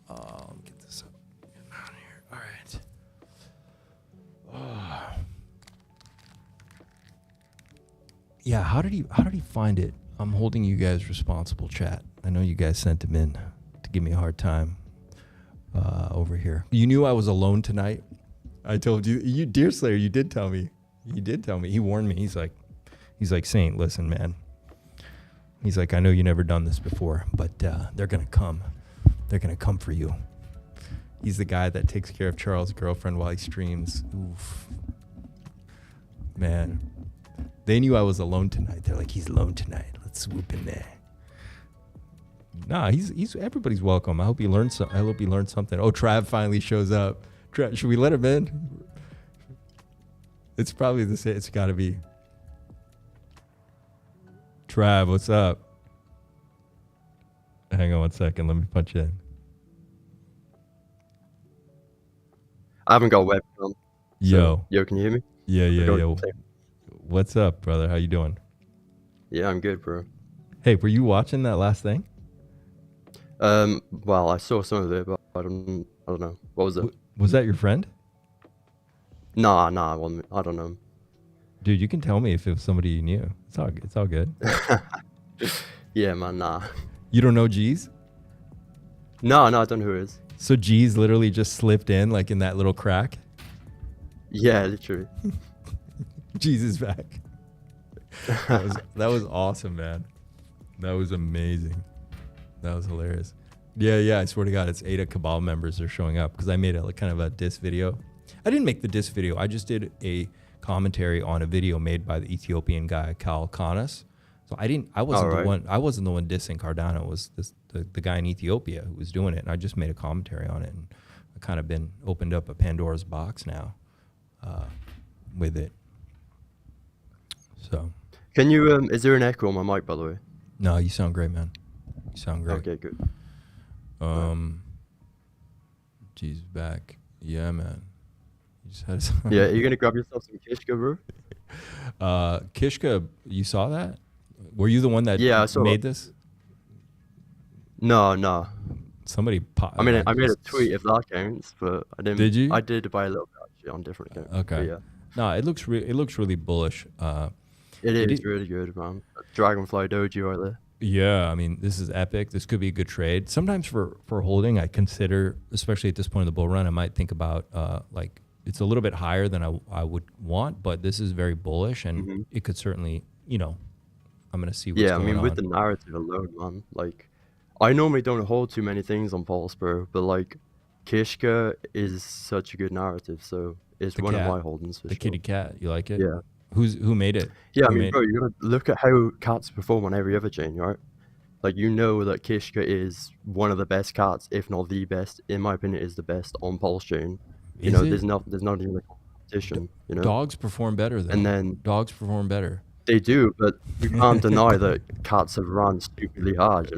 Let me get this up. Get out of here. All right. Yeah, how did he find it? I'm holding you guys responsible, chat. I know you guys sent him in to give me a hard time over here. You knew I was alone tonight. I told you, Deerslayer, you did tell me. He warned me. He's like, Saint, listen, man. He's like, I know you never done this before, but they're going to come. They're going to come for you. He's the guy that takes care of Charles' girlfriend while he streams. Oof. Man. They knew I was alone tonight. They're like, he's alone tonight. Let's swoop in there. Nah, he's everybody's welcome. I hope he learned something. Oh, Trav finally shows up. Trav, should we let him in? It's probably the same. It's got to be. Trav, what's up? Hang on one second. Let me punch in. I haven't got a webcam. Yo, can you hear me? Yeah. What's up, brother? How you doing? Yeah, I'm good, bro. Hey, were you watching that last thing? Well, I saw some of it, but I don't know. What was it? Was that your friend? Nah, I don't know. Dude, you can tell me if it's somebody you knew. It's all good. Yeah, man, nah. You don't know G's? No, I don't know who it is. So G's literally just slipped in like in that little crack? Yeah, literally. G's is back. That was awesome, man. That was amazing. That was hilarious. Yeah, I swear to God, it's Ada Cabal members are showing up because I made a kind of a diss video. I didn't make the diss video. I just did a commentary on a video made by the Ethiopian guy Kal Kanas. So I wasn't the one dissing Cardano. It was the guy in Ethiopia who was doing it, and I just made a commentary on it, and I kind of been opened up a Pandora's box now with it. So, can you? Is there an echo on my mic, by the way? No, you sound great, man. You sound great. Okay, good. G's back. Yeah, man. You just had Yeah, are you gonna grab yourself some Kishka, bro? Kishka, you saw that? Were you the one that made this? No. Somebody. I made a tweet if that counts, but I didn't. Did you? I did by a little bit actually on different accounts. Okay. Yeah. No, it looks really bullish. It is really good, man. Dragonfly Dojo right there. Yeah, I mean, this is epic. This could be a good trade. Sometimes for holding, I consider, especially at this point of the bull run, I might think about like it's a little bit higher than I would want, but this is very bullish, and it could certainly, I'm gonna see what's going on. Yeah, I mean, with the narrative alone, man. Like, I normally don't hold too many things on Pulse, bro, but like, Kishka is such a good narrative, so it's one of my holdings for sure. The kitty cat, you like it? Yeah. Who made it? Yeah, I mean, bro, you gotta look at how cats perform on every other chain, right? Like, you know that Kishka is one of the best cats, if not the best. In my opinion, is the best on PulseChain. There's not even a competition. Dogs perform better though. And then dogs perform better. They do, but you can't deny that cats have run stupidly hard.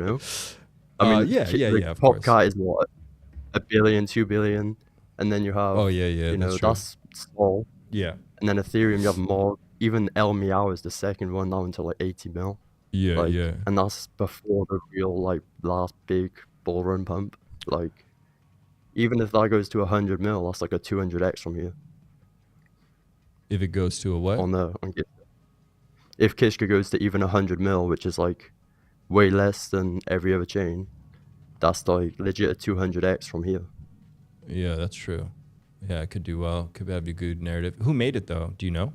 I mean, yeah. Of course. Cat is what, 1 billion, 2 billion, and then you have. Oh yeah. That's small. Yeah. And then Ethereum, you have more. Even El Meow is the second one now until like 80 mil. Yeah. And that's before the real last big bull run pump. Like, even if that goes to 100 mil, that's like a 200x from here. If it goes to a what? If Kishka goes to even 100 mil, which is like way less than every other chain, that's like legit a 200x from here. Yeah, that's true. Yeah, it could do well. Could have a good narrative. Who made it though? Do you know?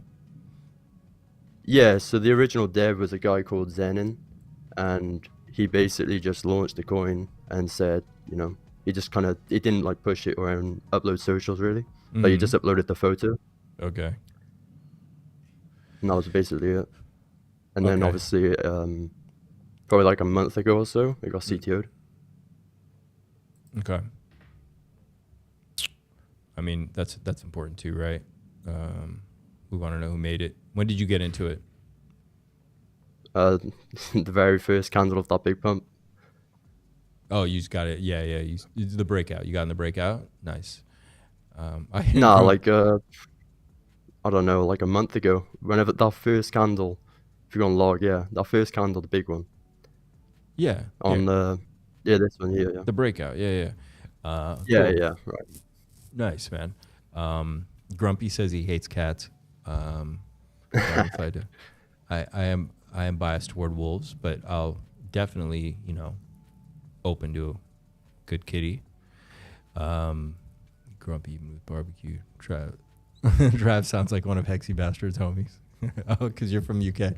Yeah, so the original dev was a guy called Zenin, and he basically just launched the coin and said, he just he didn't like push it or upload socials really, but he just uploaded the photo. Okay. And that was basically it. And then obviously, probably like a month ago or so, it got CTO'd. Okay. I mean, that's important too, right? We want to know who made it. When did you get into it? The very first candle of that big pump. Oh, you just got it. Yeah. You the breakout. You got in the breakout. Nice. I don't know, like a month ago. Whenever that first candle, if you're on log, that first candle, the big one. Yeah. This one here. Yeah. The breakout. Yeah. Cool. Yeah. Right. Nice, man. Grumpy says he hates cats. I am biased toward wolves, but I'll definitely, open to a good kitty. Grumpy with barbecue. Trav sounds like one of Hexy Bastard's homies. Oh, because you're from UK.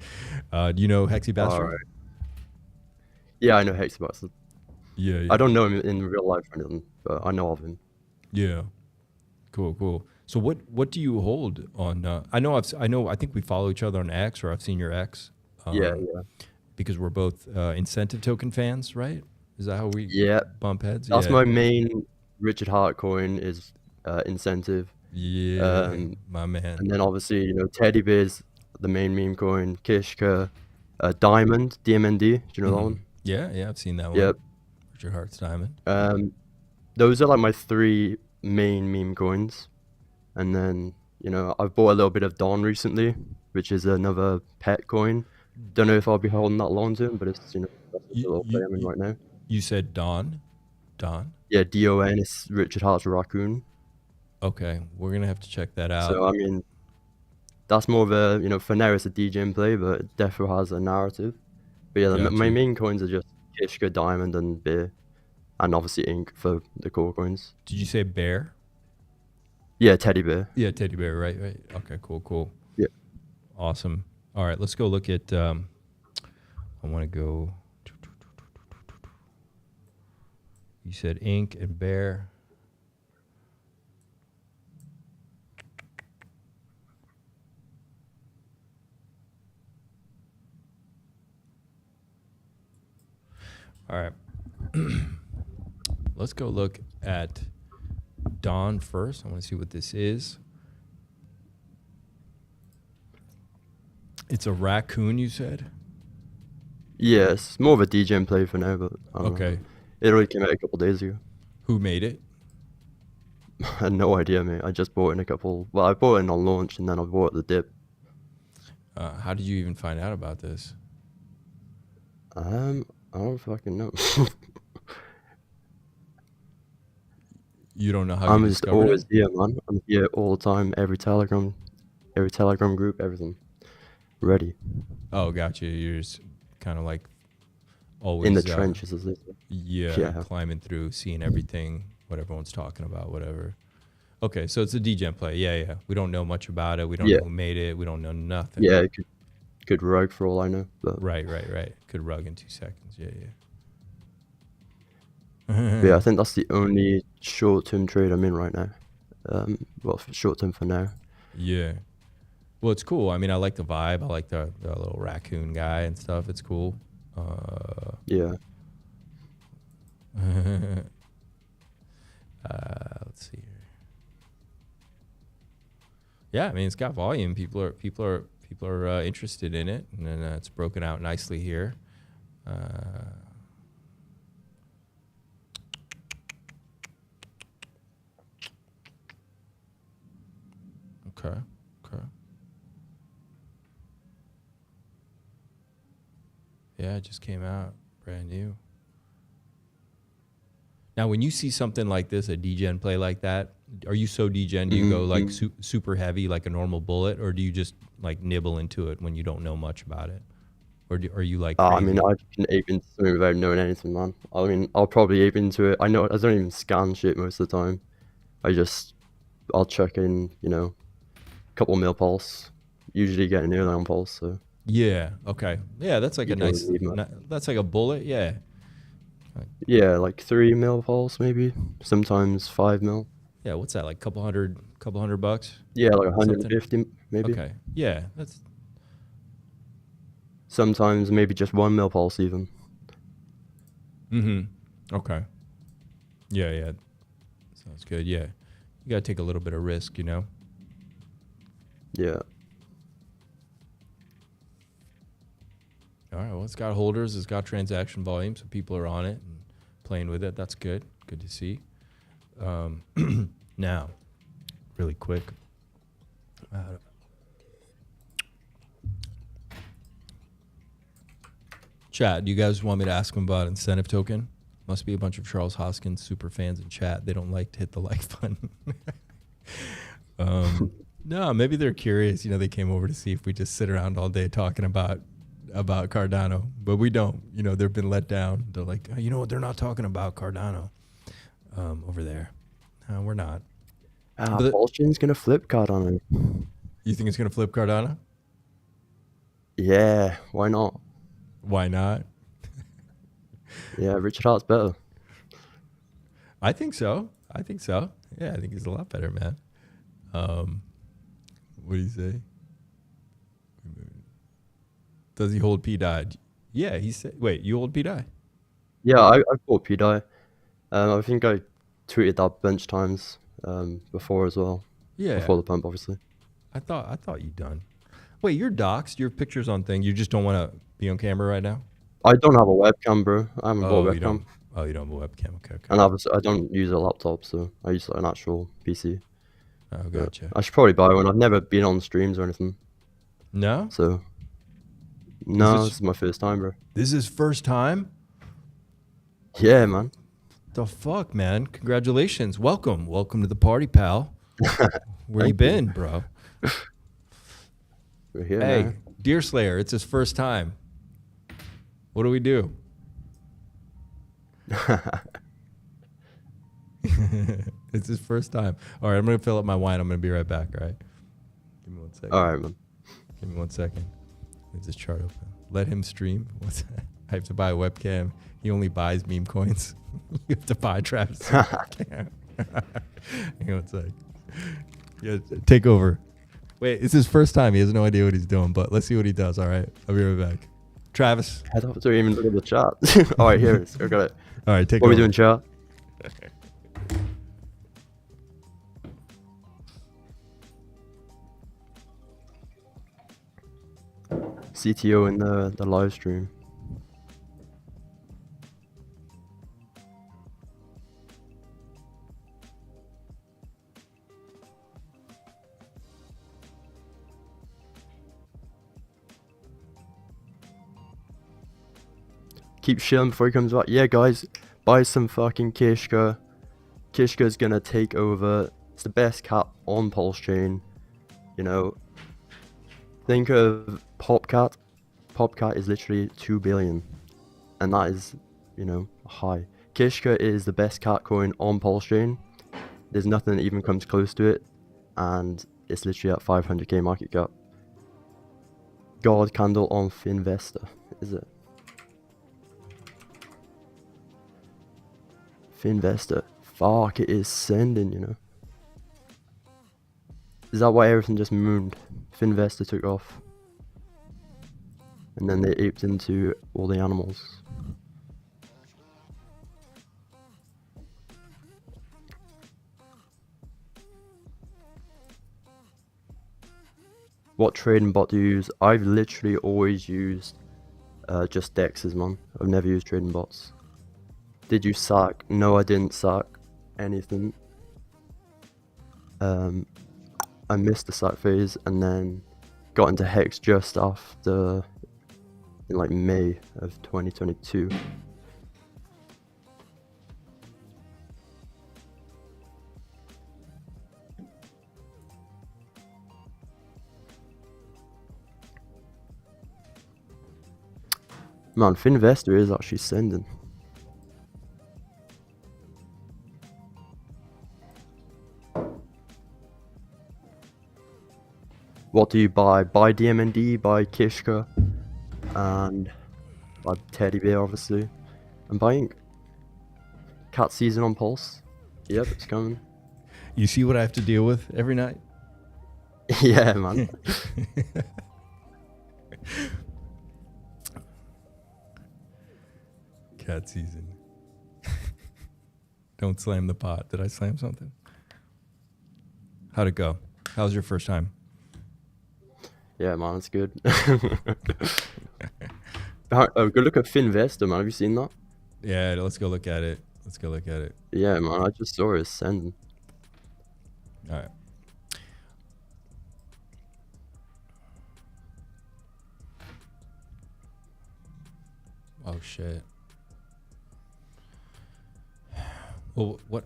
Do you know Hexy Bastard? Right. Yeah, I know Hexy Bastard. Yeah. I don't know him in real life or anything, but I know of him. Yeah. Cool. So what do you hold on? I think we follow each other on X, or I've seen your X. Yeah. Because we're both incentive token fans, right? Is that how we bump heads? That's my main Richard Hart coin is incentive. Yeah, my man. And then obviously, Teddy Bear's the main meme coin. Kishka, Diamond, DMND. Do you know that one? Yeah, I've seen that one. Yep. Richard Hart's Diamond. Those are like my 3 main meme coins. And then, I've bought a little bit of Dawn recently, which is another pet coin. Don't know if I'll be holding that long to him, but it's, that's the little play I'm in right now. You said Dawn? Yeah, DON is Richard Hart's raccoon. Okay, we're gonna have to check that out. So I mean, that's more of a, you know, for now it's a DJ play, but it definitely has a narrative. But yeah, my Gotcha. main coins are just Kishka, Diamond, and Beer, and obviously Ink for the core coins. Did you say bear? Yeah, Teddy Bear. Yeah, teddy bear. Right. Okay. Cool. Yeah. Awesome. All right, let's go look at. I want to go. You said Ink and bear. All right. Let's go look at Dawn first. I want to see what this is. It's a raccoon, you said? Yeah, it's more of a DJ play for now, but I don't Okay. know. It already came out a couple days ago. Who made it? I had no idea, mate. I just bought it in a couple. Well, I bought it on launch, and then I bought the dip. How did you even find out about this? I don't fucking know. You don't know how I'm you just discovered always it? here, man. I'm here all the time. Every Telegram group, everything ready. Oh, gotcha. You're just kind of like always In the trenches, as they say. Yeah, climbing through, seeing everything, what everyone's talking about, whatever. Okay, so it's a DJ play. Yeah. We don't know much about it. We don't know who made it. We don't know nothing. Yeah, it could rogue for all I know. But Right. Could rug in 2 seconds. Yeah. but yeah, I think that's the only short-term trade I'm in right now. Well, short-term for now. Yeah. Well, it's cool. I mean, I like the vibe. I like the little raccoon guy and stuff. It's cool. Yeah. Let's see here. Yeah, I mean, it's got volume. People are interested in it, and then it's broken out nicely here. Okay. Yeah, it just came out brand new. Now, when you see something like this, a degen play like that, are you so degen? Do you go like super heavy, like a normal bullet, or do you just like nibble into it when you don't know much about it, or are you like? I crazy? mean, I can ape into something without knowing anything, man. I mean, I'll probably ape into it. I don't even scan shit most of the time. I'll check in, you know, a couple mil pulse. Usually get an early on pulse, so. Yeah. Okay. Yeah, that's like You a don't nice. need much. That's like a bullet. Yeah. Yeah, like 3 mil pulse maybe. Sometimes 5 mil. Yeah. What's that? Like couple hundred bucks? Yeah, like Something? 150 maybe. Okay. Yeah. That's. Sometimes maybe just 1 mil pulse even. Okay. Yeah. Sounds good. Yeah. You gotta take a little bit of risk, you know. Yeah. All right. Well, it's got holders. It's got transaction volume, so people are on it and playing with it. That's good. Good to see. Now, really quick. Chat, do you guys want me to ask them about incentive token? Must be a bunch of Charles Hoskins super fans in chat. They don't like to hit the like button. No, maybe they're curious. You know, they came over to see if we just sit around all day talking about Cardano, but we don't. You know, they've been let down. They're like, oh, you know what? They're not talking about Cardano over there. No, we're not. PulseChain's gonna flip Cardano. You think it's gonna flip Cardano? Yeah, why not? Why not? Yeah, Richard Hart's better. I think so. Yeah, I think he's a lot better, man. What do you say? Does he hold pDAI? Yeah, he said. Wait, you hold pDAI? Yeah, I bought pDAI. I think I tweeted that a bunch of times before as well. Yeah. Before the pump, obviously. I thought you'd done. Wait, you're doxed. Your pictures on thing. You just don't want to be on camera right now. I don't have a webcam, bro. I haven't bought a you webcam. don't. Oh, you don't have a webcam. Okay. And obviously, I don't use a laptop, so I use like an actual PC. Oh, gotcha. I should probably buy one. I've never been on streams or anything. No? So, no, this is my first time, bro. This is first time? Yeah, man. The fuck, man. Congratulations. Welcome to the party, pal. Where you been, bro? We're here, Hey, man. Deerslayer, it's his first time. What do we do? It's his first time. All right, I'm going to fill up my wine. I'm going to be right back, all right? Give me 1 second. All right, man. Give me 1 second. Leave this chart open. Let him stream. What's that? I have to buy a webcam. He only buys meme coins. You have to buy Travis. Webcam. Hang on 1 sec. Yeah, take over. Wait, it's his first time. He has no idea what he's doing, but let's see what he does, all right? I'll be right back. Travis. I don't even look at the chat. All right, here it is. I got it. All right, take What over. are we doing, chat? CTO in the live stream. Keep shilling before he comes back. Yeah, guys, buy some fucking Kishka. Kishka's gonna take over. It's the best cat on PulseChain. You know, think of PopCat. PopCat is literally 2 billion, and that is, you know, high. Kishka is the best cat coin on PulseChain. There's nothing that even comes close to it, and it's literally at 500k market cap. God candle on Finvestor, is it? Finvestor, fuck, it is sending, you know. Is that why everything just mooned? Finvestor took off. And then they aped into all the animals. What trading bot do you use? I've literally always used just dexes, man. I've never used trading bots. Did you sack? No, I didn't sack anything. I missed the sack phase and then got into Hex just after, in like May of 2022. Man, Finvestor is actually sending. What do you buy? Buy DMND, buy Kishka, and buy Teddy Bear, obviously. I'm buying Cat Season on Pulse. Yep, it's coming. You see what I have to deal with every night? Yeah, man. Cat season. Don't slam the pot. Did I slam something? How'd it go? How was your first time? Yeah, man, it's good. Oh, go look at Finvestor, man. Have you seen that? Yeah, let's go look at it. Let's go look at it. Yeah, man, I just saw it sending. All right. Oh shit. Well, what?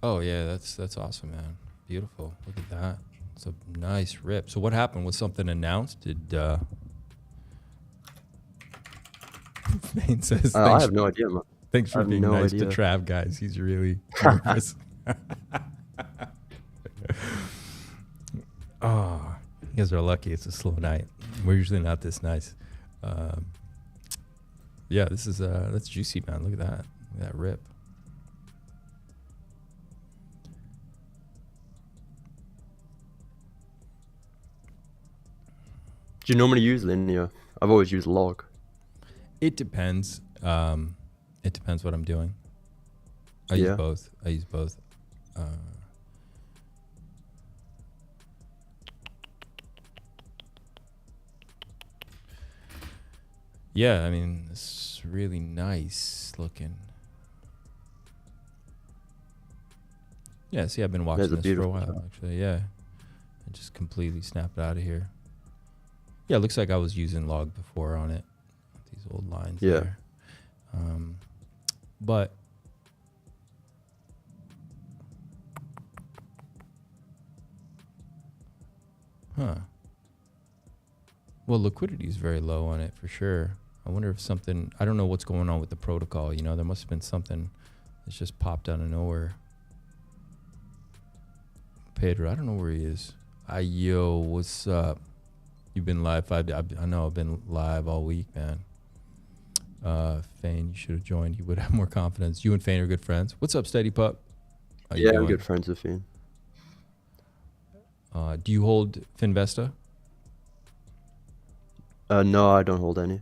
Oh yeah, that's awesome, man. Beautiful. Look at that. It's a nice rip. So what happened? Was something announced? Did Vane says I have no idea, man. Thanks for being nice to Trav, guys. He's really nervous. Oh, you guys are lucky. It's a slow night. We're usually not this nice. Yeah, this is that's juicy, man. Look at that. Look at that rip. Do you normally use linear? I've always used log. It depends. It depends what I'm doing. I use both. Yeah, I mean, it's really nice looking. Yeah, see, I've been watching this for a while, actually. Yeah, I just completely snapped out of here. Yeah, it looks like I was using log before on it. These old lines there. But Huh. Well, liquidity is very low on it for sure. I wonder if something, I don't know what's going on with the protocol. You know, there must have been something that's just popped out of nowhere. Pedro, I don't know where he is. Yo, what's up? You've been live. I know I've been live all week, man. Fane, you should have joined. You would have more confidence. You and Fane are good friends. What's up, Steady Pup? How you Yeah, doing? I'm good friends with Fane. Do you hold Finvesta? No, I don't hold any.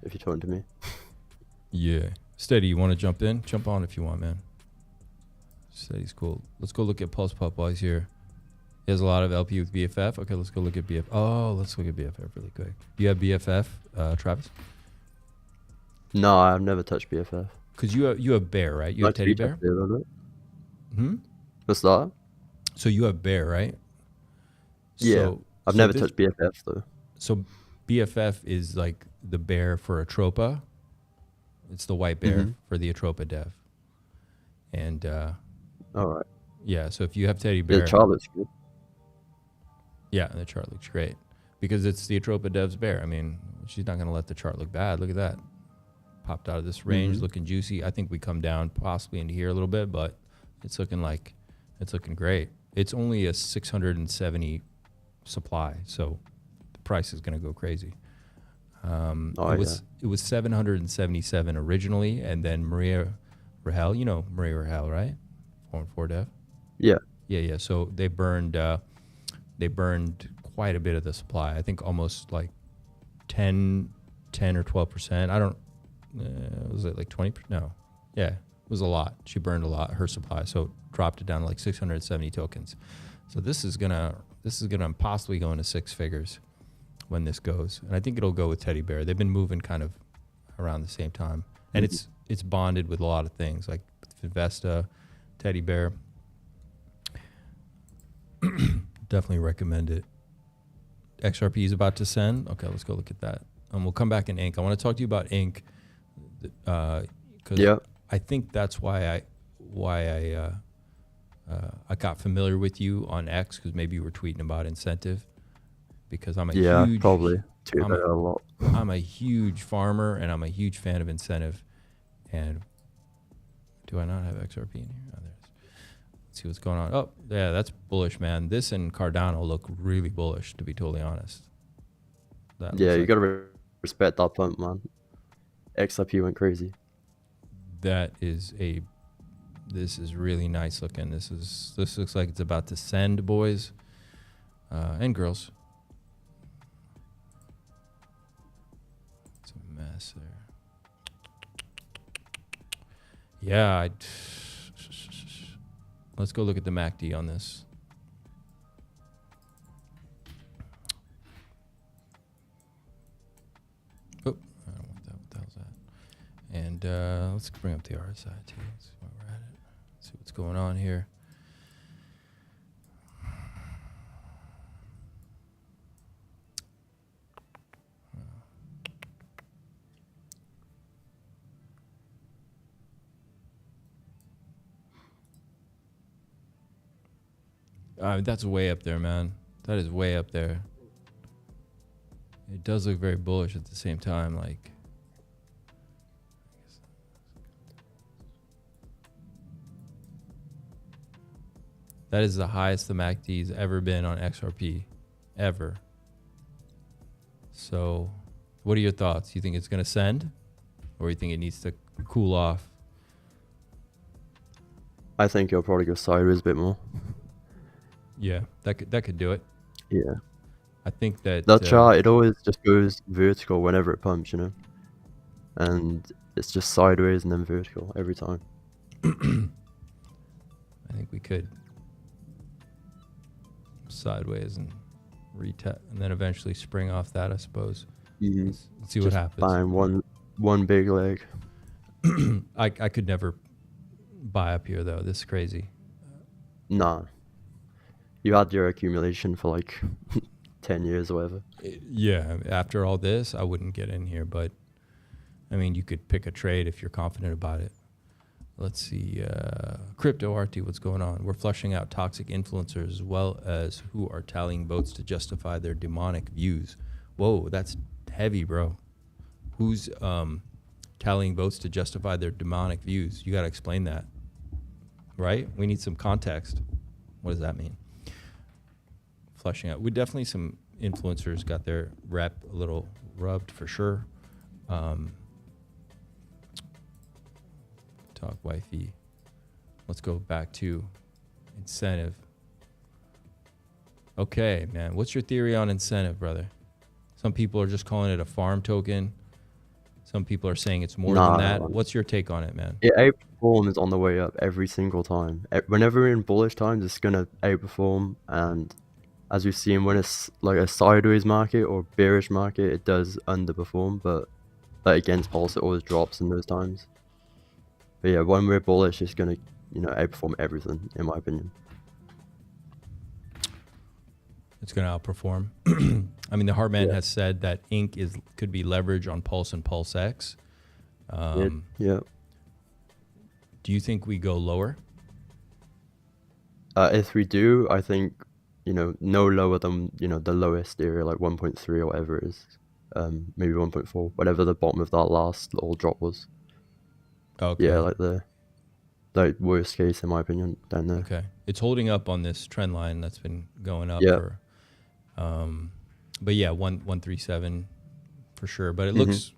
If you're talking to me. Yeah. Steady, you want to jump in? Jump on if you want, man. Steady's cool. Let's go look at Pulse Pup while he's here. He has a lot of LP with BFF. Okay, let's go look at BFF. Oh, let's look at BFF really quick. Do you have BFF, Travis? No, I've never touched BFF. Because you have Bear, right? You have Teddy Bear? What's that? So you have Bear, right? Yeah. I've never touched BFF, though. So BFF is like the bear for Atropa. It's the white bear for the Atropa dev. And all right. Yeah, so if you have Teddy Bear, the chart looks good. Yeah, the chart looks great because it's the Atropa dev's bear. I mean, she's not going to let the chart look bad. Look at that. Popped out of this range, looking juicy. I think we come down possibly into here a little bit, but it's looking great. It's only a 670 supply, so the price is going to go crazy. It was 777 originally, and then Maria Rahel, you know Maria Rahel, right? 4 dev. Yeah. Yeah. So they burned quite a bit of the supply. I think almost like 10 or 12%. I don't. Was it like 20%? No. Yeah, it was a lot. She burned a lot her supply, so it dropped it down to like 670 tokens. So this is gonna possibly go into 6 figures when this goes, and I think it'll go with Teddy Bear. They've been moving kind of around the same time, and it's bonded with a lot of things like Finvesta, Teddy Bear. Definitely recommend it. XRP is about to send. Okay, let's go look at that. We'll come back in Ink. I want to talk to you about Ink because I think that's why I got familiar with you on X, because maybe you were tweeting about incentive. Because I'm a huge, probably. I'm a huge farmer and I'm a huge fan of incentive. And do I not have XRP in here? Oh, there it is. Let's see what's going on. Oh, yeah, that's bullish, man. This and Cardano look really bullish, to be totally honest. Yeah, you gotta respect that pump, man. XRP went crazy. This is really nice looking. This looks like it's about to send, boys and girls. It's a mess there. Yeah, let's go look at the MACD on this. Oh, I don't want that. What the hell's that? And let's bring up the RSI too. Let's see where we're at it. Let's see what's going on here. That's way up there, man. That is way up there. It does look very bullish at the same time, like. That is the highest the MACD's ever been on XRP, ever. So, what are your thoughts? You think it's going to send, or you think it needs to cool off? I think it'll probably go sideways a bit more. Yeah, that could do it. Yeah. I think that chart, it always just goes vertical whenever it pumps, you know? And it's just sideways and then vertical every time. I think we could sideways and retest, and then eventually spring off that, I suppose. Let's see what happens. Buying one big leg. I could never buy up here, though. This is crazy. Nah. You had your accumulation for like 10 years or whatever. Yeah, after all this, I wouldn't get in here, but I mean, you could pick a trade if you're confident about it. Let's see. Crypto RT, what's going on? We're flushing out toxic influencers as well as who are tallying votes to justify their demonic views. Whoa, that's heavy, bro. Who's tallying votes to justify their demonic views? You got to explain that, right? We need some context. What does that mean? Flushing out. We definitely, some influencers got their rep a little rubbed for sure. Talk wifey. Let's go back to incentive. Okay, man. What's your theory on incentive, brother? Some people are just calling it a farm token. Some people are saying it's more than that. What's your take on it, man? It outperforms on the way up every single time. Whenever we're in bullish times, it's going to outperform. And as we've seen, when it's like a sideways market or bearish market, it does underperform. But like against Pulse, it always drops in those times. But yeah, when we're bullish, it's going to, outperform everything, in my opinion. It's going to outperform. I mean, the Hartman has said that Inc. could be leverage on Pulse and Pulse X. Yeah. Do you think we go lower? If we do, I think, no lower than, the lowest area, like 1.3 or whatever it is. Maybe 1.4, whatever the bottom of that last little drop was. Okay. Yeah, like the worst case, in my opinion, down there. Okay. It's holding up on this trend line that's been going up for... but yeah, 137 for sure. But it looks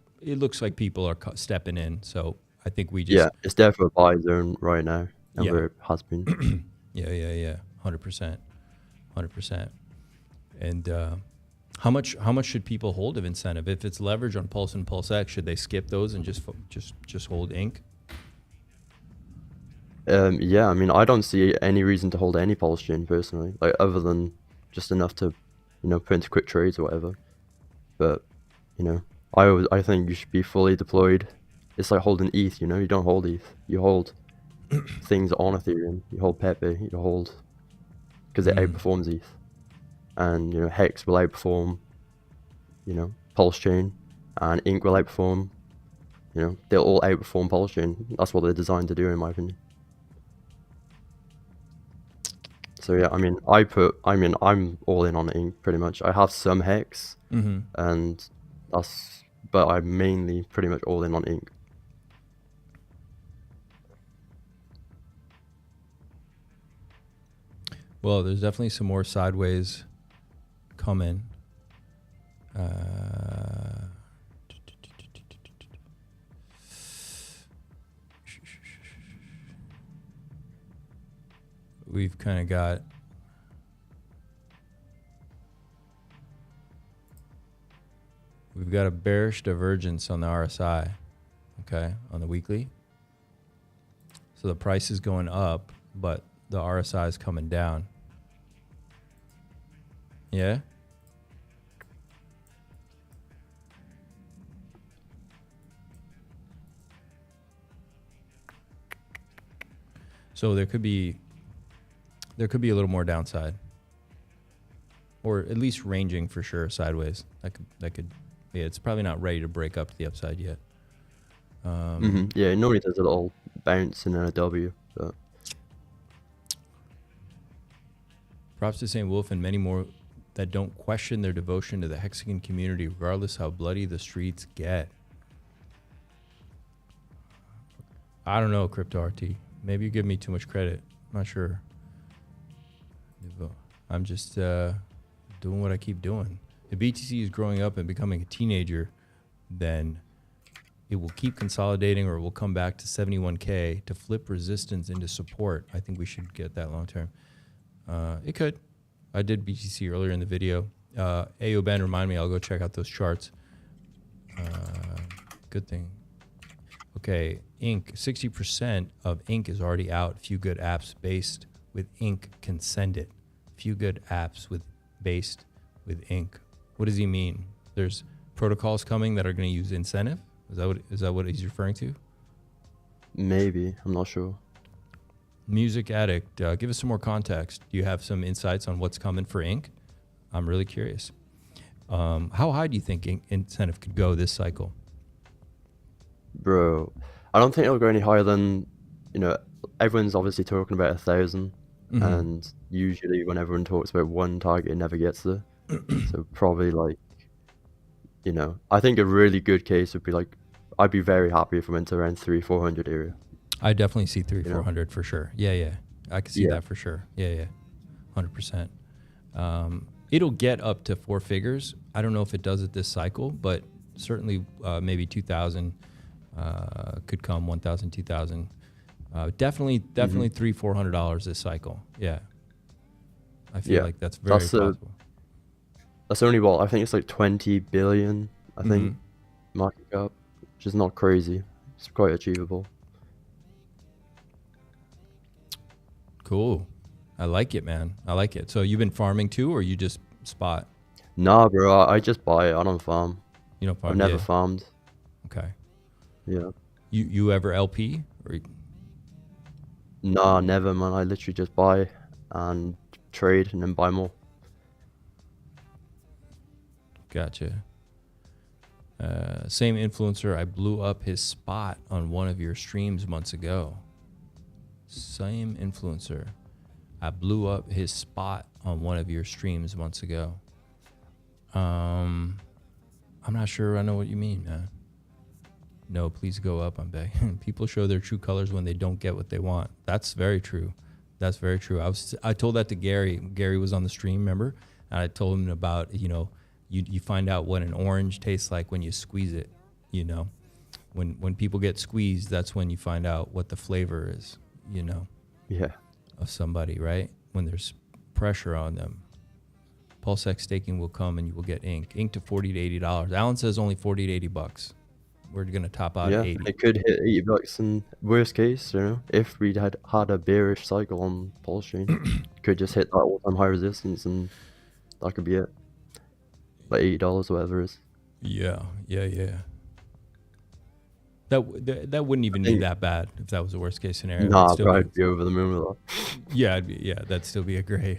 like people are stepping in. So I think we just it's definitely a buy zone right now, and where it has been. yeah, 100%. And how much should people hold of incentive? If it's leverage on Pulse and Pulse X, should they skip those and just hold Inc? Yeah, I mean, I don't see any reason to hold any PulseChain personally, like other than just enough to, put into quick trades or whatever. But, I think you should be fully deployed. It's like holding ETH, you don't hold ETH. You hold things on Ethereum. You hold Pepe, you hold, because it outperforms ETH. And, Hex will outperform, PulseChain, and Inc will outperform, they'll all outperform PulseChain. That's what they're designed to do, in my opinion. So yeah, I mean, I'm all in on Inc pretty much. I have some Hex, but I'm mainly pretty much all in on Inc. Well, there's definitely some more sideways coming. We've kind of got a bearish divergence on the RSI, okay, on the weekly. So the price is going up, but the RSI is coming down. Yeah? So there could be a little more downside, or at least ranging for sure sideways. That could, yeah. It's probably not ready to break up to the upside yet. Yeah, it normally does a little bounce and then a W. But props to St. Wolf and many more that don't question their devotion to the Hexagon community, regardless how bloody the streets get. I don't know, Crypto RT. Maybe you give me too much credit. I'm not sure. I'm just doing what I keep doing. If BTC is growing up and becoming a teenager, then it will keep consolidating, or it will come back to 71K to flip resistance into support. I think we should get that long term. It could. I did BTC earlier in the video. Ayo Ben, remind me, I'll go check out those charts. Good thing. Okay, Inc. 60% of Inc. is already out. Few good apps based with Inc. can send it. Few good apps based with Inc. What does he mean? There's protocols coming that are going to use incentive? Is that what he's referring to? Maybe, I'm not sure. Music Addict, give us some more context. Do you have some insights on what's coming for Inc? I'm really curious. How high do you think incentive could go this cycle? Bro, I don't think it'll go any higher than you know, everyone's obviously talking about 1,000, Mhm. and usually when everyone talks about one target, it never gets there. So probably like, you know, I think a really good case would be like, I'd be very happy if we went to around 300-400 area. I definitely see 300, You know? 400 for sure. Yeah. I can see Yeah. that for sure. Yeah. 100%. It'll get up to 4 figures. I don't know if it does it this cycle, but certainly maybe 2,000 could come, 1,000, 2,000. Definitely $300-400 this cycle. Yeah. I feel like that's very possible. That's only what, I think it's like 20 billion, I think, market cap, which is not crazy. It's quite achievable. Cool. I like it, man. I like it. So you've been farming too, or you just spot? Nah, bro, I just buy it. I don't farm. You don't farm? I've never farmed. Okay. Yeah. You ever LP? Or... Nah, never, man. I literally just buy and trade and then buy more. Gotcha. Same influencer. I blew up his spot on one of your streams months ago. Same influencer. I blew up his spot on one of your streams months ago. I'm not sure I know what you mean, man. No, please go up, I'm begging. People show their true colors when they don't get what they want. That's very true. That's very true. I told that to Gary. Gary was on the stream, remember? And I told him about, you know, you find out what an orange tastes like when you squeeze it, you know. When people get squeezed, that's when you find out what the flavor is, you know. Yeah. Of somebody, right? When there's pressure on them. PulseX staking will come and you will get ink. Ink to $40 to $80. Alan says only $40 to $80. We're gonna top out at 80. It could hit $80 in worst case, you know, if we had a bearish cycle on PulseChain. Could just hit that all-time high resistance and that could be it. Like $80, whatever it is. Yeah. That wouldn't even be that bad if that was the worst case scenario. Nah, bro, I'd be over the moon with that. Yeah, that'd still be a great.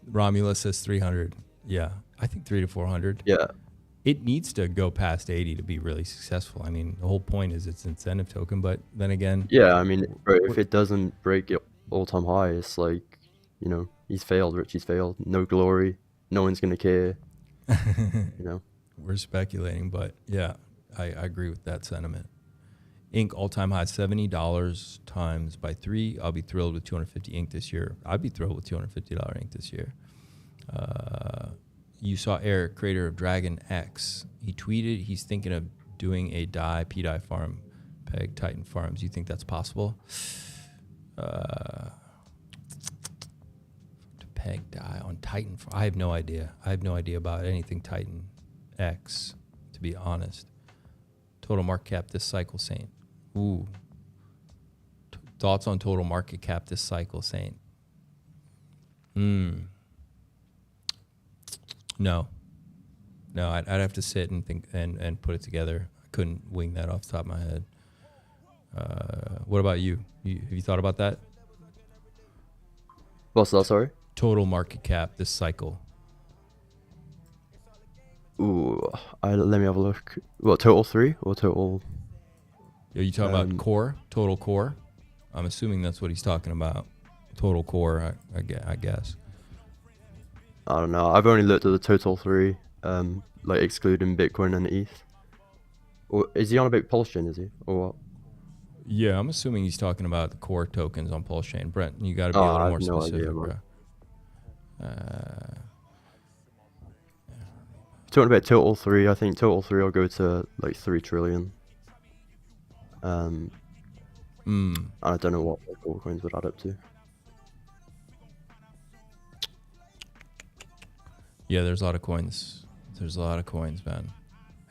Romulus says 300. Yeah, I think 300 to 400. Yeah. It needs to go past 80 to be really successful. I mean, the whole point is it's an incentive token, but then again. Yeah, I mean, bro, if it doesn't break it all-time high, it's like, you know, he's failed, Richie's failed. No glory. No one's going to care. You know? We're speculating, but yeah, I agree with that sentiment. Ink all-time high, $70 times by 3. I'll be thrilled with 250 ink this year. I'd be thrilled with $250 ink this year. You saw Eric, creator of Dragon X. He tweeted he's thinking of doing a pDAI farm, Peg Titan Farms. You think that's possible? To Peg DAI on Titan. I have no idea. I have no idea about anything Titan X, to be honest. Total market cap this cycle, Saint. Ooh. Thoughts on total market cap this cycle, Saint? No, I'd have to sit and think and put it together. I couldn't wing that off the top of my head. What about you? Have you thought about that? What's that, sorry? Total market cap this cycle. Ooh, let me have a look. What, total 3 or total? Are you talking about core? Total core? I'm assuming that's what he's talking about. Total core, I guess. I don't know. I've only looked at the total 3, like excluding Bitcoin and ETH. Or is he on about PulseChain, is he? Or what? Yeah, I'm assuming he's talking about the core tokens on PulseChain. Brent, you got to be a little more specific, bro. Talking about total 3, I think total 3 will go to like 3 trillion. I don't know what altcoins would add up to. Yeah, there's a lot of coins. There's a lot of coins, man.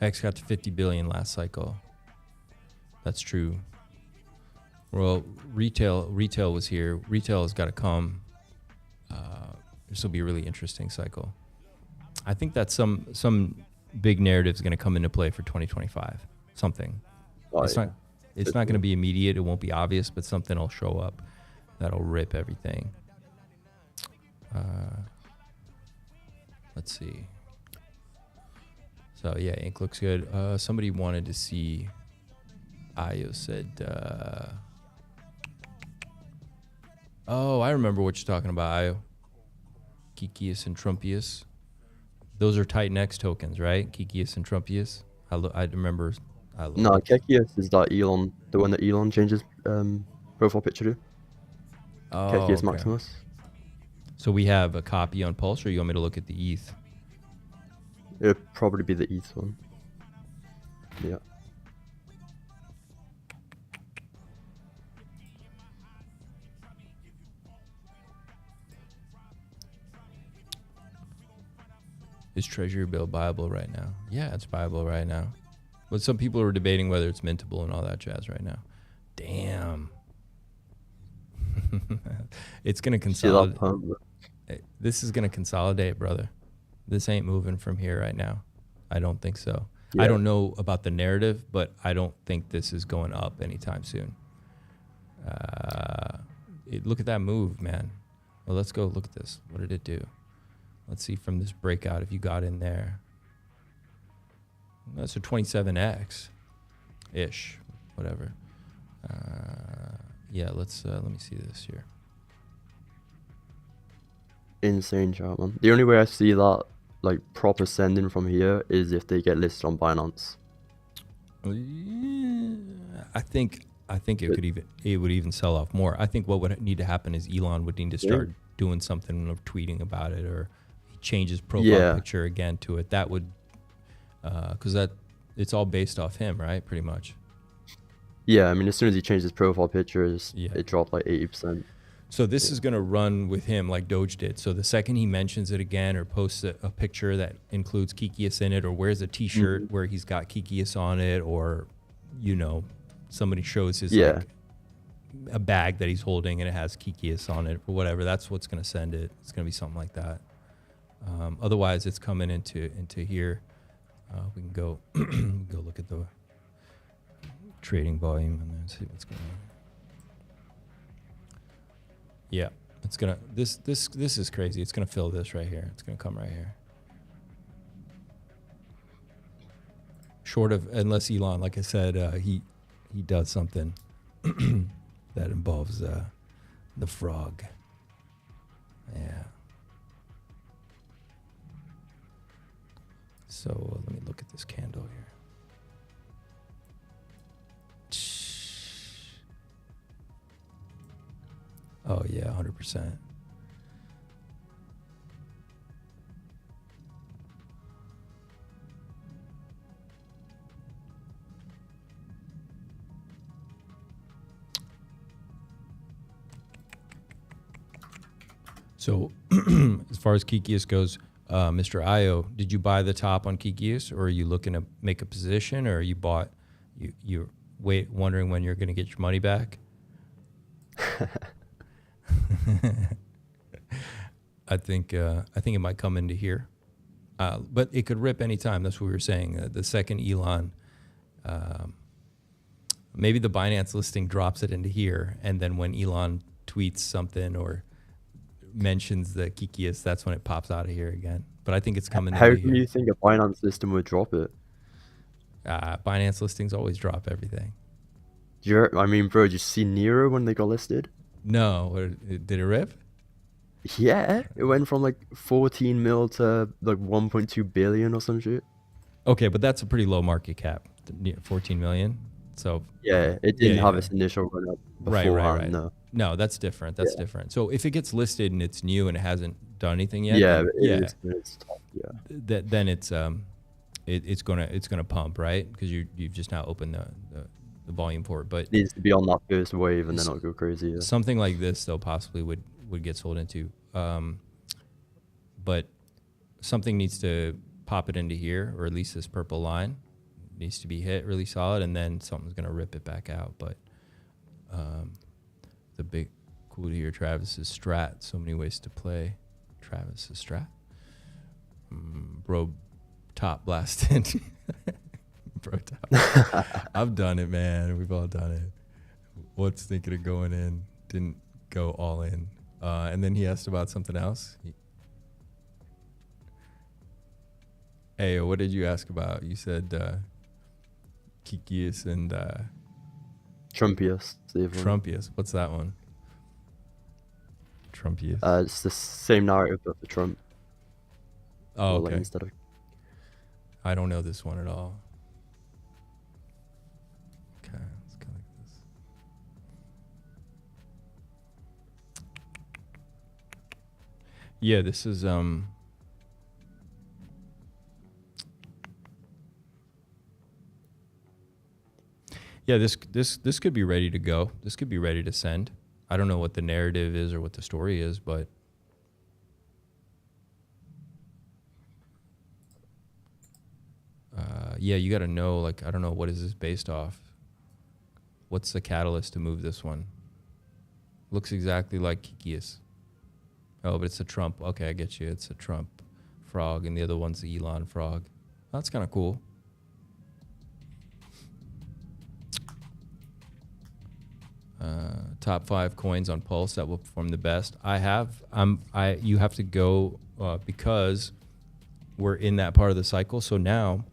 X got to 50 billion last cycle. That's true. Well, retail was here. Retail has got to come. This will be a really interesting cycle. I think that some big narrative is going to come into play for 2025. Something. It's not going to be immediate. It won't be obvious, but something will show up that'll rip everything. Let's see. So yeah, ink looks good. Somebody wanted to see Io said, oh, I remember what you're talking about, Io. Kikius and Trumpius. Those are Titan X tokens, right? Kikius and Trumpius. I remember. No, Kekius is that Elon, the one that Elon changes profile picture to. Oh, Kekius okay. Maximus. So we have a copy on Pulse, or you want me to look at the ETH? It'd probably be the ETH one. Yeah. Is Treasury Bill viable right now? Yeah, it's viable right now. But some people are debating whether it's mintable and all that jazz right now. Damn. It's going to consolidate. This is going to consolidate, brother. This ain't moving from here right now. I don't think so. Yeah. I don't know about the narrative, but I don't think this is going up anytime soon. Look at that move, man. Well, let's go look at this. What did it do? Let's see from this breakout if you got in there. That's a 27x-ish, whatever. Yeah, let me see this here. Insane chart, man. The only way I see that like proper sending from here is if they get listed on Binance. I think it would even sell off more. I think what would need to happen is Elon would need to start doing something or tweeting about it, or change his profile picture again to it. That would, because it's all based off him, right? Pretty much. Yeah, I mean, as soon as he changed his profile pictures, it dropped like 80%. So this is going to run with him like Doge did. So the second he mentions it again or posts a picture that includes Kikius in it, or wears a t-shirt where he's got Kikius on it, or, somebody shows his like, a bag that he's holding and it has Kikius on it or whatever, that's what's going to send it. It's going to be something like that. Otherwise, it's coming into here. We can go go look at the trading volume and then see what's going on. Yeah, it's gonna. This is crazy. It's gonna fill this right here. It's gonna come right here. Short of, unless Elon, like I said, he does something that involves the frog. Yeah. So let me look at this candle here. Oh yeah, 100%. So as far as Kikius goes, Mr. Io, did you buy the top on Kikius, or are you looking to make a position, or you're wondering when you're going to get your money back? I think it might come into here, but it could rip anytime. That's what we were saying. The second Elon, maybe the Binance listing drops it into here, and then when Elon tweets something or mentions the Kikius, that's when it pops out of here again. But I think it's coming. How can you think a Binance listing would drop it? Binance listings always drop everything. I mean, bro, did you see Nero when they got listed? No, did it rip? Yeah, it went from like 14 mil to like 1.2 billion or some shit. Okay, but that's a pretty low market cap, 14 million. So yeah, it didn't have its initial run up beforehand. Right. No, that's different. That's different. So if it gets listed and it's new and it hasn't done anything yet, then it's gonna pump, right? Because you've just now opened the volume for it. But it needs to be on that first wave and then it'll go crazy. Yeah. Something like this though possibly would get sold into, but something needs to pop it into here, or at least this purple line needs to be hit really solid, and then something's gonna rip it back out. But the big cool to hear Travis's strat. So many ways to play Travis's strat. Bro, top blasted. Bro, top. I've done it, man. We've all done it. What's thinking of going in? Didn't go all in. And then he asked about something else. Hey, what did you ask about? You said Kikius and Trumpiest. The other one. Trumpiest. What's that one? Trumpiest. It's the same narrative but for Trump. Oh, Or, like, okay. instead of I don't know this one at all. Okay, let's go like this. Yeah, this is yeah, this could be ready to go. This could be ready to send. I don't know what the narrative is or what the story is, but yeah, you got to know, like, I don't know, what is this based off? What's the catalyst to move this one? Looks exactly like Kikius. Oh, but it's a Trump. Okay, I get you. It's a Trump frog, and the other one's the Elon frog. That's kind of cool. Top 5 coins on Pulse that will perform the best. You have to go because we're in that part of the cycle. So now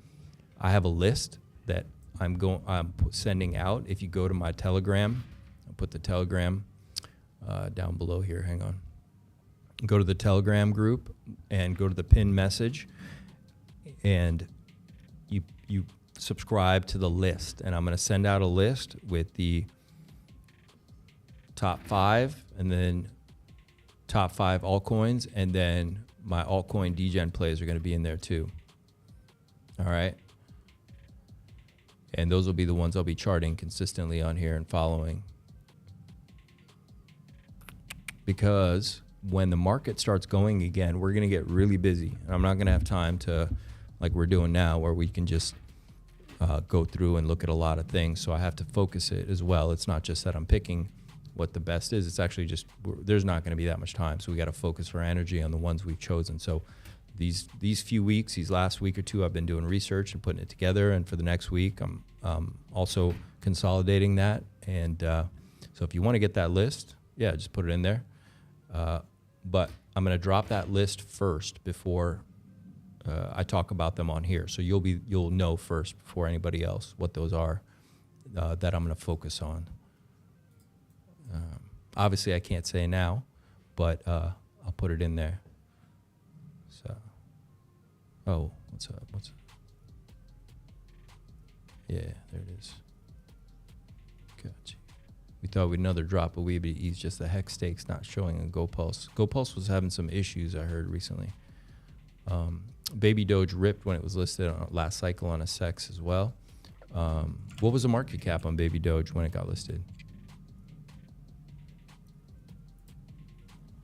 I have a list that I'm sending out. If you go to my Telegram, I'll put the Telegram down below here. Hang on. Go to the Telegram group and go to the pin message, and you subscribe to the list. And I'm going to send out a list with the top 5 and then top 5 altcoins, and then my altcoin degen plays are going to be in there too. All right. And those will be the ones I'll be charting consistently on here and following. Because when the market starts going again, we're going to get really busy. And I'm not going to have time to, like we're doing now, where we can just go through and look at a lot of things. So I have to focus it as well. It's not just that I'm picking what the best is. It's actually just, there's not going to be that much time. So we got to focus our energy on the ones we've chosen. So these few weeks, these last week or two, I've been doing research and putting it together. And for the next week, I'm also consolidating that. And so if you want to get that list, yeah, just put it in there. But I'm going to drop that list first before I talk about them on here. So you'll know first before anybody else what those are that I'm going to focus on. Obviously, I can't say now, but I'll put it in there. So, oh, what's up? Yeah, there it is. Gotcha. We thought we'd another drop of Weebly Ease, just the hex stakes not showing in GoPulse. GoPulse was having some issues, I heard recently. Baby Doge ripped when it was listed on last cycle on a SEX as well. What was the market cap on Baby Doge when it got listed?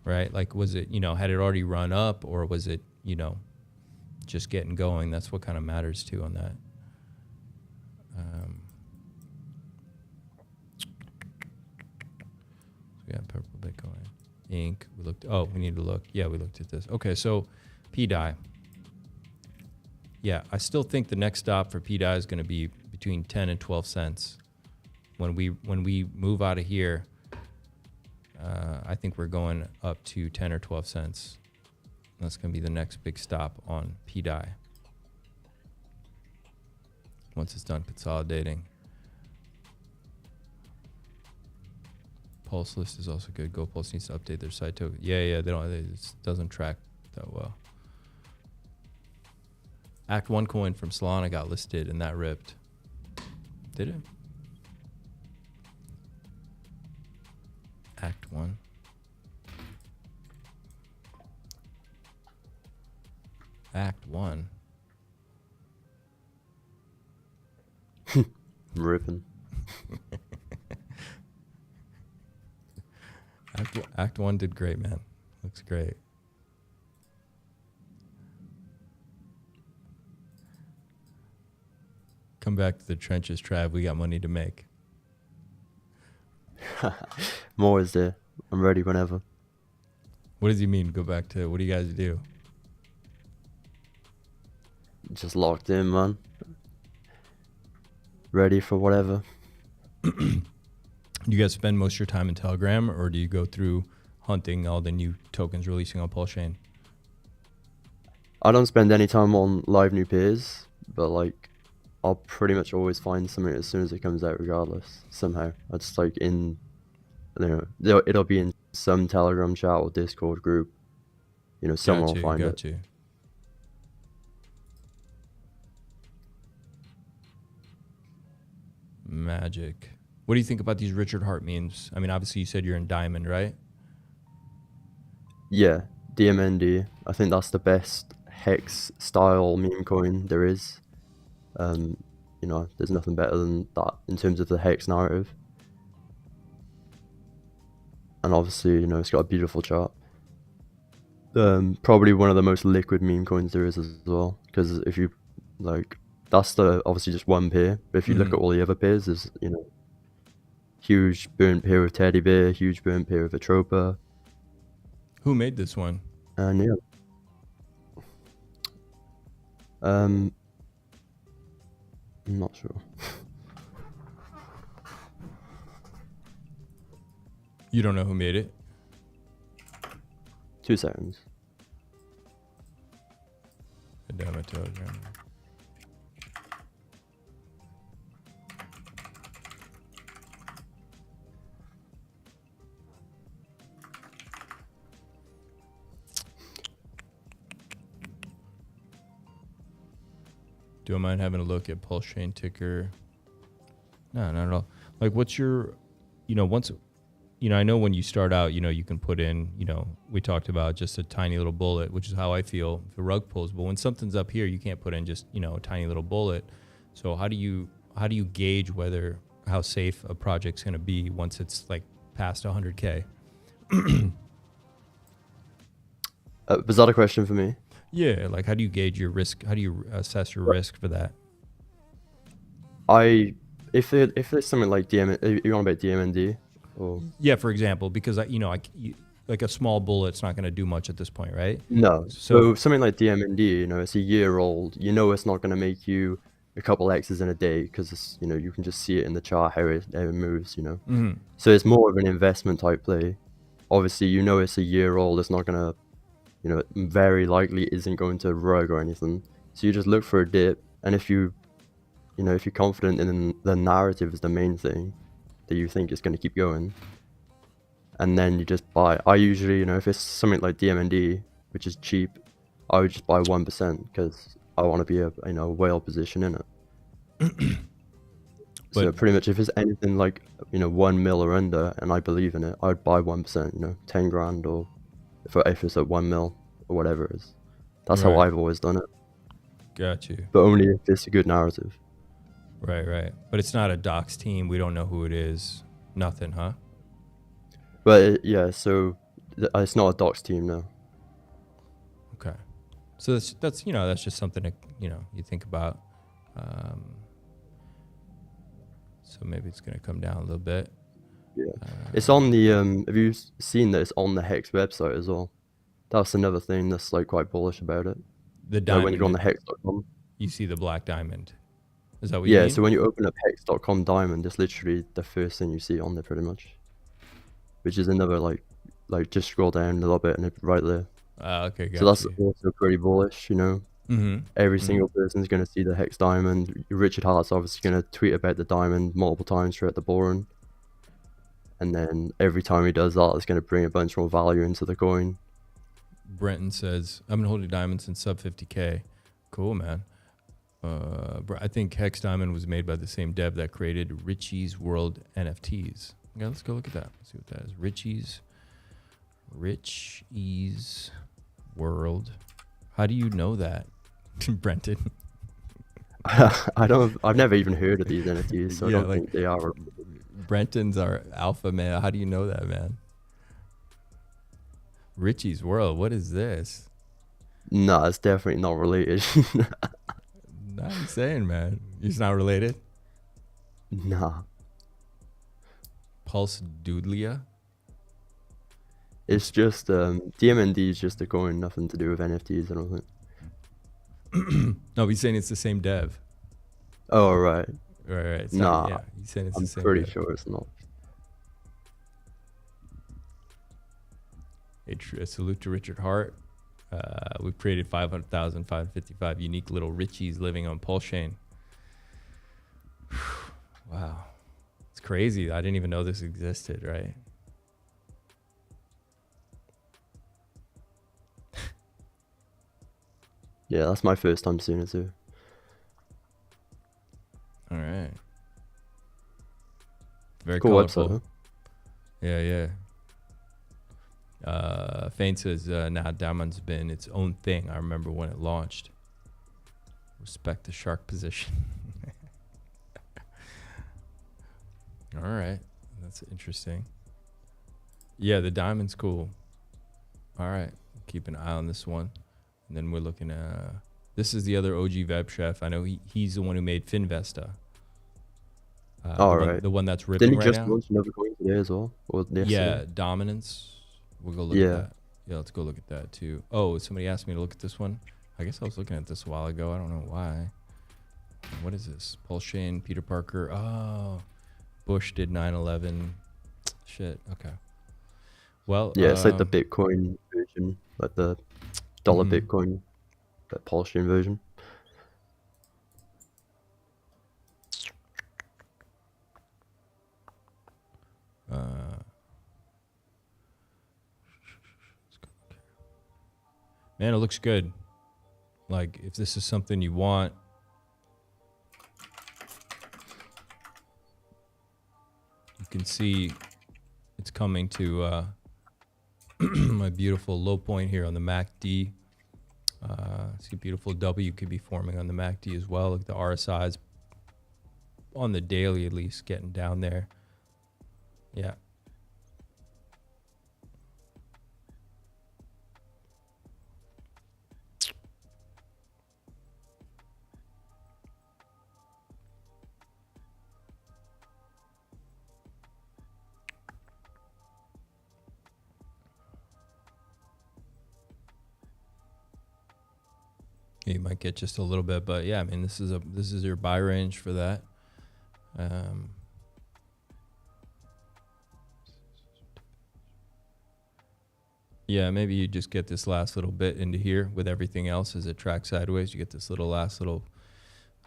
Right? Like, was it, had it already run up, or was it, just getting going? That's what kind of matters too on that. We got Purple Bitcoin, Inc. We need to look. Yeah, we looked at this. Okay, so pDAI. Yeah, I still think the next stop for pDAI is going to be between 10 and 12 cents. When we move out of here, I think we're going up to 10 or 12 cents. That's going to be the next big stop on pDAI. Once it's done consolidating. Pulse list is also good. GoPulse needs to update their site token. Yeah, it doesn't track that well. Act 1 coin from Solana got listed and that ripped. Did it? Act 1. Act 1. Ripping. Act 1 did great, man. Looks great. Come back to the trenches, Trav. We got money to make. More is there. I'm ready whenever. What does he mean? Go back to, what do you guys do? Just locked in, man. Ready for whatever. Do you guys spend most of your time in Telegram, or do you go through hunting all the new tokens releasing on PulseChain? I don't spend any time on live new peers, but like I'll pretty much always find something as soon as it comes out, regardless. Somehow, I just like in, you know, it'll be in some Telegram chat or Discord group. You know, someone will find it. Got you. Magic. What do you think about these Richard Hart memes? I mean, obviously you said you're in Diamond, right? Yeah, DMND. I think that's the best hex style meme coin there is. You know, there's nothing better than that in terms of the hex narrative. And obviously, you know, it's got a beautiful chart. Probably one of the most liquid meme coins there is as well. Because if you, like, that's the obviously just one pair. But if you look at all the other pairs, there's, you know, huge burnt pair of Teddy Bear, huge burnt pair of Atropa. Who made this one? And yeah. I'm not sure. You don't know who made it? 2 seconds. Damn it, Telegram. Do I mind having a look at PulseChain ticker? No, not at all. Like, what's your, you know, once, you know, I know when you start out, you know, you can put in, you know, we talked about just a tiny little bullet, which is how I feel if the rug pulls. But when something's up here, you can't put in just, you know, a tiny little bullet. So how do you gauge whether, how safe a project's going to be once it's like past 100K? Was that a question for me? Yeah, like how do you gauge your risk? How do you assess your risk for that? If it's something like you want about DMND, or yeah, for example, because like a small bullet's not going to do much at this point, right? No. So something like DMND, you know, it's a year old. You know, it's not going to make you a couple X's in a day because you know you can just see it in the chart how it moves. You know, so it's more of an investment type play. Obviously, you know, it's a year old. It's not going to, you know, very likely isn't going to rug or anything. So you just look for a dip, and if you're confident in the narrative is the main thing that you think is going to keep going, and then you just buy. I usually, you know, if it's something like DMND, which is cheap, I would just buy 1% because I want to be a whale position in it. So pretty much if it's anything like, you know, 1 mil or under, and I believe in it, I'd buy 1%, you know, 10 grand, or if it's at 1 mil or whatever it is. That's how I've always done it. Got you. But only if it's a good narrative. Right. But it's not a docs team. We don't know who it is. Nothing, huh? But yeah, so it's not a docs team, no. Okay. So that's you know, that's just something that, you know, you think about. So maybe it's going to come down a little bit. Yeah. It's on the have you seen that it's on the Hex website as well? That's another thing that's like quite bullish about it. The diamond. When you go on the hex.com, you see the black diamond. Is that what you mean? Yeah, so when you open up hex.com diamond, it's literally the first thing you see on there pretty much. Which is another like just scroll down a little bit and it's right there. Okay, got so that's you. also pretty bullish, you know. Every single person's going to see the hex diamond. Richard Hart's obviously going to tweet about the diamond multiple times throughout the bull run. And then every time he does that, it's going to bring a bunch more value into the coin. Brenton says, I've been holding diamonds since sub 50K. Cool, man. I think Hex Diamond was made by the same dev that created Richie's World NFTs. Yeah, let's go look at that. Let's see what that is. Richie's World. How do you know that, Brenton? I've never even heard of these NFTs, so I don't think they are. Brenton's our alpha man. How do you know that, man? Richie's World. What is this? Nah, it's definitely not related. Nah, I'm saying, man. It's not related? Nah. Pulse Doodlia? It's just DMND is just a coin, nothing to do with NFTs, I don't think. No, he's saying it's the same dev. Oh, right. Right. Sorry, Nah, yeah, he's saying it's I'm the same pretty dev. sure it's not. A salute to Richard Hart. We've created 500,555 unique little Richies living on PulseChain. crazy. I didn't even know this existed, right? Yeah, that's my first time seeing it too. All right. Very Cool colorful. website, huh? Yeah, yeah. Fane says, nah, Diamond's been its own thing. I remember when it launched. Respect the shark position. All right. That's interesting. Yeah, the Diamond's cool. All right. Keep an eye on this one. And then we're looking at... this is the other OG web chef. I know he's the one who made Finvesta. Right. The one that's ripping Didn't he right just now. launch another coin today as well? Or yesterday? Yeah, Dominance. We'll go look at that. Yeah, let's go look at that too. Oh, somebody asked me to look at this one. I guess I was looking at this a while ago. I don't know why. What is this? PulseChain, Peter Parker. Oh, Bush did 9/11. Shit. Okay. Well, Yeah, it's like the Bitcoin version, like the dollar Bitcoin, that PulseChain version. Man, it looks good. Like, if this is something you want, you can see it's coming to my beautiful low point here on the MACD. See a beautiful W could be forming on the MACD as well. Like the RSI's on the daily at least getting down there. Yeah. You might get just a little bit, but yeah, I mean, this is your buy range for that. Yeah, maybe you just get this last little bit into here with everything else as it tracks sideways. You get this last little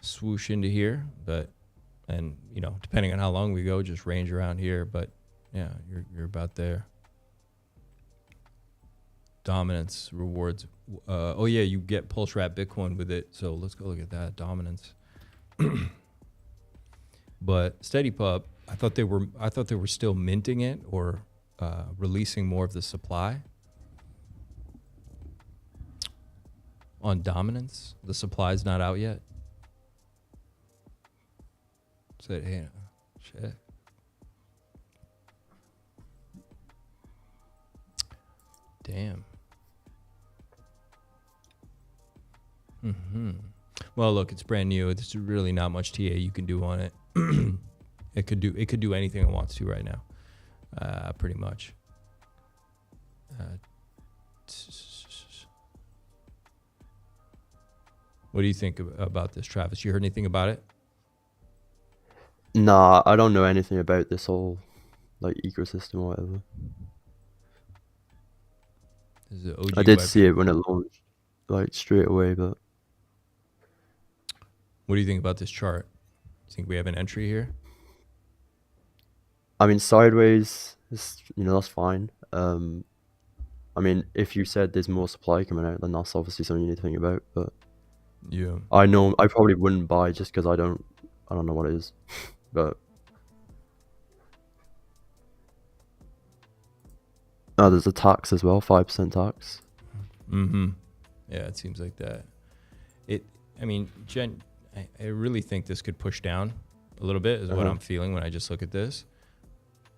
swoosh into here, and you know, depending on how long we go, just range around here. But yeah, you're about there. Dominance rewards. Oh yeah, you get Pulse Wrap Bitcoin with it. So let's go look at that dominance. But Steady Pub, I thought they were still minting it or releasing more of the supply. On dominance, the supply's not out yet. Said, hey, shit. Damn. Well, look, it's brand new. There's really not much TA you can do on it. It could do anything it wants to right now, pretty much. What do you think about this, Travis? You heard anything about it? Nah, I don't know anything about this whole like ecosystem or whatever. This is OG I did web. see it when it launched, like straight away, but What do you think about this chart? You think we have an entry here? I mean, sideways, that's fine. I mean, if you said there's more supply coming out, then that's obviously something you need to think about. But yeah, I know I probably wouldn't buy just because I don't know what it is. But there's a tax as well, 5% tax. Yeah, it seems like that. I mean, I really think this could push down a little bit is what I'm feeling when I just look at this.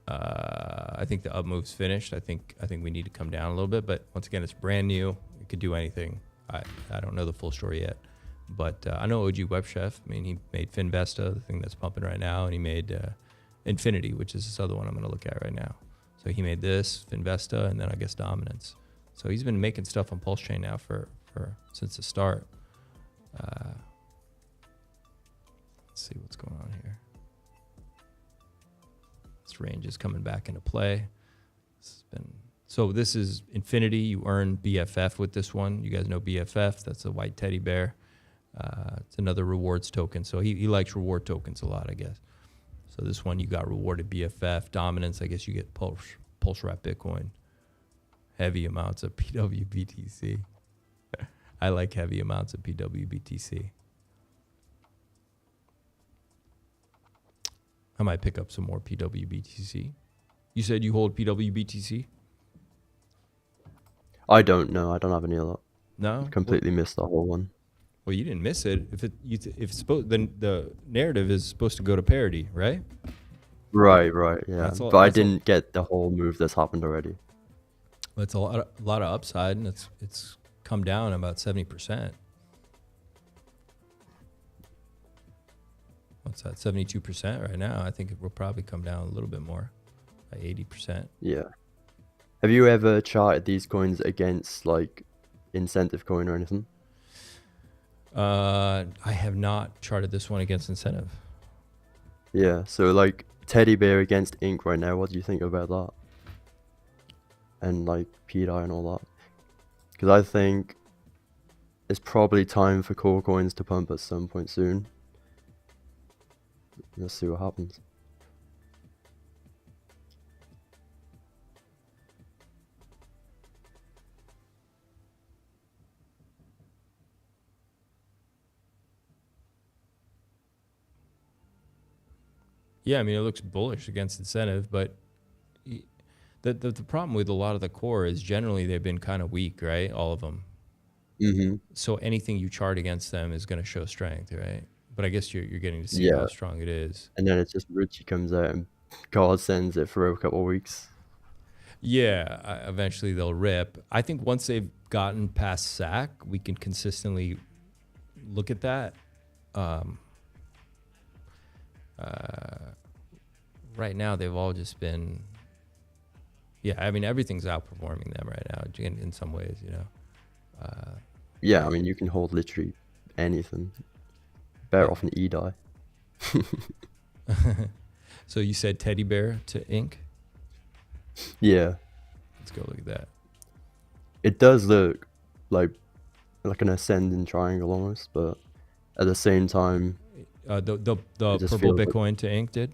I think the up move's finished. I think we need to come down a little bit, but once again, it's brand new. It could do anything. I don't know the full story yet, but I know OG Web Chef. I mean, he made Finvesta, the thing that's pumping right now, and he made Infinity, which is this other one I'm going to look at right now. So he made this, Finvesta, and then I guess Dominance. So he's been making stuff on PulseChain now for since the start. Let's see what's going on here. This range is coming back into play. This is Infinity. You earn BFF with this one. You guys know BFF. That's a white teddy bear. It's another rewards token. So he likes reward tokens a lot, I guess. So this one you got rewarded BFF dominance. I guess you get pulse wrap Bitcoin. Heavy amounts of PWBTC. I like heavy amounts of PWBTC. I might pick up some more PWBTC. You said you hold PWBTC? I don't know. I don't have any of that. No? Completely missed the whole one. Well, you didn't miss it. If it's supposed, then the narrative is supposed to go to parity, right? Right, yeah. That's all- But I that's all- didn't get the whole move that's happened already. That's a lot of upside, and it's come down about 70%. What's that? 72% right now. I think it will probably come down a little bit more, by 80%. Yeah. Have you ever charted these coins against like incentive coin or anything? I have not charted this one against incentive. Yeah. So like teddy bear against ink right now. What do you think about that? And like pDAI and all that. Because I think it's probably time for core coins to pump at some point soon. Let's see what happens. Yeah, I mean, it looks bullish against incentive, but the problem with a lot of the core is generally they've been kind of weak, right? All of them. Mm-hmm. So anything you chart against them is going to show strength, right? But I guess you're getting to see Yeah. how strong it is. And then it's just Richie comes out and God sends it for a couple of weeks. Yeah, eventually they'll rip. I think once they've gotten past SAC, we can consistently look at that. Right now, they've all just been, yeah, I mean, everything's outperforming them right now in some ways, you know. Yeah, I mean, you can hold literally anything. Better off an eDAI. So you said teddy bear to ink? Yeah. Let's go look at that. It does look like an ascending triangle almost, but at the same time, The it just purple feels like- Bitcoin to ink did?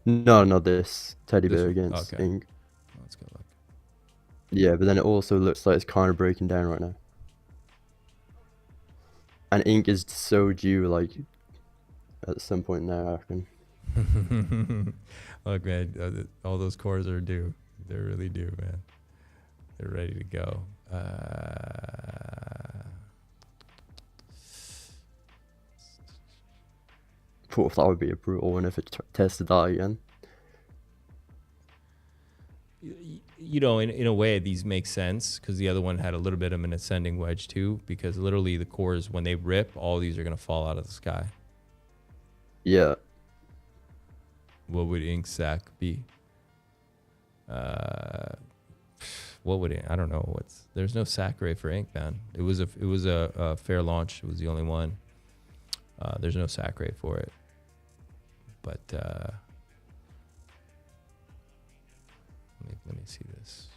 No, not this teddy This bear one? against Okay. ink. Let's go look. Yeah, but then it also looks like it's kind of breaking down right now. And ink is so due, like, at some point now, I reckon. Look, man, all those cores are due. They're really due, man. They're ready to go. Thought that would be a brutal one if it tested that again. You know, in a way, these make sense because the other one had a little bit of an ascending wedge too. Because literally, the cores, when they rip, all these are gonna fall out of the sky. Yeah. What would ink sac be? What would it? I don't know. There's no sac rate for ink, man. It was a fair launch. It was the only one. There's no sac rate for it. But let me see this.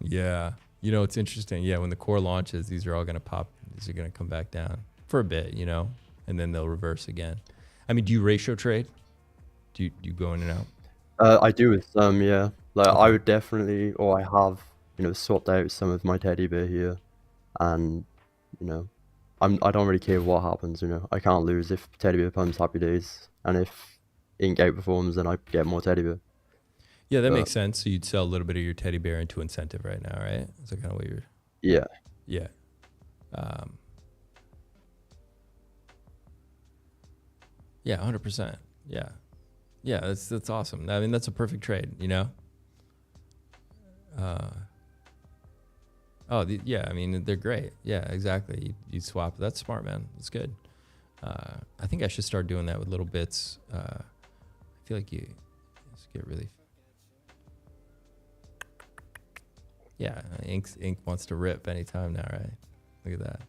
Yeah. You know, it's interesting. Yeah, when the core launches, these are all going to pop. These are going to come back down for a bit, you know, and then they'll reverse again. I mean, do you ratio trade? Do you go in and out? I do with some, yeah. Like, Okay. I would definitely, or I have, you know, swapped out some of my teddy bear here. And, you know, I don't really care what happens, you know. I can't lose if teddy bear pumps happy days. And if ink outperforms, then I get more teddy bear. Yeah, that But- makes sense. So you'd sell a little bit of your teddy bear into incentive right now, right? Is that kind of what you're... Yeah. Yeah. Yeah, 100%. Yeah. Yeah, that's awesome. I mean, that's a perfect trade, you know? Yeah, I mean, they're great. Yeah, exactly. You swap. That's smart, man. That's good. I think I should start doing that with little bits. I feel like you just get really... Yeah, ink wants to rip anytime now, right? Look at that.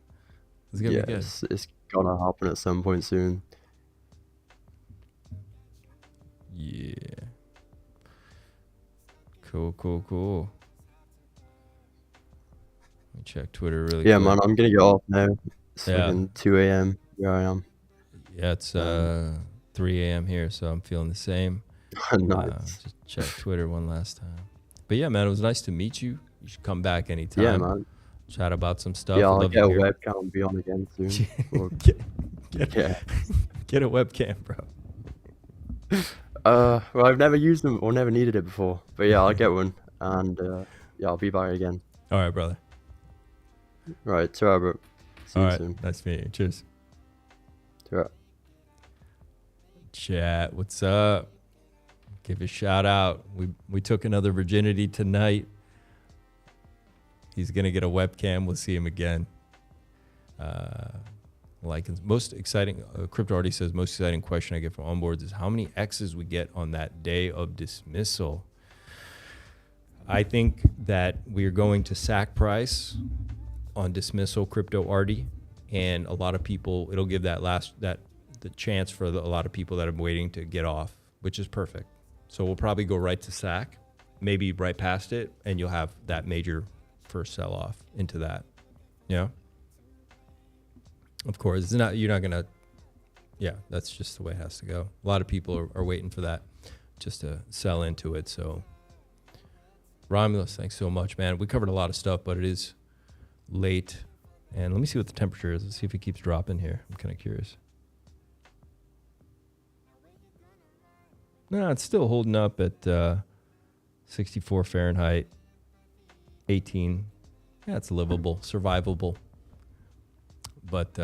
It's gonna be good. It's gonna happen at some point soon. Yeah. Cool. Let me check Twitter really Yeah, quick. man, I'm gonna get off now. It's Yeah. fucking 2 a.m. where I am. Yeah, it's 3 a.m. here, so I'm feeling the same. Nice. Just check Twitter one last time. But yeah, man, it was nice to meet you. You should come back anytime. Yeah, man. Chat about some stuff. Yeah, I'd I'll love get to a hear. webcam and be on again soon. Yeah. Get a webcam, bro. Well, I've never used them or never needed it before. But yeah, I'll get one. And yeah, I'll be back again. All right, brother. Right, ta-ra, bro. See All you right, soon. nice to meet you. Cheers. Ta-ra. Chat, what's up? Give a shout out. We took another virginity tonight. He's gonna get a webcam. We'll see him again. Like most exciting, Crypto already says most exciting question I get from onboards is how many X's we get on that day of dismissal. I think that we are going to sack price on dismissal crypto Artie, and a lot of people, it'll give the chance for a lot of people that are waiting to get off, which is perfect. So we'll probably go right to sack, maybe right past it, and you'll have that major first sell off into that. Yeah. Of course, you're not gonna. Yeah, that's just the way it has to go. A lot of people are waiting for that just to sell into it. So, Romulus, thanks so much, man. We covered a lot of stuff, but it is late, and let me see what the temperature is. Let's see if it keeps dropping here. I'm kind of curious. No, it's still holding up at 64 Fahrenheit, 18. Yeah, it's livable, survivable. But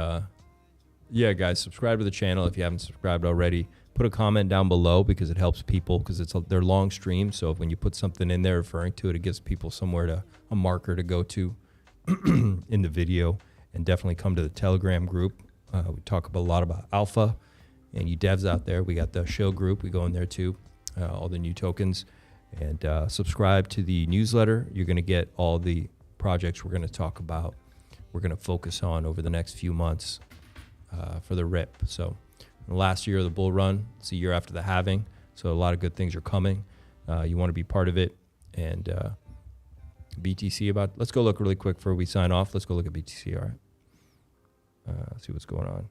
yeah, guys, subscribe to the channel if you haven't subscribed already. Put a comment down below because it helps people, because they're long streams. So when you put something in there referring to it, it gives people somewhere a marker to go to in the video. And definitely come to the Telegram group. We talk a lot about alpha. And you devs out there, we got the show group. We go in there too, all the new tokens. And subscribe to the newsletter. You're going to get all the projects we're going to talk about. We're going to focus on over the next few months for the RIP. So the last year of the bull run, it's a year after the halving. So a lot of good things are coming. You want to be part of it. And BTC let's go look really quick before we sign off. Let's go look at BTC, all right? See what's going on.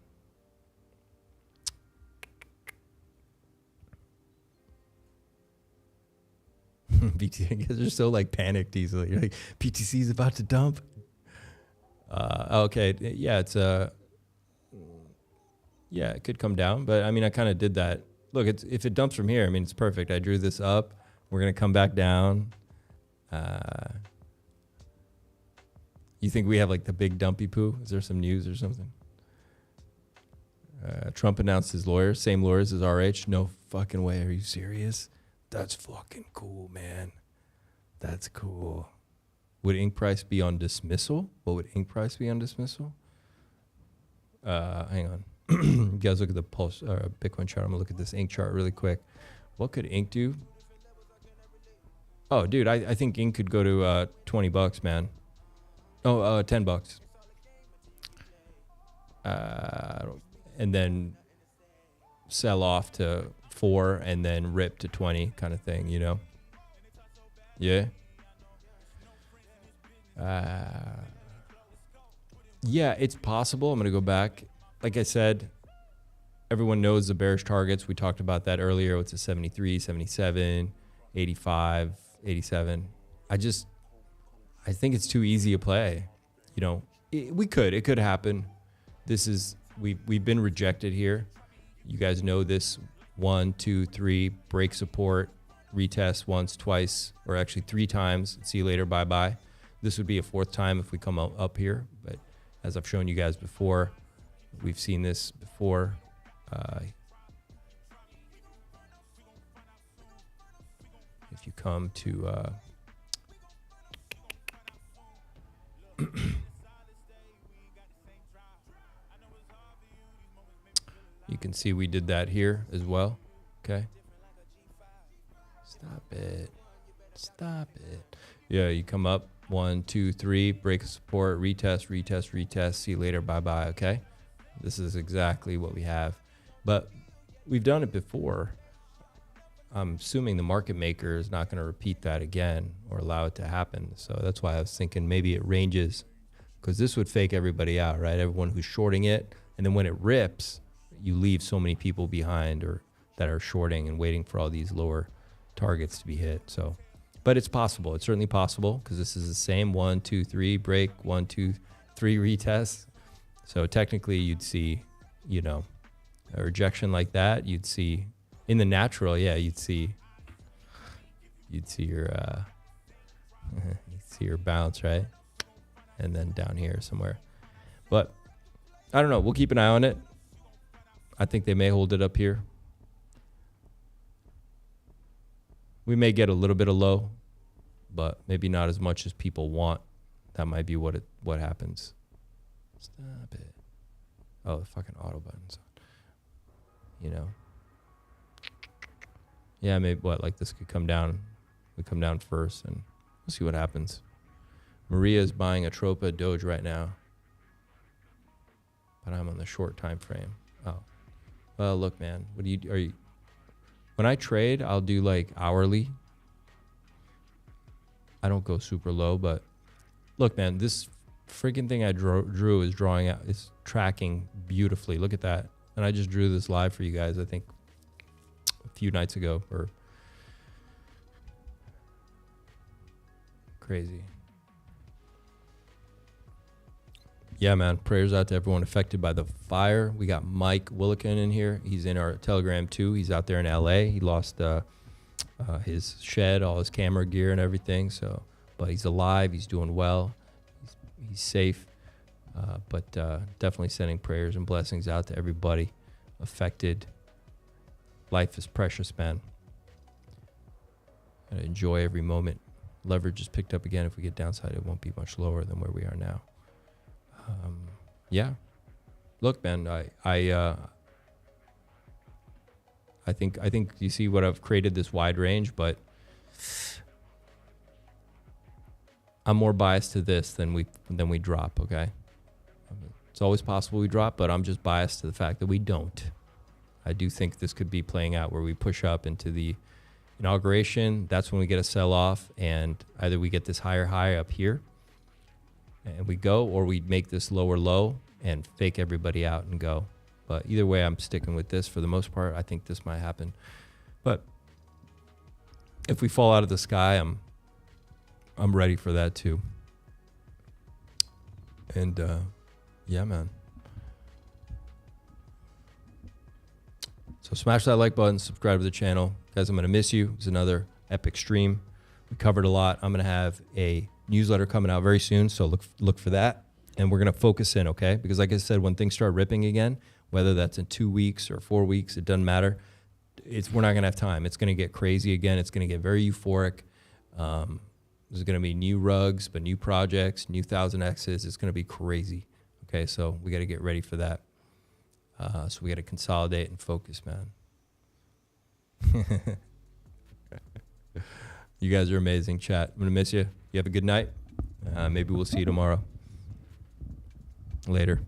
BTC, guys are so like panicked easily. You're like, BTC is about to dump. Okay, yeah, yeah, it could come down, but I mean, I kind of did that. Look, if it dumps from here, I mean, it's perfect. I drew this up. We're gonna come back down. You think we have like the big dumpy poo? Is there some news or something? Trump announced his lawyers, same lawyers as RH. No fucking way. Are you serious? That's fucking cool, man. That's cool. Would ink price be on dismissal? What would ink price be on dismissal? Hang on. You guys look at the Pulse Bitcoin chart. I'm gonna look at this ink chart really quick. What could ink do? Oh, dude, I think ink could go to $20, man. Oh, $10. And then sell off to 4 and then rip to 20 kind of thing, you know? Yeah. Yeah, it's possible. I'm going to go back. Like I said, everyone knows the bearish targets. We talked about that earlier. It's a 73, 77, 85, 87. I think it's too easy a play. You know, it could happen. We've been rejected here. You guys know this. 1, 2, 3, break support, retest once, twice, or actually 3 times. See you later, bye-bye. This would be a 4th time if we come up here. But as I've shown you guys before, we've seen this before. If you come to... you can see we did that here as well. Okay. Stop it. Yeah, you come up 1, 2, 3, break of support, retest, retest, retest, see you later, bye-bye, okay? This is exactly what we have. But we've done it before. I'm assuming the market maker is not going to repeat that again or allow it to happen. So that's why I was thinking maybe it ranges, because this would fake everybody out, right? Everyone who's shorting it. And then when it rips, you leave so many people behind or that are shorting and waiting for all these lower targets to be hit. So, but it's possible. It's certainly possible because this is the same 1, 2, 3 break, 1, 2, 3 retest. So technically you'd see, you know, a rejection like that. You'd see in the natural, yeah, you'd see your you'd see your bounce, right? And then down here somewhere. But I don't know. We'll keep an eye on it. I think they may hold it up here. We may get a little bit of low, but maybe not as much as people want. That might be what happens. Stop it. Oh, the fucking auto button's on. You know. Yeah, maybe like this could come down. We come down first and we'll see what happens. Maria's buying a Tropa Doge right now. But I'm on the short time frame. Oh. Well, look, man. Are you when I trade, I'll do like hourly. I don't go super low, but look, man, this freaking thing I drew is drawing out. It's tracking beautifully. Look at that. And I just drew this live for you guys, I think, a few nights ago. Or crazy. Yeah, man. Prayers out to everyone affected by the fire. We got Mike Willikin in here. He's in our Telegram too. He's out there in LA. He lost his shed, all his camera gear and everything. So, but he's alive. He's doing well. He's safe. But definitely sending prayers and blessings out to everybody affected. Life is precious, man. Gotta enjoy every moment. Leverage is picked up again. If we get downside, it won't be much lower than where we are now. Yeah. Look, man, I think you see what I've created this wide range, but I'm more biased to this than we drop, okay? It's always possible we drop, but I'm just biased to the fact that we don't. I do think this could be playing out where we push up into the inauguration. That's when we get a sell-off, and either we get this higher high up here and we go, or we make this lower low and fake everybody out and go. But either way, I'm sticking with this for the most part. I think this might happen. But if we fall out of the sky, I'm ready for that too. And yeah, man. So smash that like button, subscribe to the channel. Guys, I'm going to miss you. It's another epic stream. We covered a lot. I'm going to have a newsletter coming out very soon, so look for that. And we're going to focus in, okay? Because like I said, when things start ripping again, whether that's in 2 weeks or 4 weeks, it doesn't matter. We're not going to have time. It's going to get crazy again. It's going to get very euphoric. There's going to be new rugs, but new projects, new 1000Xs. It's going to be crazy. Okay, so we got to get ready for that. So we got to consolidate and focus, man. You guys are amazing, chat. I'm going to miss you. You have a good night. Maybe we'll see you tomorrow. Later.